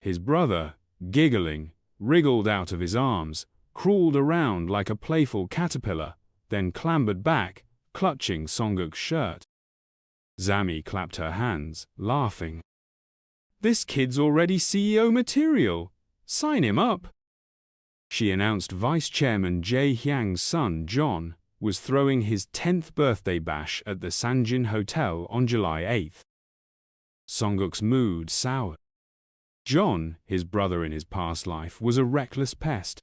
His brother, giggling, wriggled out of his arms, crawled around like a playful caterpillar, then clambered back, clutching Songguk's shirt. Zami clapped her hands, laughing. This kid's already CEO material. Sign him up. She announced Vice Chairman Jae Hyang's son, John, was throwing his 10th birthday bash at the Sanjin Hotel on July 8th. Songguk's mood soured. John, his brother in his past life, was a reckless pest.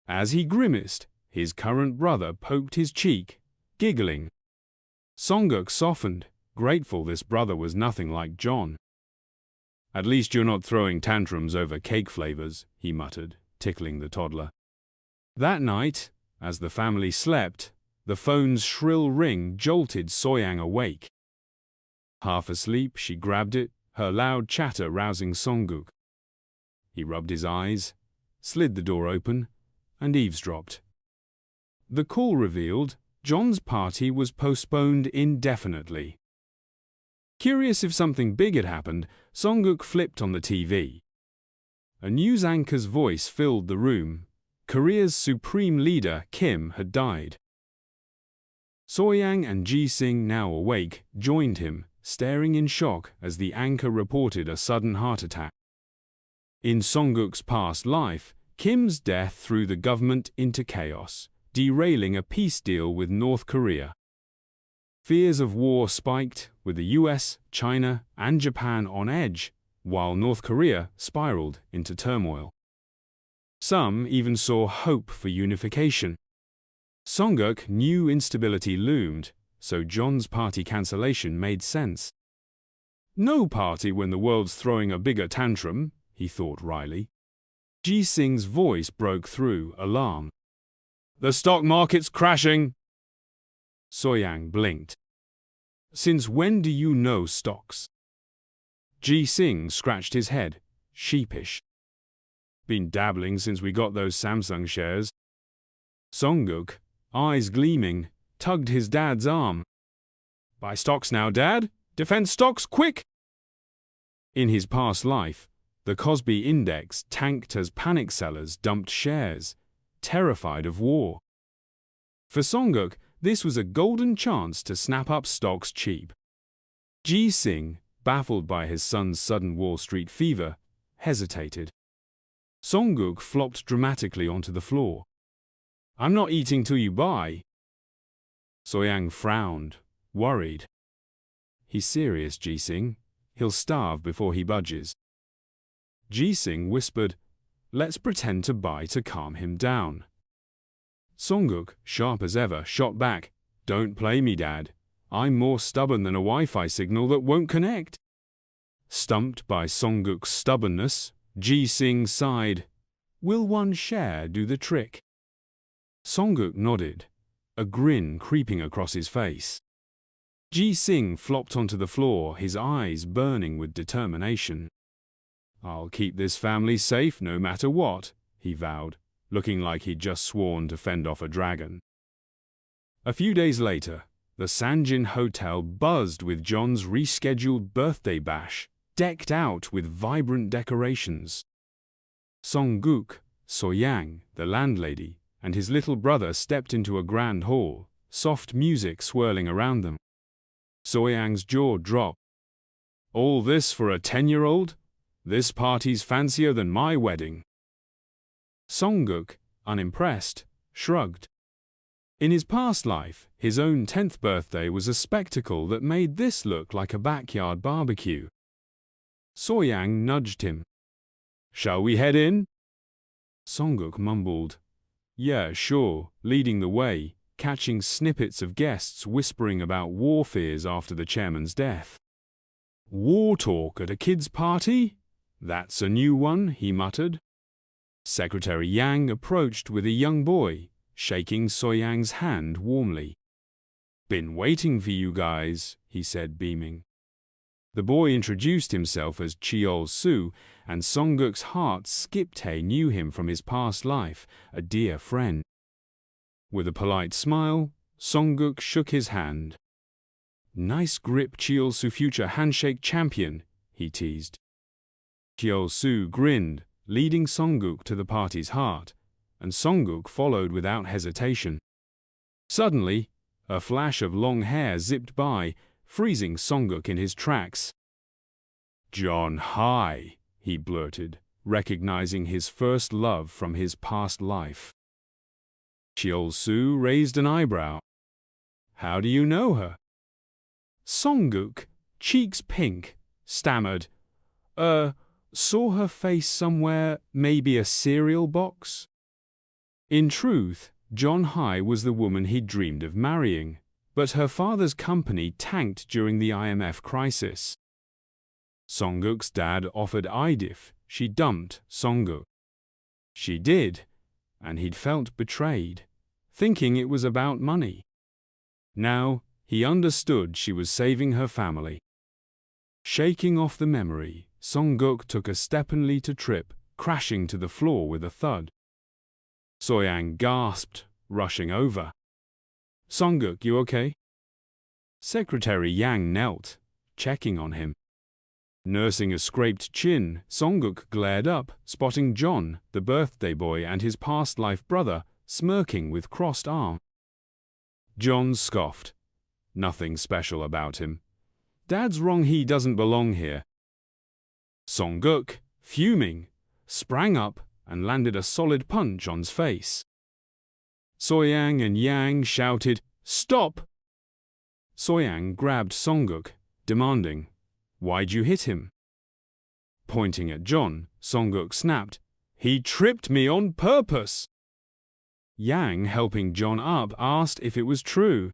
As he grimaced, his current brother poked his cheek, giggling. Songguk softened, grateful this brother was nothing like John. At least you're not throwing tantrums over cake flavors, he muttered, tickling the toddler. That night, as the family slept, the phone's shrill ring jolted So-Yang awake. Half asleep, she grabbed it, her loud chatter rousing Songguk. He rubbed his eyes, slid the door open, and eavesdropped. The call revealed John's party was postponed indefinitely. Curious if something big had happened, Songguk flipped on the TV. A news anchor's voice filled the room. Korea's supreme leader, Kim, had died. So-Yang and Ji-Sing, now awake, joined him, staring in shock as the anchor reported a sudden heart attack. In Songguk's past life, Kim's death threw the government into chaos, derailing a peace deal with North Korea. Fears of war spiked, with the US, China, and Japan on edge, while North Korea spiraled into turmoil. Some even saw hope for unification. Songguk knew instability loomed, so John's party cancellation made sense. No party when the world's throwing a bigger tantrum, he thought wryly. Ji-Sing's voice broke through, alarm. The stock market's crashing. So-Yang blinked. Since when do you know stocks? Ji-Sing scratched his head, sheepish. Been dabbling since we got those Samsung shares. Songguk, eyes gleaming, tugged his dad's arm. Buy stocks now, Dad. Defend stocks, quick! In his past life, the Kospi Index tanked as panic sellers dumped shares, terrified of war. For Songguk, this was a golden chance to snap up stocks cheap. Ji-Sing, baffled by his son's sudden Wall Street fever, hesitated. Songguk flopped dramatically onto the floor. I'm not eating till you buy. So-Yang frowned, worried. He's serious, Ji-Sing. He'll starve before he budges. Ji-Sing whispered, let's pretend to buy to calm him down. Songguk, sharp as ever, shot back, don't play me, Dad. I'm more stubborn than a Wi-Fi signal that won't connect. Stumped by Songguk's stubbornness, Ji-Sing sighed. Will one share do the trick? Songguk nodded, a grin creeping across his face. Ji-Sing flopped onto the floor, his eyes burning with determination. I'll keep this family safe no matter what, he vowed, looking like he'd just sworn to fend off a dragon. A few days later, the Sanjin Hotel buzzed with John's rescheduled birthday bash, decked out with vibrant decorations. Songguk, So-Yang, the landlady, and his little brother stepped into a grand hall, soft music swirling around them. So-Yang's jaw dropped. All this for a 10-year-old? This party's fancier than my wedding. Songguk, unimpressed, shrugged. In his past life, his own 10th birthday was a spectacle that made this look like a backyard barbecue. So-Yang nudged him. Shall we head in? Songguk mumbled. Yeah, sure, leading the way, catching snippets of guests whispering about war fears after the chairman's death. War talk at a kid's party? That's a new one, he muttered. Secretary Yang approached with a young boy, shaking Soyang's hand warmly. Been waiting for you guys, he said, beaming. The boy introduced himself as Cheol-su, and Songguk's heart skipped. He knew him from his past life, a dear friend. With a polite smile, Songguk shook his hand. Nice grip, Cheol-su, future handshake champion, he teased. Cheol-su grinned, leading Songguk to the party's heart, and Songguk followed without hesitation. Suddenly, a flash of long hair zipped by, freezing Songguk in his tracks. John Hai, he blurted, recognizing his first love from his past life. Cheol-su raised an eyebrow. How do you know her? Songguk, cheeks pink, stammered. Saw her face somewhere, maybe a cereal box? In truth, John Hai was the woman he'd dreamed of marrying, but her father's company tanked during the IMF crisis. Songguk's dad offered IDIF. She dumped Songguk. She did, and he'd felt betrayed, thinking it was about money. Now, he understood she was saving her family. Shaking off the memory, Songguk took a step only to trip, crashing to the floor with a thud. Soyang gasped, rushing over. Songguk, you okay? Secretary Yang knelt, checking on him. Nursing a scraped chin, Songguk glared up, spotting John, the birthday boy, and his past life brother, smirking with crossed arms. John scoffed. Nothing special about him. Dad's wrong, he doesn't belong here. Songguk, fuming, sprang up and landed a solid punch on his face. Soyang and Yang shouted, "Stop!" Soyang grabbed Songguk, demanding, "Why'd you hit him?" Pointing at John, Songguk snapped, "He tripped me on purpose." Yang, helping John up, asked if it was true.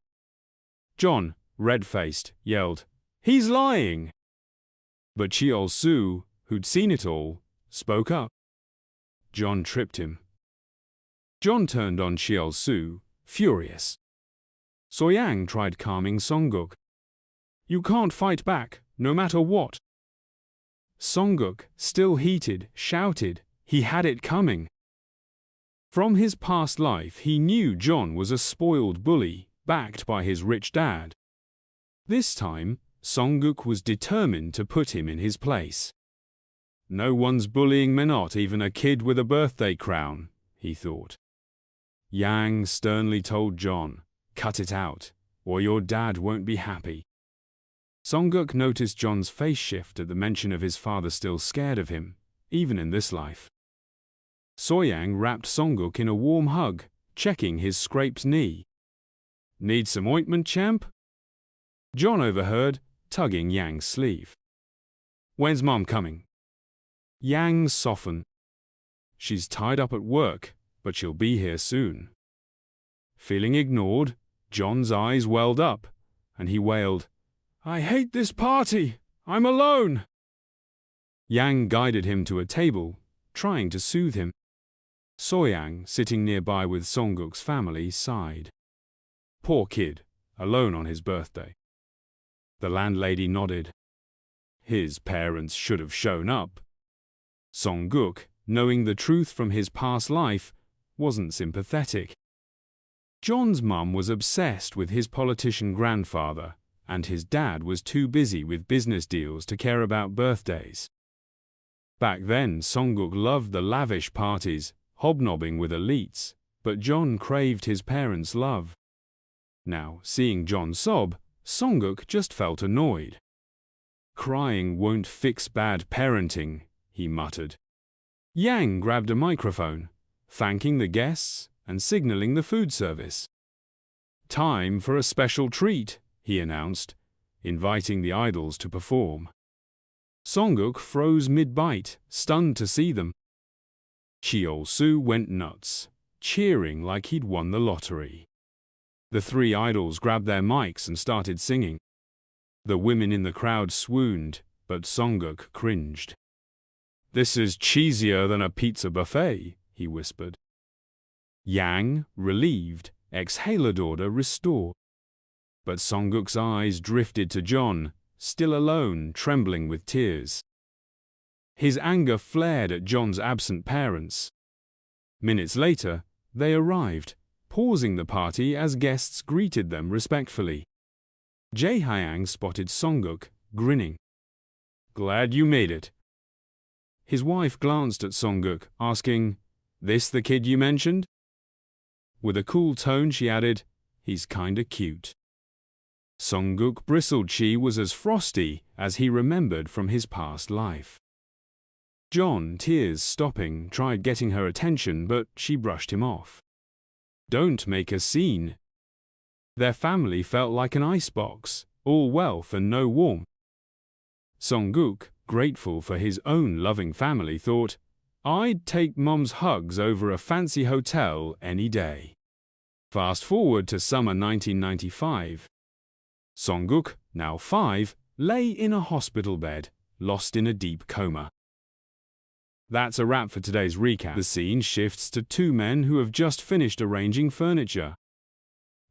John, red-faced, yelled, "He's lying!" But Cheol-su, who'd seen it all, spoke up. John tripped him. John turned on Cheol-su, furious. Soyang tried calming Songguk. "You can't fight back, no matter what." Songguk, still heated, shouted he had it coming. From his past life, he knew John was a spoiled bully, backed by his rich dad. This time, Songguk was determined to put him in his place. No one's bullying me, not even a kid with a birthday crown, he thought. Yang sternly told John, "Cut it out, or your dad won't be happy." Songguk noticed John's face shift at the mention of his father still scared of him, even in this life. Soyang wrapped Songguk in a warm hug, checking his scraped knee. "Need some ointment, champ?" John overheard, tugging Yang's sleeve. "When's Mom coming?" Yang softened. "She's tied up at work, but she'll be here soon." Feeling ignored, John's eyes welled up, and he wailed, "I hate this party! I'm alone!" Yang guided him to a table, trying to soothe him. Soyang, sitting nearby with Songguk's family, sighed. Poor kid, alone on his birthday. The landlady nodded. His parents should have shown up. Songguk, knowing the truth from his past life, wasn't sympathetic. John's mum was obsessed with his politician grandfather, and his dad was too busy with business deals to care about birthdays. Back then, Songguk loved the lavish parties, hobnobbing with elites, but John craved his parents' love. Now, seeing John sob, Songguk just felt annoyed. "Crying won't fix bad parenting," he muttered. Yang grabbed a microphone, thanking the guests and signaling the food service. "Time for a special treat," he announced, inviting the idols to perform. Songguk froze mid-bite, stunned to see them. Cheol-su went nuts, cheering like he'd won the lottery. The three idols grabbed their mics and started singing. The women in the crowd swooned, but Songguk cringed. "This is cheesier than a pizza buffet," he whispered. Yang, relieved, exhaled order restored. But Songguk's eyes drifted to John, still alone, trembling with tears. His anger flared at John's absent parents. Minutes later, they arrived, pausing the party as guests greeted them respectfully. Jae-hyang spotted Songguk, grinning. "Glad you made it." His wife glanced at Songguk, asking, "This the kid you mentioned?" With a cool tone she added, "He's kinda cute." Songguk bristled. She was as frosty as he remembered from his past life. John, tears stopping, tried getting her attention, but she brushed him off. "Don't make a scene." Their family felt like an icebox, all wealth and no warmth. Songguk, grateful for his own loving family, thought, "I'd take Mom's hugs over a fancy hotel any day." Fast forward to summer 1995. Songguk, now 5, lay in a hospital bed, lost in a deep coma. That's a wrap for today's recap. The scene shifts to two men who have just finished arranging furniture.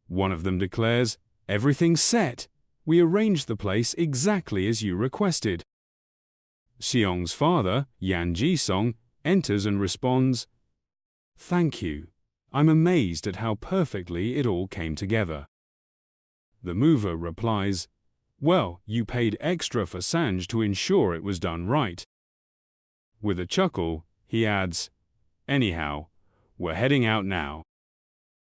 One of them declares, "Everything's set. We arranged the place exactly as you requested." Seong's father, Yan Ji-song, enters and responds, "Thank you. I'm amazed at how perfectly it all came together." The mover replies, "Well, you paid extra for Sanj to ensure it was done right." With a chuckle, he adds, "Anyhow, we're heading out now."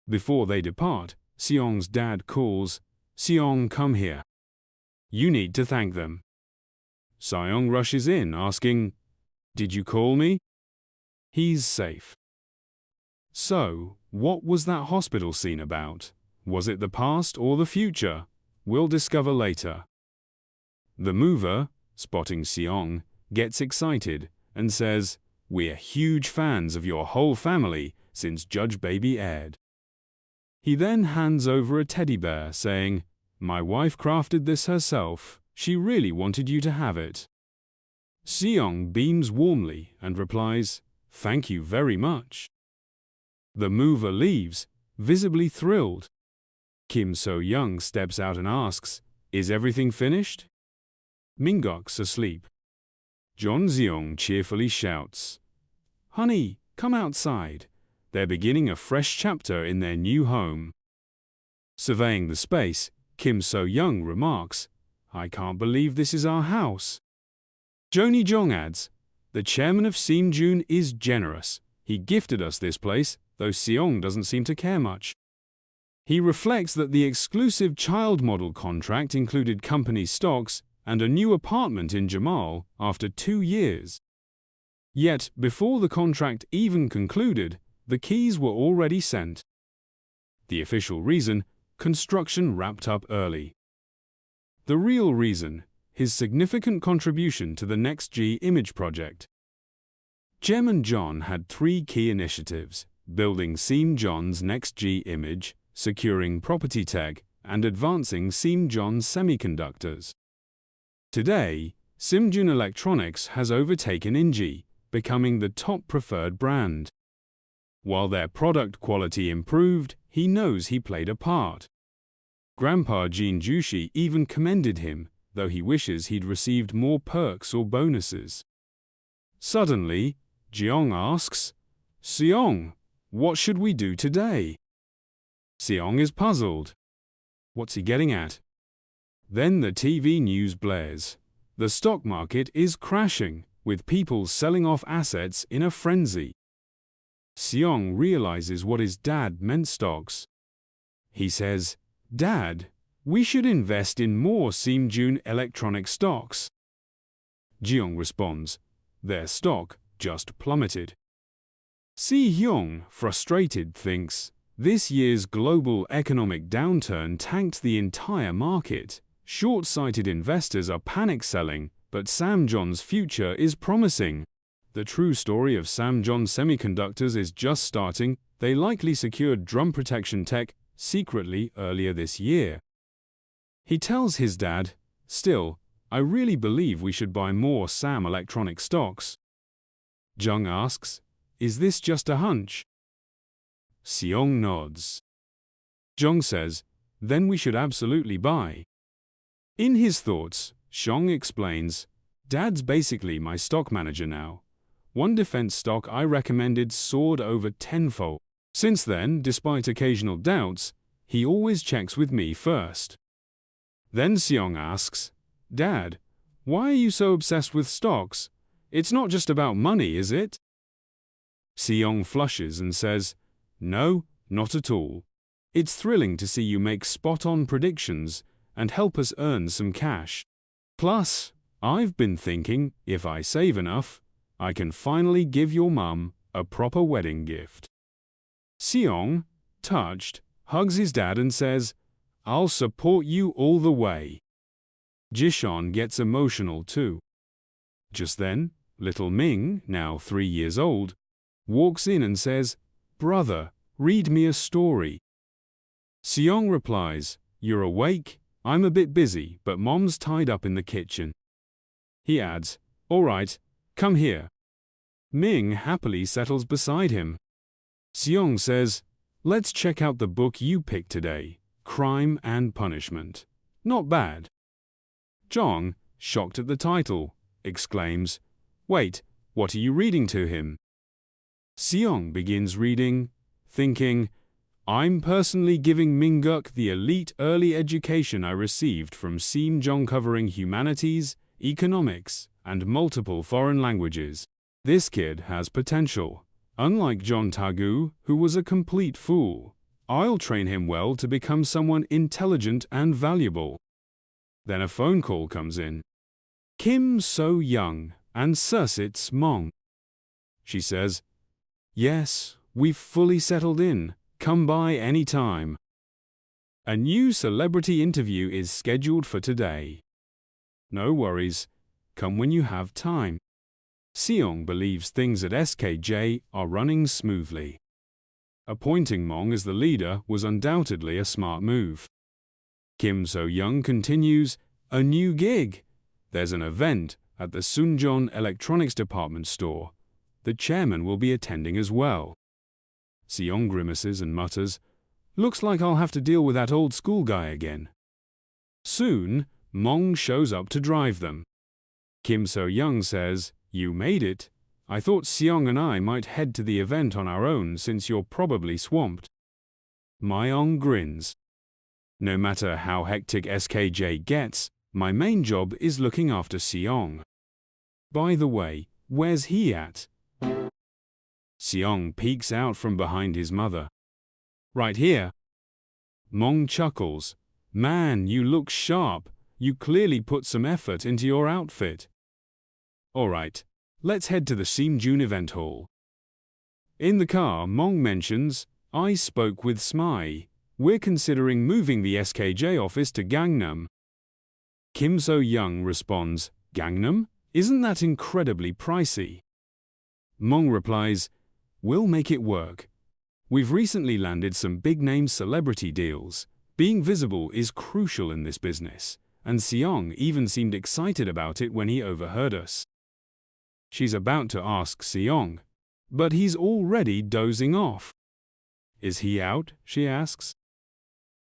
Before they depart, Seong's dad calls, "Seong, come here. You need to thank them." Seong rushes in, asking, "Did you call me?" He's safe. So, what was that hospital scene about? Was it the past or the future? We'll discover later. The mover, spotting Seong, gets excited and says, "We're huge fans of your whole family since Judge Baby aired." He then hands over a teddy bear, saying, "My wife crafted this herself. She really wanted you to have it." Seong beams warmly and replies, "Thank you very much." The mover leaves, visibly thrilled. Kim So-young steps out and asks, "Is everything finished?" Mingok's asleep. John Zeong cheerfully shouts, "Honey, come outside. They're beginning a fresh chapter in their new home." Surveying the space, Kim So-young remarks, "I can't believe this is our house." Joni Jong adds, "The chairman of Seemjun is generous. He gifted us this place, though Seong doesn't seem to care much." He reflects that the exclusive child model contract included company stocks and a new apartment in Jamal after 2 years. Yet, before the contract even concluded, the keys were already sent. The official reason: construction wrapped up early. The real reason: his significant contribution to the Next G image project. Jem and John had 3 key initiatives: building Seemjon's Next G image, securing property tech, and advancing Seemjon's semiconductors. Today, Seemjun Electronics has overtaken Inji, becoming the top preferred brand. While their product quality improved, he knows he played a part. Grandpa Jin Jushi even commended him, though he wishes he'd received more perks or bonuses. Suddenly, Jeong asks, "Seong, what should we do today?" Seong is puzzled. What's he getting at? Then the TV news blares. The stock market is crashing, with people selling off assets in a frenzy. Seong realizes what his dad meant: stocks. He says, "Dad, we should invest in more Seemjun electronic stocks." Jeong responds, "Their stock just plummeted." Si-hyung, frustrated, thinks, "This year's global economic downturn tanked the entire market. Short-sighted investors are panic selling, but Samjon's future is promising." The true story of Samjon Semiconductors is just starting. They likely secured drum protection tech, secretly earlier this year. He tells his dad, "Still, I really believe we should buy more Sam Electronic stocks." Jung asks, "Is this just a hunch?" Seong nods. Jung says, "Then we should absolutely buy." In his thoughts, Seong explains, "Dad's basically my stock manager now. One defense stock I recommended soared over tenfold. Since then, despite occasional doubts, he always checks with me first." Then Seong asks, "Dad, why are you so obsessed with stocks? It's not just about money, is it?" Seong flushes and says, "No, not at all. It's thrilling to see you make spot-on predictions and help us earn some cash. Plus, I've been thinking, if I save enough, I can finally give your mum a proper wedding gift." Seong, touched, hugs his dad and says, "I'll support you all the way." Jishon gets emotional too. Just then, little Ming, now 3 years old, walks in and says, "Brother, read me a story." Seong replies, "You're awake? I'm a bit busy, but Mom's tied up in the kitchen." He adds, "All right, come here." Ming happily settles beside him. Seong says, "Let's check out the book you picked today, Crime and Punishment. Not bad." Jong, shocked at the title, exclaims, "Wait, what are you reading to him?" Seong begins reading, thinking, "I'm personally giving Minguk the elite early education I received from Seem Jong covering humanities, economics, and multiple foreign languages. This kid has potential. Unlike John Tagu, who was a complete fool, I'll train him well to become someone intelligent and valuable." Then a phone call comes in. Kim So-young and Sursits Mong. She says, "Yes, we've fully settled in. Come by any time." A new celebrity interview is scheduled for today. No worries, come when you have time. Seong believes things at SKJ are running smoothly. Appointing Mong as the leader was undoubtedly a smart move. Kim So-young continues, "A new gig. There's an event at the Sunjeon Electronics Department store. The chairman will be attending as well." Seong grimaces and mutters, "Looks like I'll have to deal with that old school guy again." Soon, Mong shows up to drive them. Kim So-young says, "You made it. I thought Seong and I might head to the event on our own since you're probably swamped." Myong grins. "No matter how hectic SKJ gets, my main job is looking after Seong. By the way, where's he at?" Seong peeks out from behind his mother. "Right here." Mong chuckles. "Man, you look sharp. You clearly put some effort into your outfit." "All right, let's head to the Seemjun event hall." In the car, Mong mentions, "I spoke with Smai. We're considering moving the SKJ office to Gangnam." Kim So-young responds, "Gangnam? Isn't that incredibly pricey?" Mong replies, "We'll make it work. We've recently landed some big-name celebrity deals. Being visible is crucial in this business, and Seong even seemed excited about it when he overheard us." She's about to ask Seong, but he's already dozing off. "Is he out?" she asks.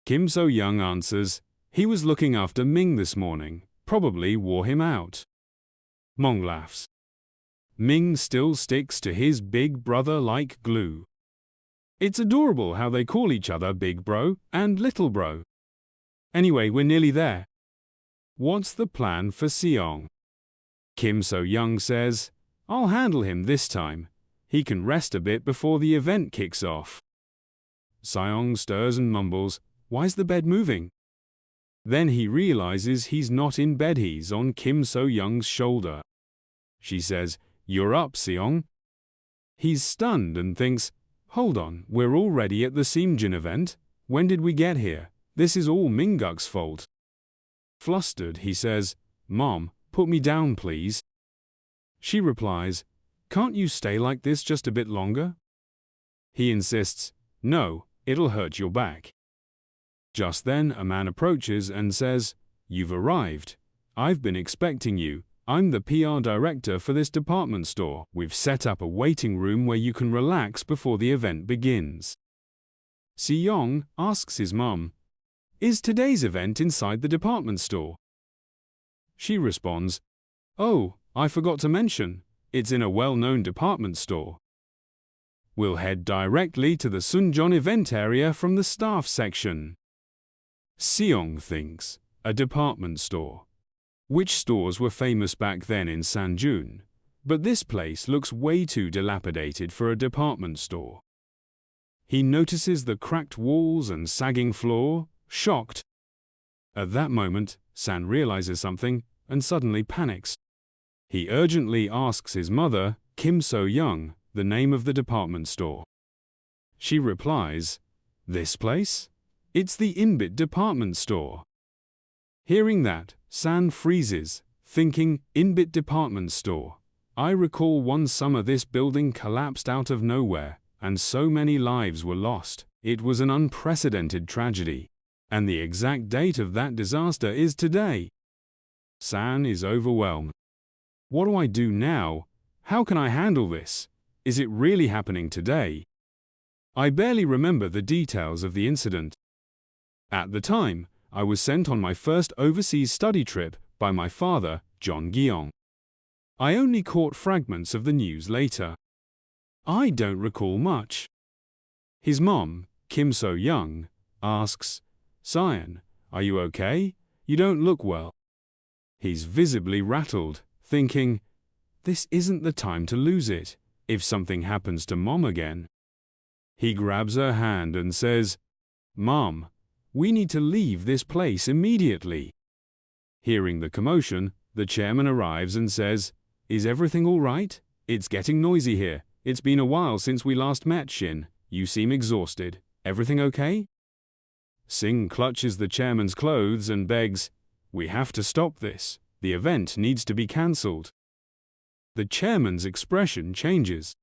Kim So-young answers, "He was looking after Ming this morning, probably wore him out." Mong laughs. Ming still sticks to his big brother like glue. It's adorable how they call each other Big Bro and Little Bro. Anyway, we're nearly there. What's the plan for Seong? Kim So-young says, "I'll handle him this time. He can rest a bit before the event kicks off." Seong stirs and mumbles, "Why's the bed moving?" Then he realizes he's not in bed, he's on Kim So-young's shoulder. She says, "You're up, Seong." He's stunned and thinks, "Hold on, we're already at the Seemjin event? When did we get here? This is all Minguk's fault." Flustered, he says, "Mom, put me down, please." She replies, "Can't you stay like this just a bit longer?" He insists, "No, it'll hurt your back." Just then, a man approaches and says, "You've arrived. I've been expecting you. I'm the PR director for this department store. We've set up a waiting room where you can relax before the event begins." Si-young asks his mum, "Is today's event inside the department store?" She responds, "Oh, I forgot to mention, it's in a well-known department store. We'll head directly to the Sunjeon event area from the staff section." Si-young thinks, a department store. Which stores were famous back then in Sanjun? But this place looks way too dilapidated for a department store. He notices the cracked walls and sagging floor, shocked. At that moment, San realizes something and suddenly panics. He urgently asks his mother, Kim So-young, the name of the department store. She replies, "This place? It's the Inbit department store." Hearing that, San freezes, thinking, Inbit department store. I recall one summer this building collapsed out of nowhere, and so many lives were lost. It was an unprecedented tragedy. And the exact date of that disaster is today. San is overwhelmed. What do I do now? How can I handle this? Is it really happening today? I barely remember the details of the incident. At the time, I was sent on my first overseas study trip by my father, John Gyeong. I only caught fragments of the news later. I don't recall much. His mom, Kim So-young, asks, "Sion, are you okay? You don't look well." He's visibly rattled, thinking, this isn't the time to lose it, if something happens to Mom again. He grabs her hand and says, "Mom, we need to leave this place immediately." Hearing the commotion, the chairman arrives and says, "Is everything all right? It's getting noisy here. It's been a while since we last met, Shin. You seem exhausted. Everything okay?" Singh clutches the chairman's clothes and begs, "We have to stop this. The event needs to be cancelled." The chairman's expression changes.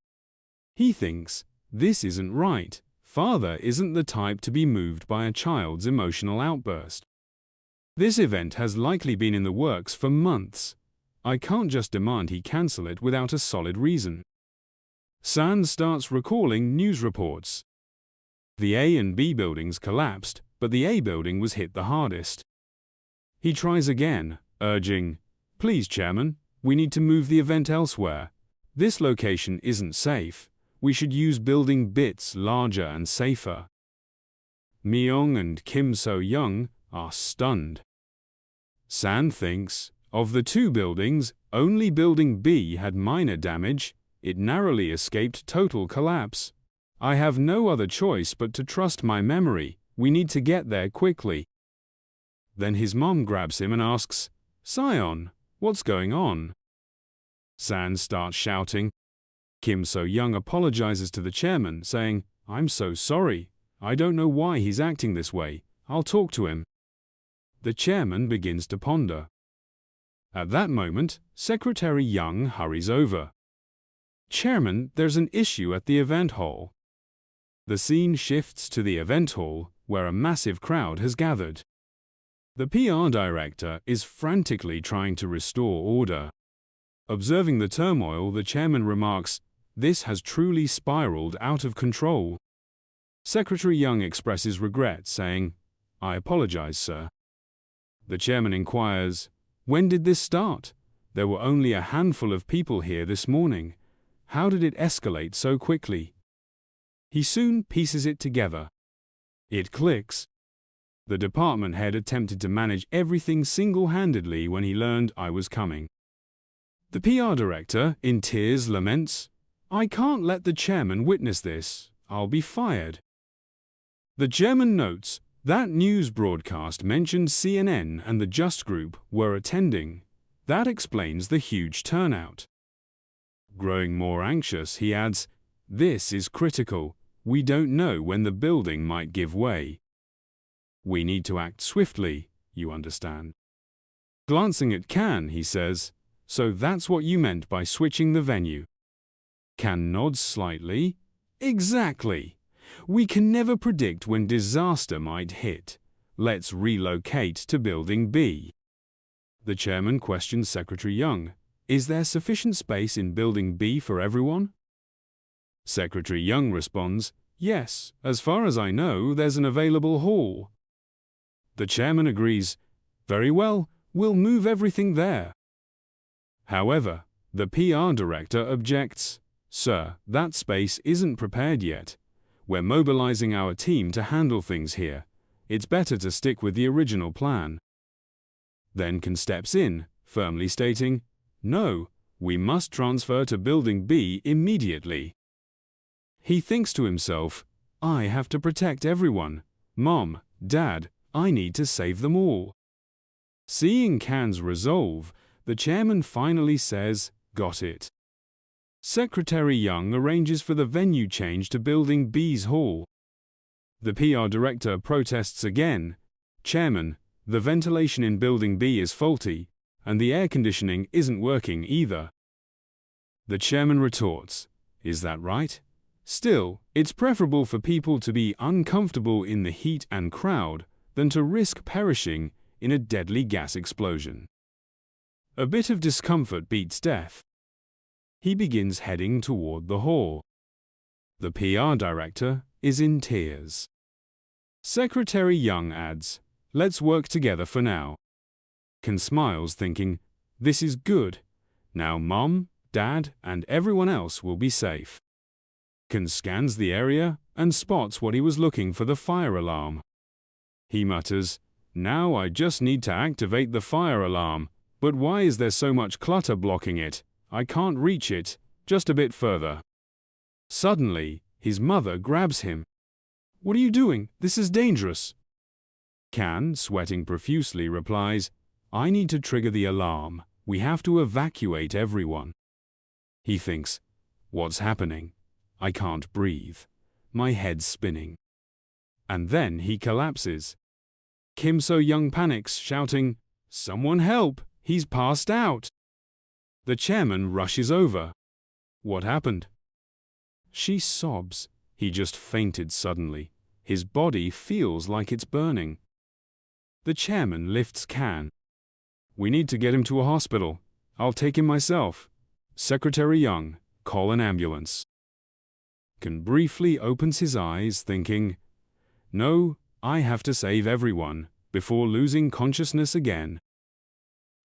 He thinks, this isn't right. Father isn't the type to be moved by a child's emotional outburst. This event has likely been in the works for months. I can't just demand he cancel it without a solid reason. San starts recalling news reports. The A and B buildings collapsed, but the A building was hit the hardest. He tries again, urging, "Please, Chairman, we need to move the event elsewhere. This location isn't safe. We should use building bits larger and safer." Myung and Kim So-young are stunned. San thinks, of the two buildings, only building B had minor damage. It narrowly escaped total collapse. I have no other choice but to trust my memory. We need to get there quickly. Then his mom grabs him and asks, "Sion, what's going on?" San starts shouting. Kim So-young apologizes to the chairman, saying, "I'm so sorry. I don't know why he's acting this way. I'll talk to him." The chairman begins to ponder. At that moment, Secretary Young hurries over. "Chairman, there's an issue at the event hall." The scene shifts to the event hall, where a massive crowd has gathered. The PR director is frantically trying to restore order. Observing the turmoil, the chairman remarks, "This has truly spiraled out of control." Secretary Young expresses regret, saying, "I apologize, sir." The chairman inquires, "When did this start? There were only a handful of people here this morning. How did it escalate so quickly?" He soon pieces it together. It clicks. The department head attempted to manage everything single-handedly when he learned I was coming. The PR director, in tears, laments, "I can't let the chairman witness this. I'll be fired." The chairman notes, that news broadcast mentioned CNN and the Just Group were attending. That explains the huge turnout. Growing more anxious, he adds, "This is critical. We don't know when the building might give way. We need to act swiftly, you understand." Glancing at Kan, he says, "So that's what you meant by switching the venue." Kan nods slightly. "Exactly. We can never predict when disaster might hit. let's relocate to Building B. The chairman questions Secretary Young, is there sufficient space in Building B for everyone? Secretary Young responds, yes, as far as I know, there's an available hall. The chairman agrees, very well, we'll move everything there. However, the PR director objects, sir, that space isn't prepared yet. We're mobilizing our team to handle things here. It's better to stick with the original plan. Then Ken steps in, firmly stating, no, we must transfer to Building B immediately. He thinks to himself, I have to protect everyone. Mom, Dad, I need to save them all. Seeing Ken's resolve, the chairman finally says, got it. Secretary Young arranges for the venue change to Building B's hall. The PR director protests again. Chairman, the ventilation in Building B is faulty, and the air conditioning isn't working either. The chairman retorts, is that right? Still, it's preferable for people to be uncomfortable in the heat and crowd than to risk perishing in a deadly gas explosion. A bit of discomfort beats death. He begins heading toward the hall. The PR director is in tears. Secretary Young adds, let's work together for now. Ken smiles, thinking, this is good. Now Mom, Dad, and everyone else will be safe. Ken scans the area and spots what he was looking for, the fire alarm. He mutters, now I just need to activate the fire alarm, but why is there so much clutter blocking it? I can't reach it, just a bit further. Suddenly, his mother grabs him. What are you doing? This is dangerous. Ken, sweating profusely, replies, I need to trigger the alarm. We have to evacuate everyone. He thinks, what's happening? I can't breathe. My head's spinning. And then he collapses. Kim So-young panics, shouting, someone help! He's passed out! The chairman rushes over. What happened? She sobs. He just fainted suddenly. His body feels like it's burning. The chairman lifts Ken. We need to get him to a hospital. I'll take him myself. Secretary Young, call an ambulance. Ken briefly opens his eyes, thinking, no, I have to save everyone, before losing consciousness again.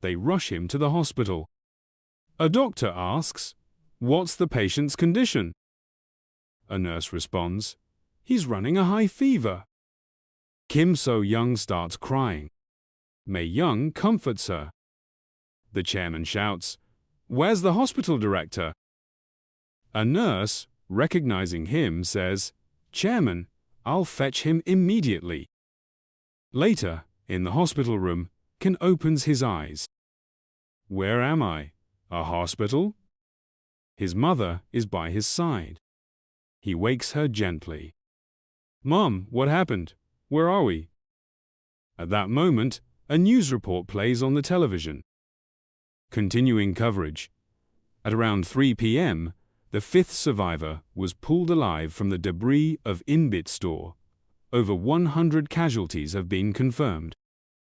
They rush him to the hospital. A doctor asks, what's the patient's condition? A nurse responds, he's running a high fever. Kim So-young starts crying. Mei Young comforts her. The chairman shouts, where's the hospital director? A nurse, recognizing him, says, Chairman, I'll fetch him immediately. Later, in the hospital room, Ken opens his eyes. Where am I? A hospital? His mother is by his side. He wakes her gently. Mom, what happened? Where are we? At that moment, a news report plays on the television. Continuing coverage. At around 3 p.m., the fifth survivor was pulled alive from the debris of Inbit store. Over 100 casualties have been confirmed.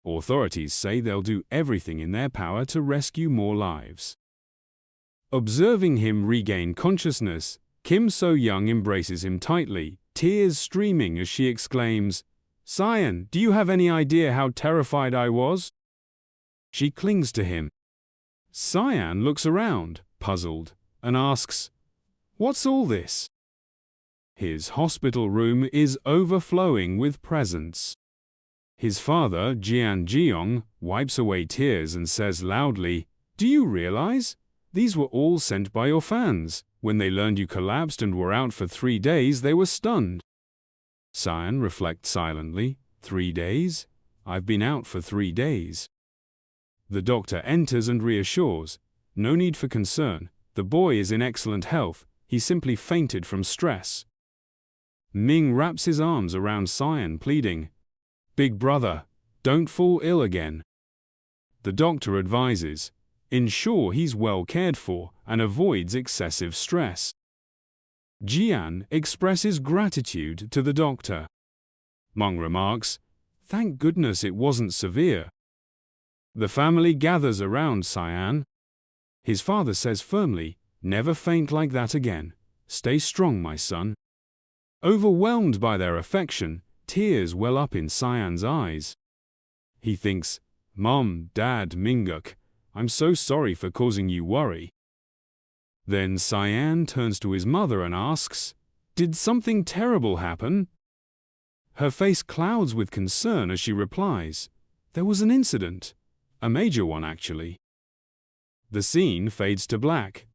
Authorities say they'll do everything in their power to rescue more lives. Observing him regain consciousness, Kim So-young embraces him tightly, tears streaming as she exclaims, Cyan, do you have any idea how terrified I was? She clings to him. Cyan looks around, puzzled, and asks, what's all this? His hospital room is overflowing with presents. His father, Jian Jeong, wipes away tears and says loudly, do you realize? These were all sent by your fans. When they learned you collapsed and were out for 3 days, they were stunned. Cyan reflects silently. 3 days? I've been out for 3 days. The doctor enters and reassures. No need for concern. The boy is in excellent health. He simply fainted from stress. Ming wraps his arms around Cyan, pleading, Big brother, don't fall ill again. The doctor advises, ensure he's well cared for and avoids excessive stress. Jian expresses gratitude to the doctor. Meng remarks, Thank goodness it wasn't severe. The family gathers around Cyan. His father says firmly, "Never faint like that again. Stay strong, my son." Overwhelmed by their affection, tears well up in Cyan's eyes. He thinks, "Mom, Dad, Minguk, I'm so sorry for causing you worry." Then Cyan turns to his mother and asks, "Did something terrible happen?" Her face clouds with concern as she replies, "There was an incident. A major one, actually." The scene fades to black.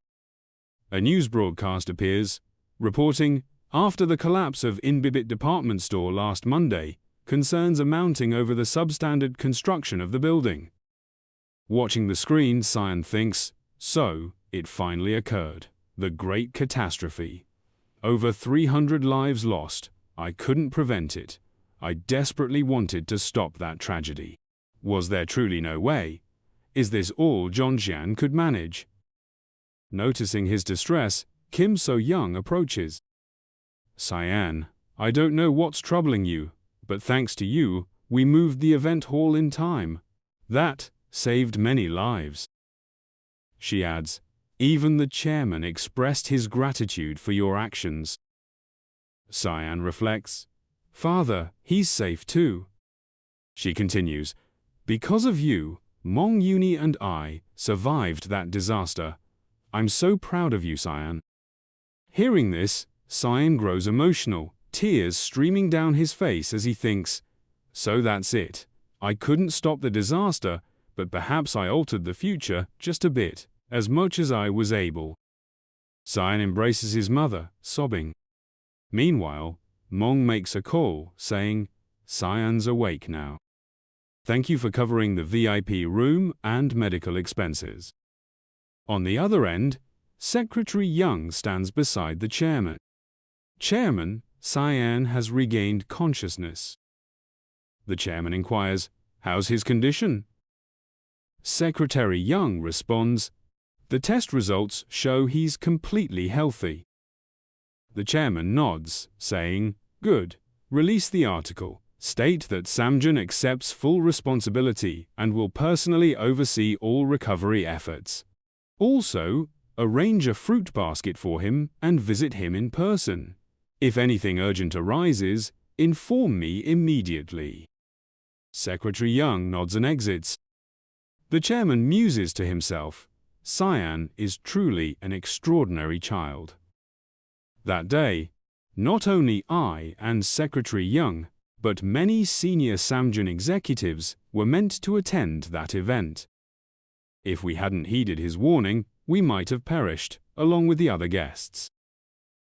A news broadcast appears, reporting, after the collapse of Inbibit department store last Monday, concerns are mounting over the substandard construction of the building. Watching the screen, Cyan thinks, so, it finally occurred. The great catastrophe. Over 300 lives lost. I couldn't prevent it. I desperately wanted to stop that tragedy. Was there truly no way? Is this all Zhongxian could manage? Noticing his distress, Kim So-young approaches. "Cyan, I don't know what's troubling you, but thanks to you, we moved the event hall in time. That saved many lives." She adds, "Even the chairman expressed his gratitude for your actions." Cyan reflects, "Father, he's safe too." She continues, "Because of you, Mong Uni and I survived that disaster. I'm so proud of you, Cyan." Hearing this, Cyan grows emotional, tears streaming down his face as he thinks, "So that's it. I couldn't stop the disaster, but perhaps I altered the future just a bit, as much as I was able." Cyan embraces his mother, sobbing. Meanwhile, Mong makes a call, saying, "Cyan's awake now. Thank you for covering the VIP room and medical expenses." On the other end, Secretary Young stands beside the chairman. "Chairman, Cyan has regained consciousness." The chairman inquires, "How's his condition?" Secretary Young responds, "The test results show he's completely healthy." The chairman nods, saying, "Good. Release the article. State that Samjun accepts full responsibility and will personally oversee all recovery efforts. Also, arrange a fruit basket for him and visit him in person. If anything urgent arises, inform me immediately." Secretary Young nods and exits. The chairman muses to himself, "Cyan is truly an extraordinary child." That day, not only I and Secretary Young, but many senior Samjun executives were meant to attend that event. If we hadn't heeded his warning, we might have perished, along with the other guests.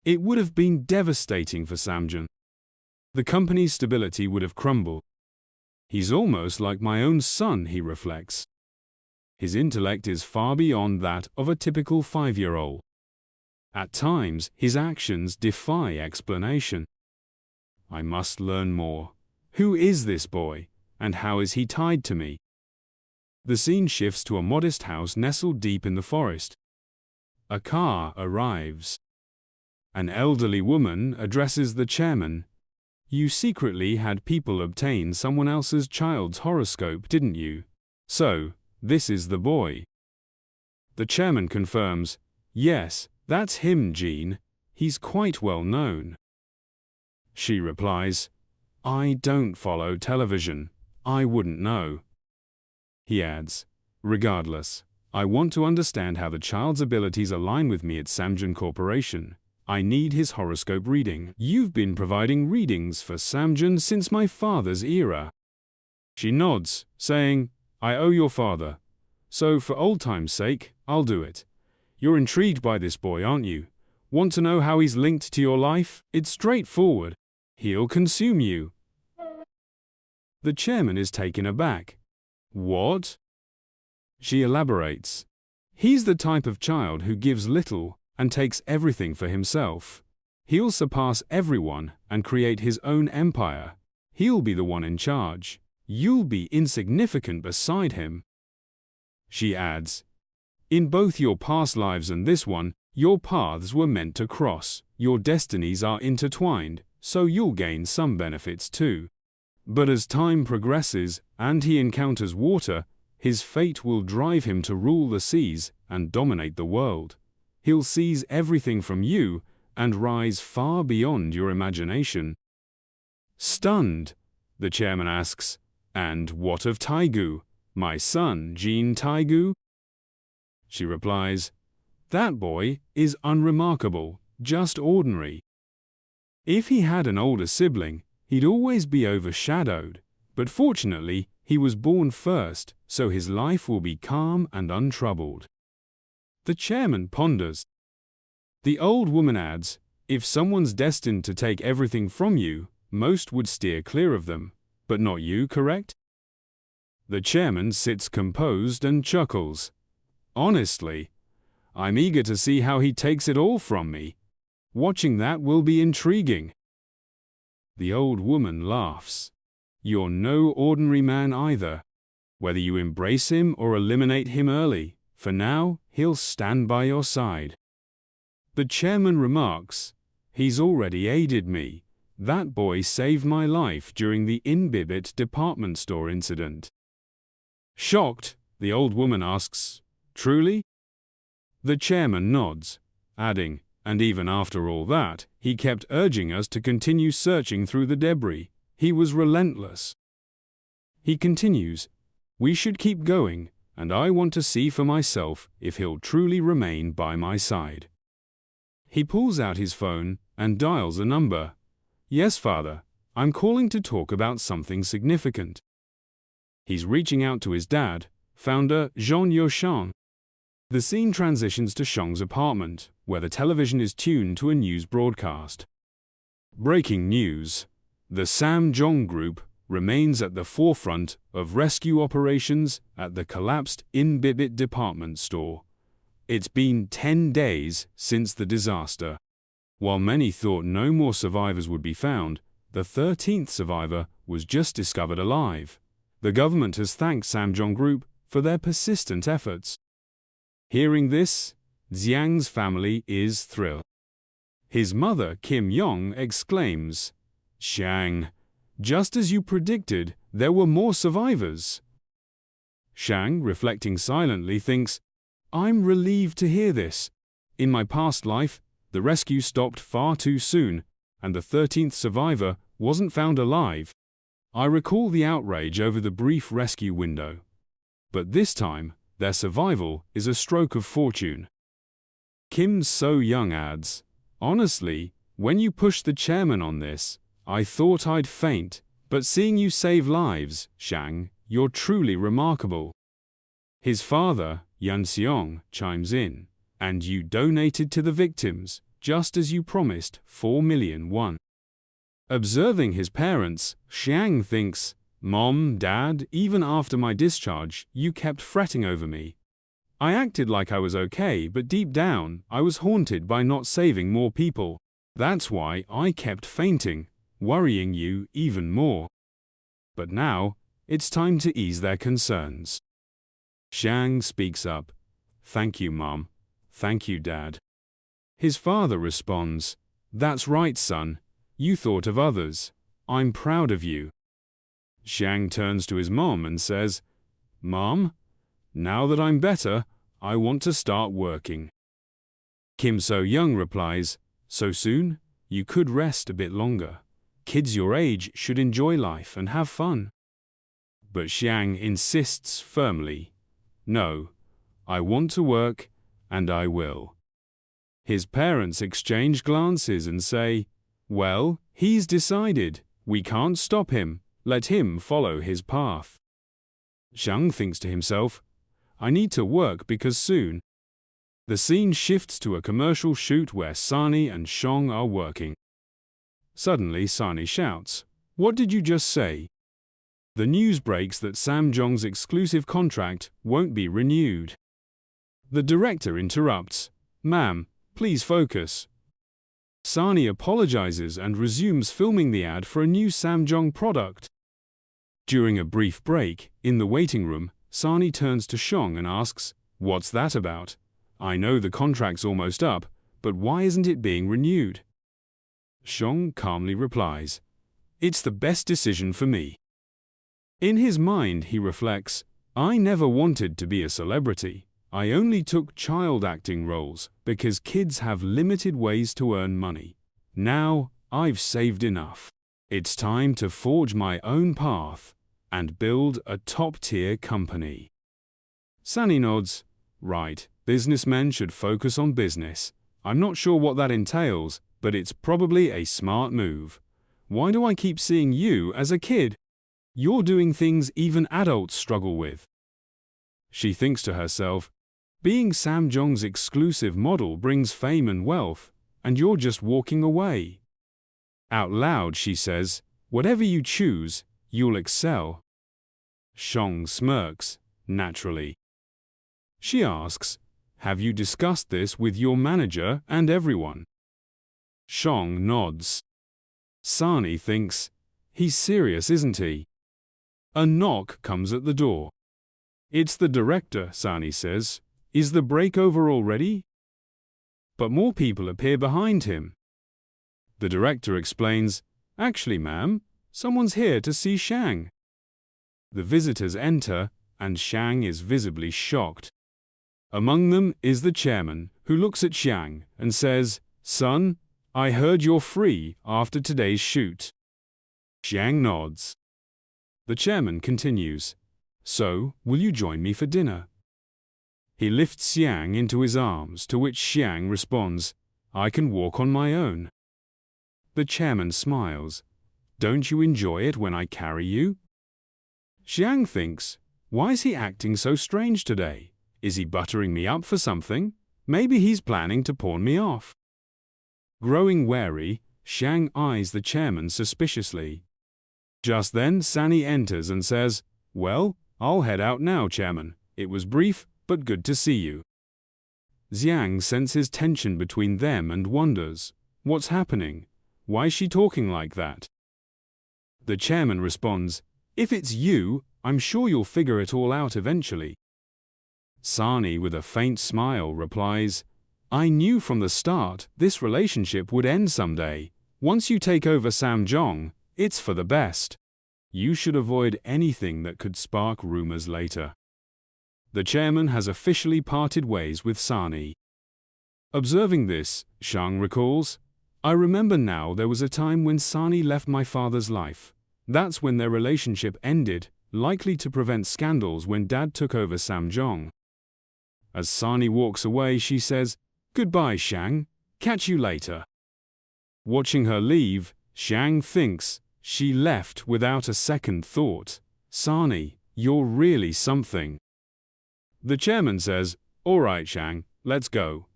It would have been devastating for Samjun. The company's stability would have crumbled. "He's almost like my own son," he reflects. His intellect is far beyond that of a typical 5-year-old. At times, his actions defy explanation. I must learn more. Who is this boy, and how is he tied to me? The scene shifts to a modest house nestled deep in the forest. A car arrives. An elderly woman addresses the chairman. "You secretly had people obtain someone else's child's horoscope, didn't you? So, this is the boy." The chairman confirms, "Yes, that's him, Jean. He's quite well known." She replies, "I don't follow television. I wouldn't know." He adds, "Regardless, I want to understand how the child's abilities align with me at Samjun Corporation. I need his horoscope reading. You've been providing readings for Samjun since my father's era." She nods, saying, "I owe your father. So for old time's sake, I'll do it. You're intrigued by this boy, aren't you? Want to know how he's linked to your life? It's straightforward. He'll consume you." The chairman is taken aback. "What?" She elaborates. "He's the type of child who gives little and takes everything for himself. He'll surpass everyone and create his own empire. He'll be the one in charge. You'll be insignificant beside him." She adds, "In both your past lives and this one, your paths were meant to cross. Your destinies are intertwined, so you'll gain some benefits too." But as time progresses and he encounters water, his fate will drive him to rule the seas and dominate the world. He'll seize everything from you and rise far beyond your imagination. Stunned, the chairman asks, "And what of Taigu, my son, Jean Taigu?" She replies, "That boy is unremarkable, just ordinary. If he had an older sibling, he'd always be overshadowed, but fortunately he was born first, so his life will be calm and untroubled." The chairman ponders. The old woman adds, "If someone's destined to take everything from you, most would steer clear of them, but not you, correct?" The chairman sits composed and chuckles. "Honestly, I'm eager to see how he takes it all from me. Watching that will be intriguing." The old woman laughs. "You're no ordinary man either. Whether you embrace him or eliminate him early, for now, he'll stand by your side." The chairman remarks, "He's already aided me. That boy saved my life during the Inbibit department store incident." Shocked, the old woman asks, "Truly?" The chairman nods, adding, "And even after all that, he kept urging us to continue searching through the debris. He was relentless." He continues, "We should keep going, and I want to see for myself if he'll truly remain by my side." He pulls out his phone and dials a number. "Yes, father, I'm calling to talk about something significant." He's reaching out to his dad, founder Jean Yoshang. The scene transitions to Shang's apartment, where the television is tuned to a news broadcast. Breaking news. The Samjong Group remains at the forefront of rescue operations at the collapsed Inbibit department store. It's been 10 days since the disaster. While many thought no more survivors would be found, the 13th survivor was just discovered alive. The government has thanked Samjong Group for their persistent efforts. Hearing this, Xiang's family is thrilled. His mother, Kim Yong, exclaims, "Xiang, just as you predicted, there were more survivors." Xiang, reflecting silently, thinks, "I'm relieved to hear this. In my past life, the rescue stopped far too soon, and the 13th survivor wasn't found alive. I recall the outrage over the brief rescue window. But this time, their survival is a stroke of fortune." Kim So-young adds, "Honestly, when you pushed the chairman on this, I thought I'd faint, but seeing you save lives, Xiang, you're truly remarkable." His father, Yan Xiong, chimes in, "And you donated to the victims, just as you promised, 4 million won." Observing his parents, Xiang thinks, "Mom, Dad, even after my discharge, you kept fretting over me. I acted like I was okay, but deep down, I was haunted by not saving more people. That's why I kept fainting, worrying you even more. But now, it's time to ease their concerns." Xiang speaks up, "Thank you, Mom. Thank you, Dad." His father responds, "That's right, son. You thought of others. I'm proud of you." Xiang turns to his mom and says, "Mom, now that I'm better, I want to start working." Kim So-young replies, "So soon? You could rest a bit longer. Kids your age should enjoy life and have fun." But Xiang insists firmly, "No, I want to work, and I will." His parents exchange glances and say, "Well, he's decided. We can't stop him. Let him follow his path." Xiang thinks to himself, "I need to work because soon." The scene shifts to a commercial shoot where Sani and Shong are working. Suddenly, Sani shouts, "What did you just say?" The news breaks that Samjong's exclusive contract won't be renewed. The director interrupts, "Ma'am, please focus." Sani apologizes and resumes filming the ad for a new Samjong product. During a brief break, in the waiting room, Sani turns to Shong and asks, "What's that about? I know the contract's almost up, but why isn't it being renewed?" Shong calmly replies, It's the best decision for me. In his mind, he reflects, I never wanted to be a celebrity. I only took child acting roles because kids have limited ways to earn money. Now, I've saved enough. It's time to forge my own path and build a top-tier company. Sunny nods. Right, businessmen should focus on business. I'm not sure what that entails, but it's probably a smart move. Why do I keep seeing you as a kid? You're doing things even adults struggle with. She thinks to herself, being Samjong's exclusive model brings fame and wealth, and you're just walking away. Out loud she says, whatever you choose, you'll excel. Shong smirks, naturally. She asks, have you discussed this with your manager and everyone? Shong nods. Sani thinks, he's serious, isn't he? A knock comes at the door. It's the director, Sani says. Is the breakover already? But more people appear behind him. The director explains, actually, ma'am, someone's here to see Shang. The visitors enter, and Shang is visibly shocked. Among them is the chairman, who looks at Shang and says, son, I heard you're free after today's shoot. Shang nods. The chairman continues, so, will you join me for dinner? He lifts Xiang into his arms, to which Xiang responds, I can walk on my own. The chairman smiles. Don't you enjoy it when I carry you? Xiang thinks, why is he acting so strange today? Is he buttering me up for something? Maybe he's planning to pawn me off. Growing wary, Xiang eyes the chairman suspiciously. Just then Sani enters and says, well, I'll head out now, chairman. It was brief, but good to see you. Xiang senses tension between them and wonders, what's happening? Why is she talking like that? The chairman responds, if it's you, I'm sure you'll figure it all out eventually. Sani, with a faint smile, replies, I knew from the start this relationship would end someday. Once you take over Samjong, it's for the best. You should avoid anything that could spark rumors later. The chairman has officially parted ways with Sani. Observing this, Shang recalls, I remember now there was a time when Sani left my father's life. That's when their relationship ended, likely to prevent scandals when Dad took over Samjong. As Sani walks away, she says, goodbye, Shang. Catch you later. Watching her leave, Shang thinks she left without a second thought. Sani, you're really something. The chairman says, all right, Shang, let's go.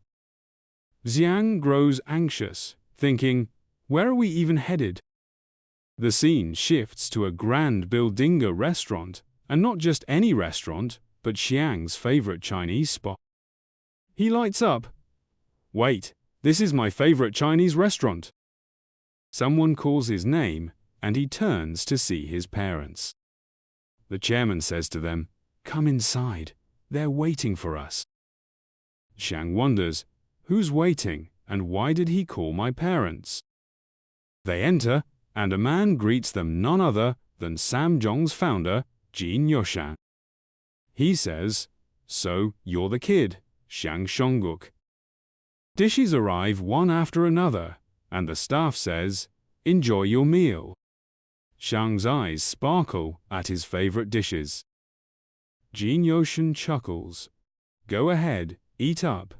Xiang grows anxious, thinking, where are we even headed? The scene shifts to a grand Bildinga restaurant, and not just any restaurant, but Xiang's favorite Chinese spot. He lights up. Wait, this is my favorite Chinese restaurant. Someone calls his name, and he turns to see his parents. The chairman says to them, come inside, they're waiting for us. Xiang wonders, who's waiting, and why did he call my parents? They enter, and a man greets them, none other than Samjong's founder, Jin Yoshan. He says, so, you're the kid, Xiang Shongguk. Dishes arrive one after another, and the staff says, enjoy your meal. Xiang's eyes sparkle at his favorite dishes. Jin Yoshan chuckles. Go ahead, eat up.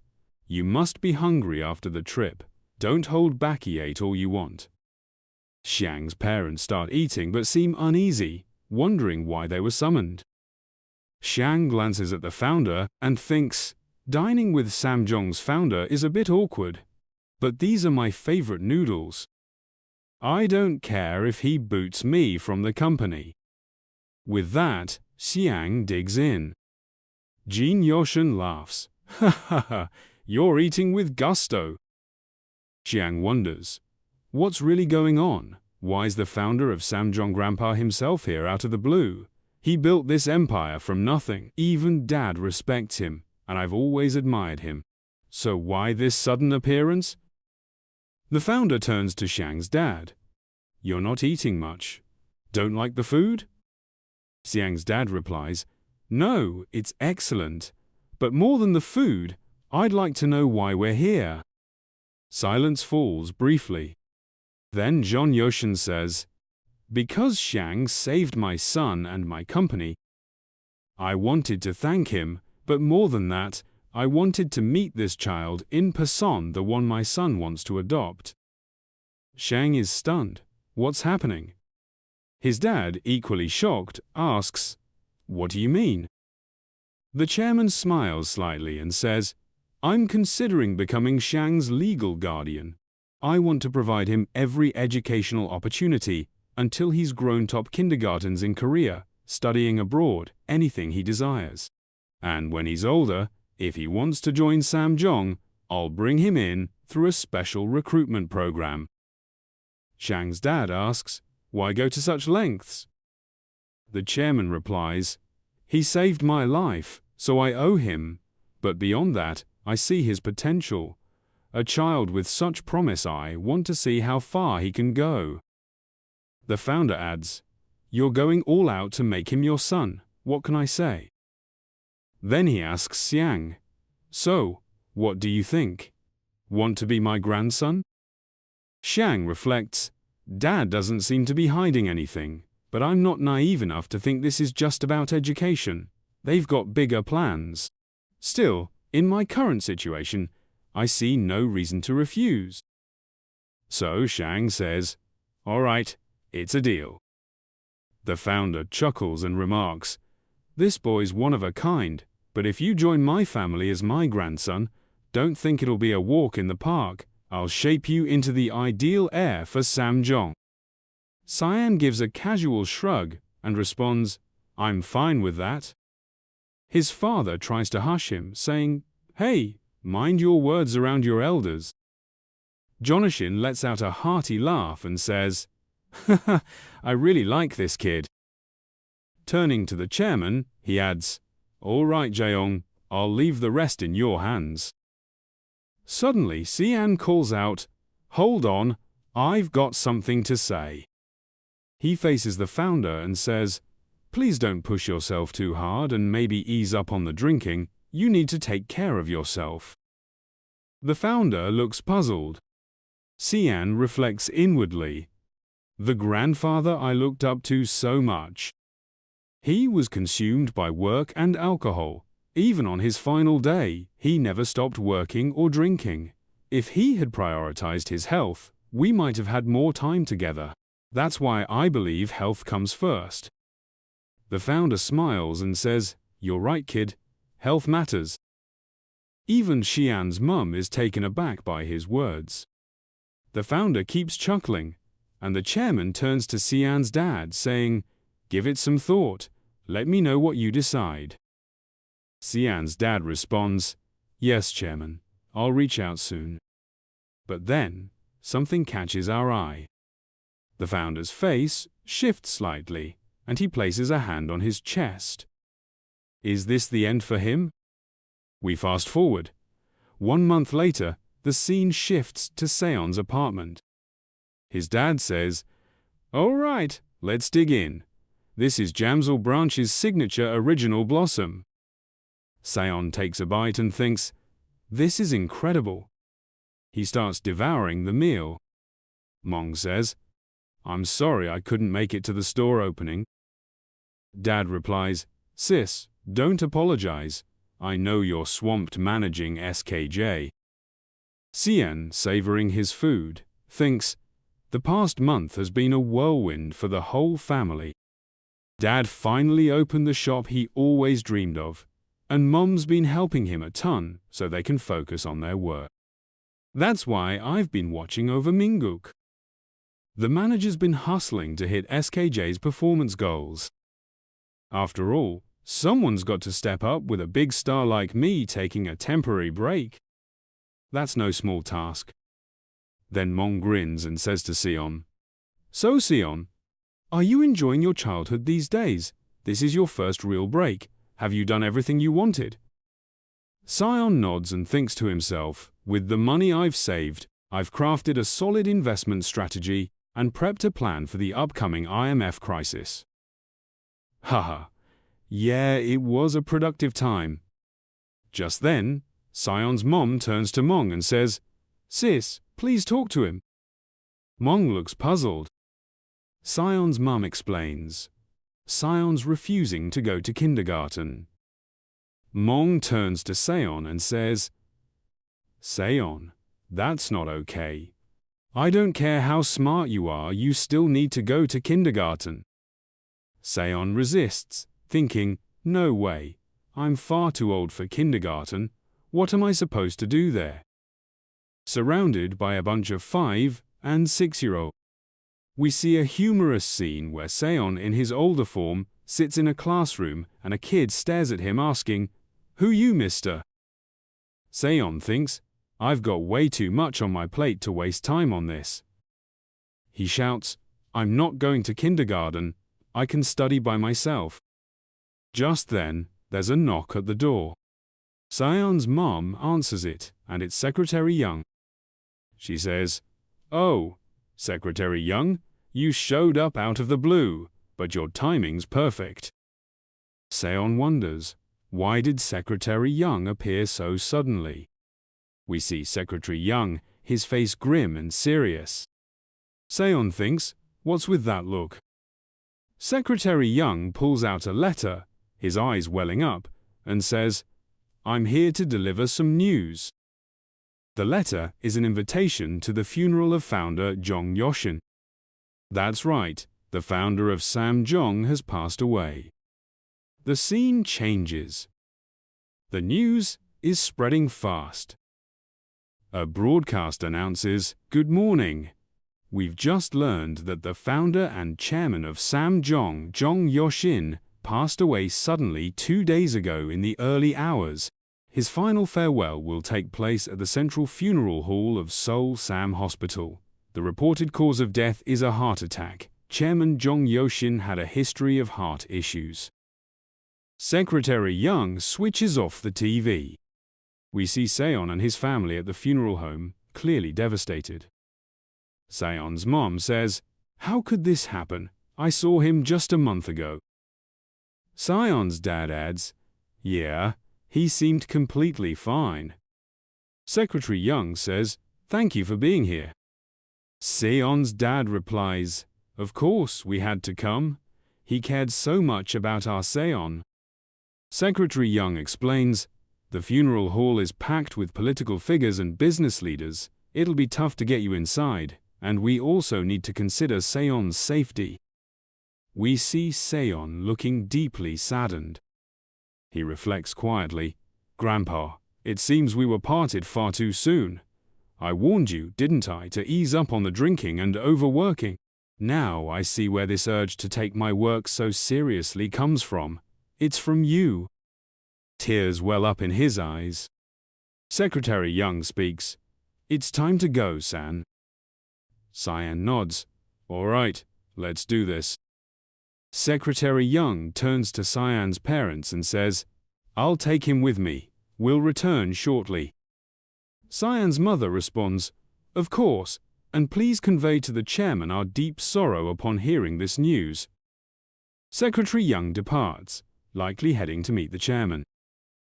You must be hungry after the trip. Don't hold back, eat all you want. Xiang's parents start eating but seem uneasy, wondering why they were summoned. Xiang glances at the founder and thinks, dining with Samjong's founder is a bit awkward. But these are my favorite noodles. I don't care if he boots me from the company. With that, Xiang digs in. Jin Yoshan laughs. Ha ha ha, you're eating with gusto. Xiang wonders, what's really going on? Why is the founder of Samjong Grandpa himself here out of the blue? He built this empire from nothing. Even Dad respects him, and I've always admired him. So why this sudden appearance? The founder turns to Xiang's dad. "You're not eating much. Don't like the food?" Xiang's dad replies, "No, it's excellent. But more than the food, I'd like to know why we're here." Silence falls briefly. Then John Yoshin says, "Because Xiang saved my son and my company, I wanted to thank him, but more than that, I wanted to meet this child in person, the one my son wants to adopt." Xiang is stunned. What's happening? His dad, equally shocked, asks, "What do you mean?" The chairman smiles slightly and says, "I'm considering becoming Xiang's legal guardian. I want to provide him every educational opportunity until he's grown top kindergartens in Korea, studying abroad, anything he desires. And when he's older, if he wants to join Samjong, I'll bring him in through a special recruitment program." Xiang's dad asks, "Why go to such lengths?" The chairman replies, "He saved my life, so I owe him. But beyond that, I see his potential. A child with such promise, I want to see how far he can go." The founder adds, "You're going all out to make him your son. What can I say?" Then he asks Xiang, "So, what do you think? Want to be my grandson?" Xiang reflects, "Dad doesn't seem to be hiding anything, but I'm not naive enough to think this is just about education. They've got bigger plans. Still, in my current situation, I see no reason to refuse." So Xiang says, "All right, it's a deal." The founder chuckles and remarks, "This boy's one of a kind, but if you join my family as my grandson, don't think it'll be a walk in the park. I'll shape you into the ideal heir for Samjong." Cyan gives a casual shrug and responds, "I'm fine with that." His father tries to hush him, saying, "Hey, mind your words around your elders." Jonathan lets out a hearty laugh and says, "Haha, I really like this kid." Turning to the chairman, he adds, "All right, Jaeong, I'll leave the rest in your hands." Suddenly, Xian calls out, "Hold on, I've got something to say." He faces the founder and says, "Please don't push yourself too hard and maybe ease up on the drinking. You need to take care of yourself." The founder looks puzzled. Xian reflects inwardly, "The grandfather I looked up to so much. He was consumed by work and alcohol. Even on his final day, he never stopped working or drinking. If he had prioritized his health, we might have had more time together. That's why I believe health comes first." The founder smiles and says, "You're right, kid. Health matters." Even Xian's mum is taken aback by his words. The founder keeps chuckling, and the chairman turns to Xian's dad, saying, "Give it some thought. Let me know what you decide." Xian's dad responds, "Yes, Chairman, I'll reach out soon." But then, something catches our eye. The founder's face shifts slightly, and he places a hand on his chest. Is this the end for him? We fast forward. 1 month later, the scene shifts to Seon's apartment. His dad says, "All right, let's dig in. This is Jamsil Branch's signature original blossom." Seon takes a bite and thinks, "This is incredible." He starts devouring the meal. Mong says, "I'm sorry I couldn't make it to the store opening." Dad replies, "Sis, don't apologize. I know you're swamped managing SKJ." Xian, savoring his food, thinks, "The past month has been a whirlwind for the whole family. Dad finally opened the shop he always dreamed of, and Mom's been helping him a ton so they can focus on their work. That's why I've been watching over Minguk. The manager's been hustling to hit SKJ's performance goals. After all, someone's got to step up with a big star like me taking a temporary break. That's no small task." Then Mong grins and says to Sion, "So Sion, are you enjoying your childhood these days? This is your first real break. Have you done everything you wanted?" Sion nods and thinks to himself, "With the money I've saved, I've crafted a solid investment strategy, and prepped a plan for the upcoming IMF crisis. Haha. Yeah, it was a productive time. Just then, Sion's mom turns to Mong and says, "Sis, please talk to him." Mong looks puzzled. Sion's mum explains, Sion's refusing to go to kindergarten. Mong turns to Sion and says, "Sion, that's not okay. I don't care how smart you are, you still need to go to kindergarten." Sion resists, thinking, "No way, I'm far too old for kindergarten. What am I supposed to do there?" Surrounded by a bunch of 5- and 6-year-olds, we see a humorous scene where Sion in his older form sits in a classroom and a kid stares at him asking, "Who you, mister?" Sion thinks, "I've got way too much on my plate to waste time on this." He shouts, "I'm not going to kindergarten, I can study by myself." Just then, there's a knock at the door. Sion's mom answers it, and it's Secretary Young. She says, "Oh, Secretary Young, you showed up out of the blue, but your timing's perfect." Sion wonders, why did Secretary Young appear so suddenly? We see Secretary Young, his face grim and serious. Sion thinks, what's with that look? Secretary Young pulls out a letter, his eyes welling up, and says, "I'm here to deliver some news." The letter is an invitation to the funeral of founder Jong Yoshin. That's right, the founder of Samjong has passed away. The scene changes. The news is spreading fast. A broadcast announces, "Good morning. We've just learned that the founder and chairman of Samjong, Jong Yoshin, passed away suddenly 2 days ago in the early hours. His final farewell will take place at the Central Funeral Hall of Seoul Sam Hospital. The reported cause of death is a heart attack. Chairman Jong Yoshin had a history of heart issues." Secretary Young switches off the TV. We see Sion and his family at the funeral home, clearly devastated. Sion's mom says, "How could this happen? I saw him just a month ago." Sion's dad adds, "Yeah, he seemed completely fine." Secretary Young says, "Thank you for being here." Sion's dad replies, "Of course we had to come. He cared so much about our Sion." Secretary Young explains, "The funeral hall is packed with political figures and business leaders. It'll be tough to get you inside, and we also need to consider Sion's safety." We see Sion looking deeply saddened. He reflects quietly, "Grandpa, it seems we were parted far too soon. I warned you, didn't I, to ease up on the drinking and overworking? Now I see where this urge to take my work so seriously comes from. It's from you." Tears well up in his eyes. Secretary Young speaks, "It's time to go, San." Sion nods. "All right, let's do this." Secretary Young turns to Sion's parents and says, "I'll take him with me. We'll return shortly." Sion's mother responds, "Of course, and please convey to the chairman our deep sorrow upon hearing this news." Secretary Young departs, likely heading to meet the chairman.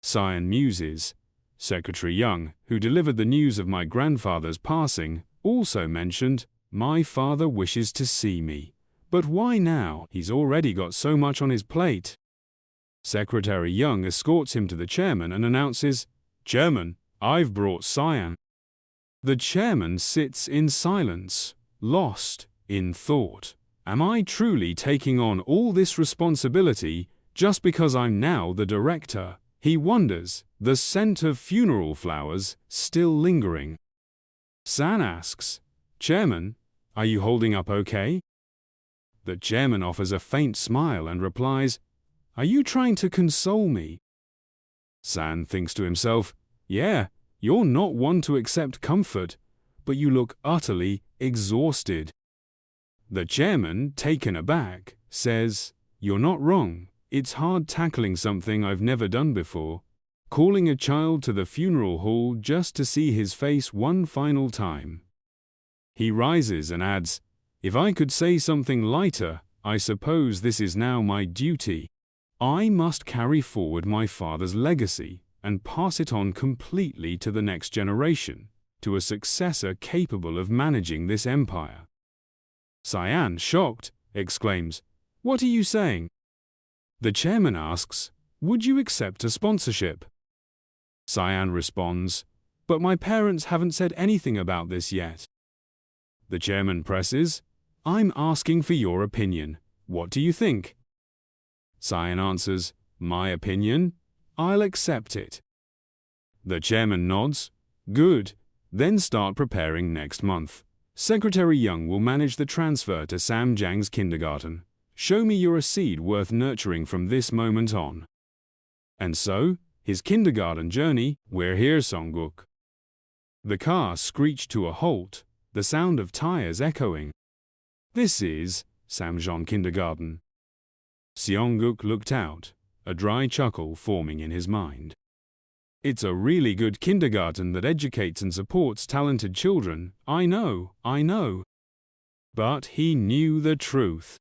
Sion muses, "Secretary Young, who delivered the news of my grandfather's passing, also mentioned, 'My father wishes to see me. But why now? He's already got so much on his plate.'" Secretary Young escorts him to the chairman and announces, "Chairman, I've brought Sion." The chairman sits in silence, lost in thought. Am I truly taking on all this responsibility just because I'm now the director? He wonders, the scent of funeral flowers still lingering. San asks, "Chairman, are you holding up okay?" The chairman offers a faint smile and replies, "Are you trying to console me?" San thinks to himself, "Yeah, you're not one to accept comfort, but you look utterly exhausted." The chairman, taken aback, says, "You're not wrong. It's hard tackling something I've never done before. Calling a child to the funeral hall just to see his face one final time." He rises and adds, If I could say something lighter, I suppose this is now my duty. I must carry forward my father's legacy and pass it on completely to the next generation, to a successor capable of managing this empire. Cyan, shocked, exclaims, "What are you saying?" The chairman asks, "Would you accept a sponsorship?" Cyan responds, "But my parents haven't said anything about this yet." The chairman presses, "I'm asking for your opinion. What do you think?" Cyan answers, "My opinion? I'll accept it." The chairman nods, "Good, then start preparing next month. Secretary Young will manage the transfer to Sam Jang's kindergarten. Show me you're a seed worth nurturing from this moment on." And so, his kindergarten journey, "We're here, Songguk." The car screeched to a halt, the sound of tires echoing. This is Samjeon Kindergarten. Seongguk looked out, a dry chuckle forming in his mind. It's a really good kindergarten that educates and supports talented children, I know. But he knew the truth.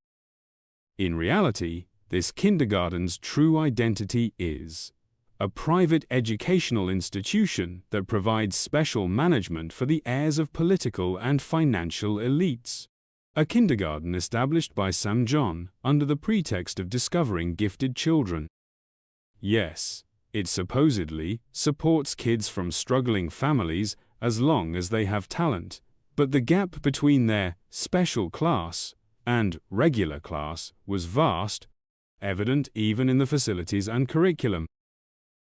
In reality, this kindergarten's true identity is a private educational institution that provides special management for the heirs of political and financial elites. A kindergarten established by Samjeon under the pretext of discovering gifted children. Yes, it supposedly supports kids from struggling families as long as they have talent, but the gap between their special class and regular class was vast, evident even in the facilities and curriculum.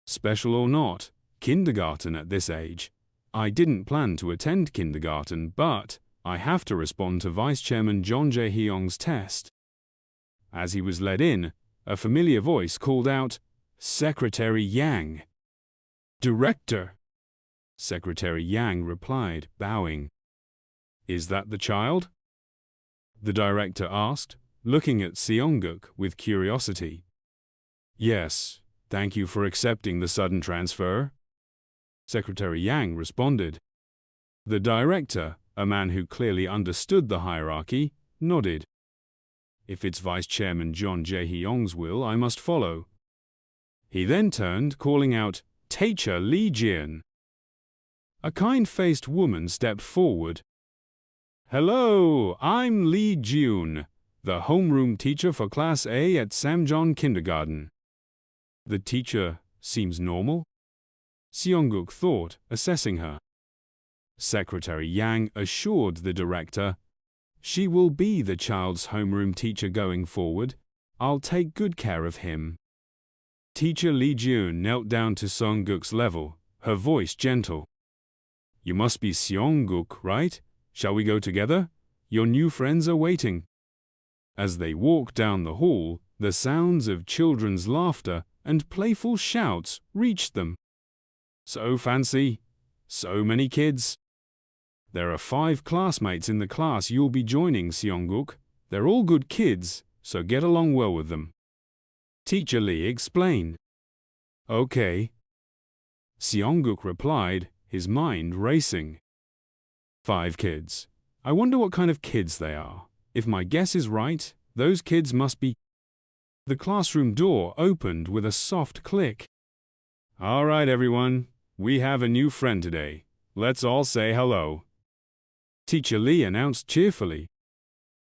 Special or not, kindergarten at this age. I didn't plan to attend kindergarten, but I have to respond to Vice Chairman John Jae-hyung's test. As he was led in, a familiar voice called out, "Secretary Yang." "Director." Secretary Yang replied, bowing. "Is that the child?" The director asked, looking at Seongguk with curiosity. "Yes, thank you for accepting the sudden transfer." Secretary Yang responded. The director, a man who clearly understood the hierarchy, nodded. "If it's Vice Chairman John Jae-hyung's will, I must follow." He then turned, calling out, "Teacher Lee Jian." A kind-faced woman stepped forward. "Hello, I'm Lee Jiun, the homeroom teacher for Class A at Samjeon Kindergarten." The teacher seems normal? Seongguk thought, assessing her. Secretary Yang assured the director, "She will be the child's homeroom teacher going forward. I'll take good care of him." Teacher Lee Jiun knelt down to Seongguk's level, her voice gentle. "You must be Seongguk, right? Shall we go together? Your new friends are waiting." As they walked down the hall, the sounds of children's laughter and playful shouts reached them. "So fancy. So many kids." "There are 5 classmates in the class you'll be joining, Seongguk. They're all good kids, so get along well with them." Teacher Lee explained. "Okay." Seongguk replied, his mind racing. 5 kids. I wonder what kind of kids they are. If my guess is right, those kids must be... The classroom door opened with a soft click. "All right, everyone. We have a new friend today. Let's all say hello." Teacher Lee announced cheerfully.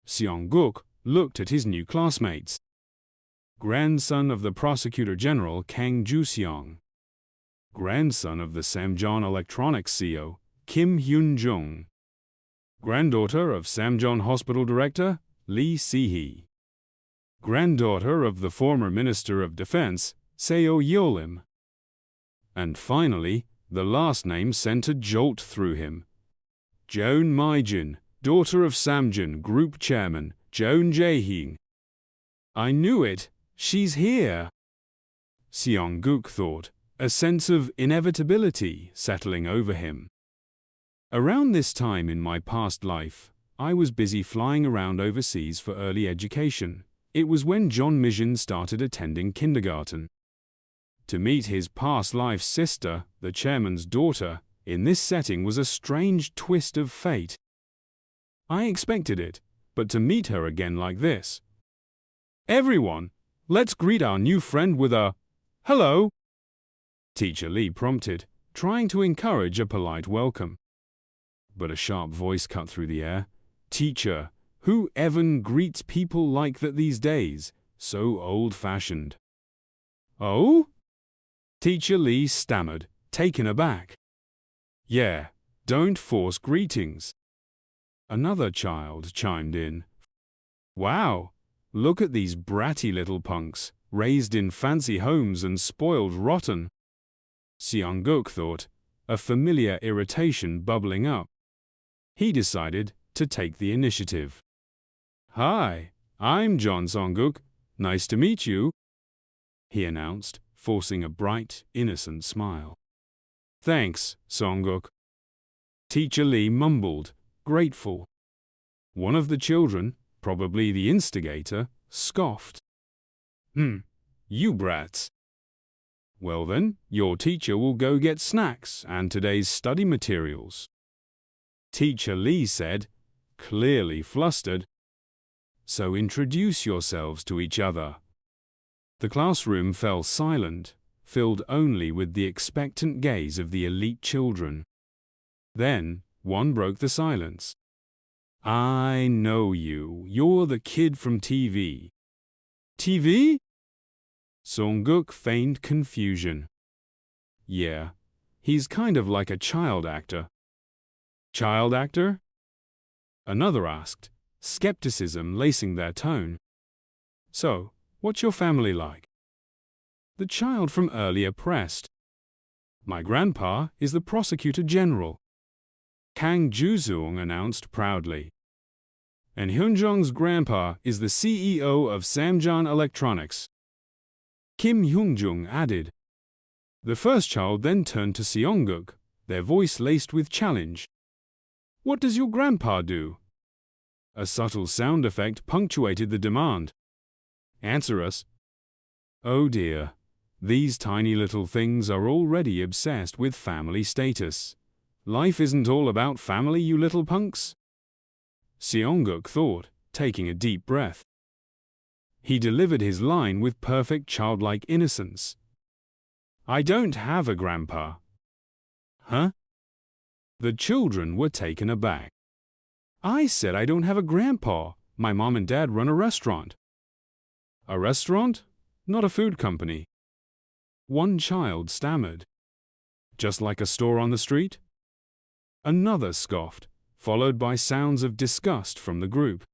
Seongguk looked at his new classmates. Grandson of the Prosecutor General Kang Joo-seong. Grandson of the Samjeon Electronics CEO, Kim Hyun-jung. Granddaughter of Samjeon Hospital Director, Lee Si-hee. Granddaughter of the former Minister of Defense, Seo Yeolim. And finally, the last name sent a jolt through him. Jeon Maijin, daughter of Samjeon Group Chairman, Jeon Jae-hyung. "I knew it. She's here." Seongguk thought, a sense of inevitability settling over him. Around this time in my past life, I was busy flying around overseas for early education. It was when John Mijin started attending kindergarten. To meet his past life sister, the chairman's daughter, in this setting was a strange twist of fate. I expected it, but to meet her again like this. "Everyone, let's greet our new friend with a hello," Teacher Lee prompted, trying to encourage a polite welcome. But a sharp voice cut through the air. "Teacher, who even greets people like that these days? So old-fashioned." "Oh?" Teacher Lee stammered, taken aback. "Yeah, don't force greetings." Another child chimed in. "Wow, look at these bratty little punks, raised in fancy homes and spoiled rotten." Seongguk thought, a familiar irritation bubbling up. He decided to take the initiative. "Hi, I'm John Seongguk. Nice to meet you," he announced, forcing a bright, innocent smile. "Thanks, Seongguk." Teacher Lee mumbled, grateful. One of the children, probably the instigator, scoffed. You brats. Well then, your teacher will go get snacks and today's study materials." Teacher Lee said, clearly flustered. "So introduce yourselves to each other." The classroom fell silent, filled only with the expectant gaze of the elite children. Then, one broke the silence. "I know you. You're the kid from TV." "TV?" Seongguk feigned confusion. "Yeah, he's kind of like a child actor." "Child actor?" Another asked, skepticism lacing their tone. "So, what's your family like?" The child from earlier pressed. "My grandpa is the prosecutor general," Kang Juseong announced proudly. "And Hyunjong's grandpa is the CEO of Samjan Electronics," Kim Hyungjung added. The first child then turned to Seongguk, their voice laced with challenge. "What does your grandpa do?" A subtle sound effect punctuated the demand. "Answer us." Oh dear, these tiny little things are already obsessed with family status. Life isn't all about family, you little punks. Seongguk thought, taking a deep breath. He delivered his line with perfect childlike innocence. "I don't have a grandpa." "Huh?" The children were taken aback. "I said I don't have a grandpa. My mom and dad run a restaurant." "A restaurant? Not a food company." One child stammered. "Just like a store on the street?" Another scoffed, followed by sounds of disgust from the group.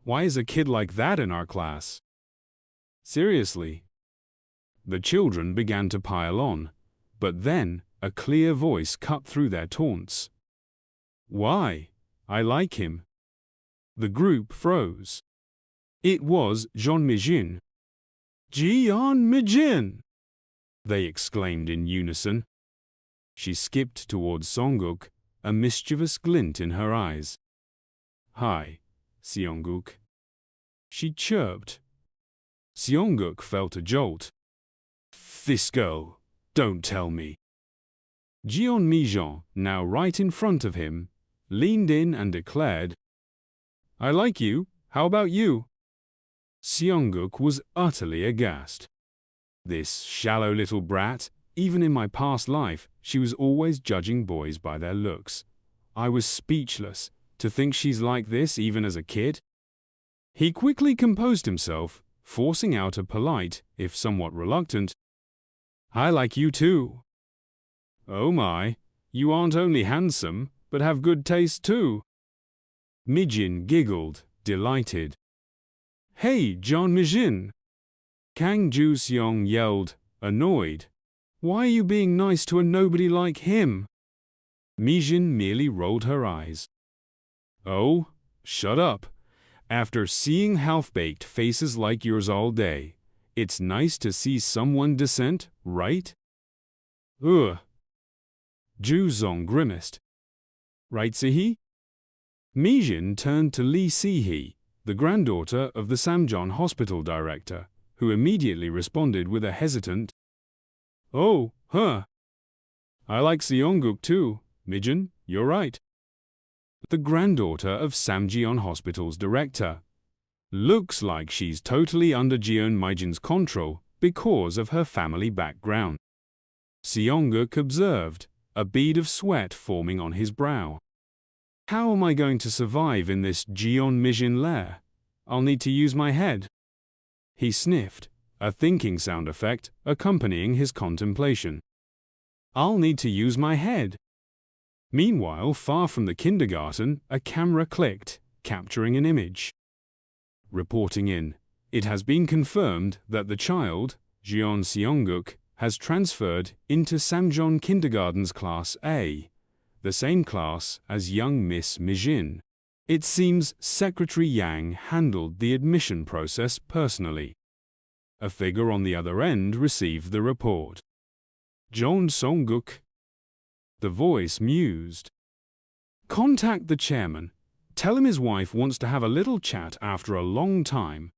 "Why is a kid like that in our class?" "Seriously?" The children began to pile on, but then a clear voice cut through their taunts. "Why? I like him." The group froze. It was Jeon Mi-jin. "Jeon Mi-jin!" they exclaimed in unison. She skipped towards Seongguk, a mischievous glint in her eyes. "Hi, Seongguk," she chirped. Seongguk felt a jolt. "This girl, don't tell me." Jeon Mi-jin, now right in front of him, leaned in and declared, "I like you. How about you?" Seongguk was utterly aghast. This shallow little brat, even in my past life, she was always judging boys by their looks. I was speechless. To think she's like this even as a kid? He quickly composed himself, forcing out a polite, if somewhat reluctant, "I like you too." "Oh my, you aren't only handsome, but have good taste too." Mi-jin giggled, delighted. "Hey, Jeon Mi-jin!" Kang Ju-seong yelled, annoyed. "Why are you being nice to a nobody like him?" Mi-jin merely rolled her eyes. "Oh, shut up. After seeing half-baked faces like yours all day, it's nice to see someone decent, right?" "Ugh." Ju-seong grimaced. "Right, Si-hee?" Mi-jin turned to Lee Si-hee, the granddaughter of the Samjeon hospital director, who immediately responded with a hesitant, "Oh, huh. I like Seongguk too, Mi-jin, you're right." the granddaughter of Samjeon Hospital's director. Looks like she's totally under Jeon Maijin's control because of her family background. Seongguk observed, a bead of sweat forming on his brow. How am I going to survive in this Jeon Mijin lair? I'll need to use my head. He sniffed, a thinking sound effect accompanying his contemplation. I'll need to use my head. Meanwhile, far from the kindergarten, a camera clicked, capturing an image. Reporting in, it has been confirmed that the child, Jeon Seongguk, has transferred into Samjeon Kindergarten's Class A, the same class as young Miss Mijin. It seems Secretary Yang handled the admission process personally. A figure on the other end received the report. Jeon Seongguk. The voice mused. Contact the chairman. Tell him his wife wants to have a little chat after a long time.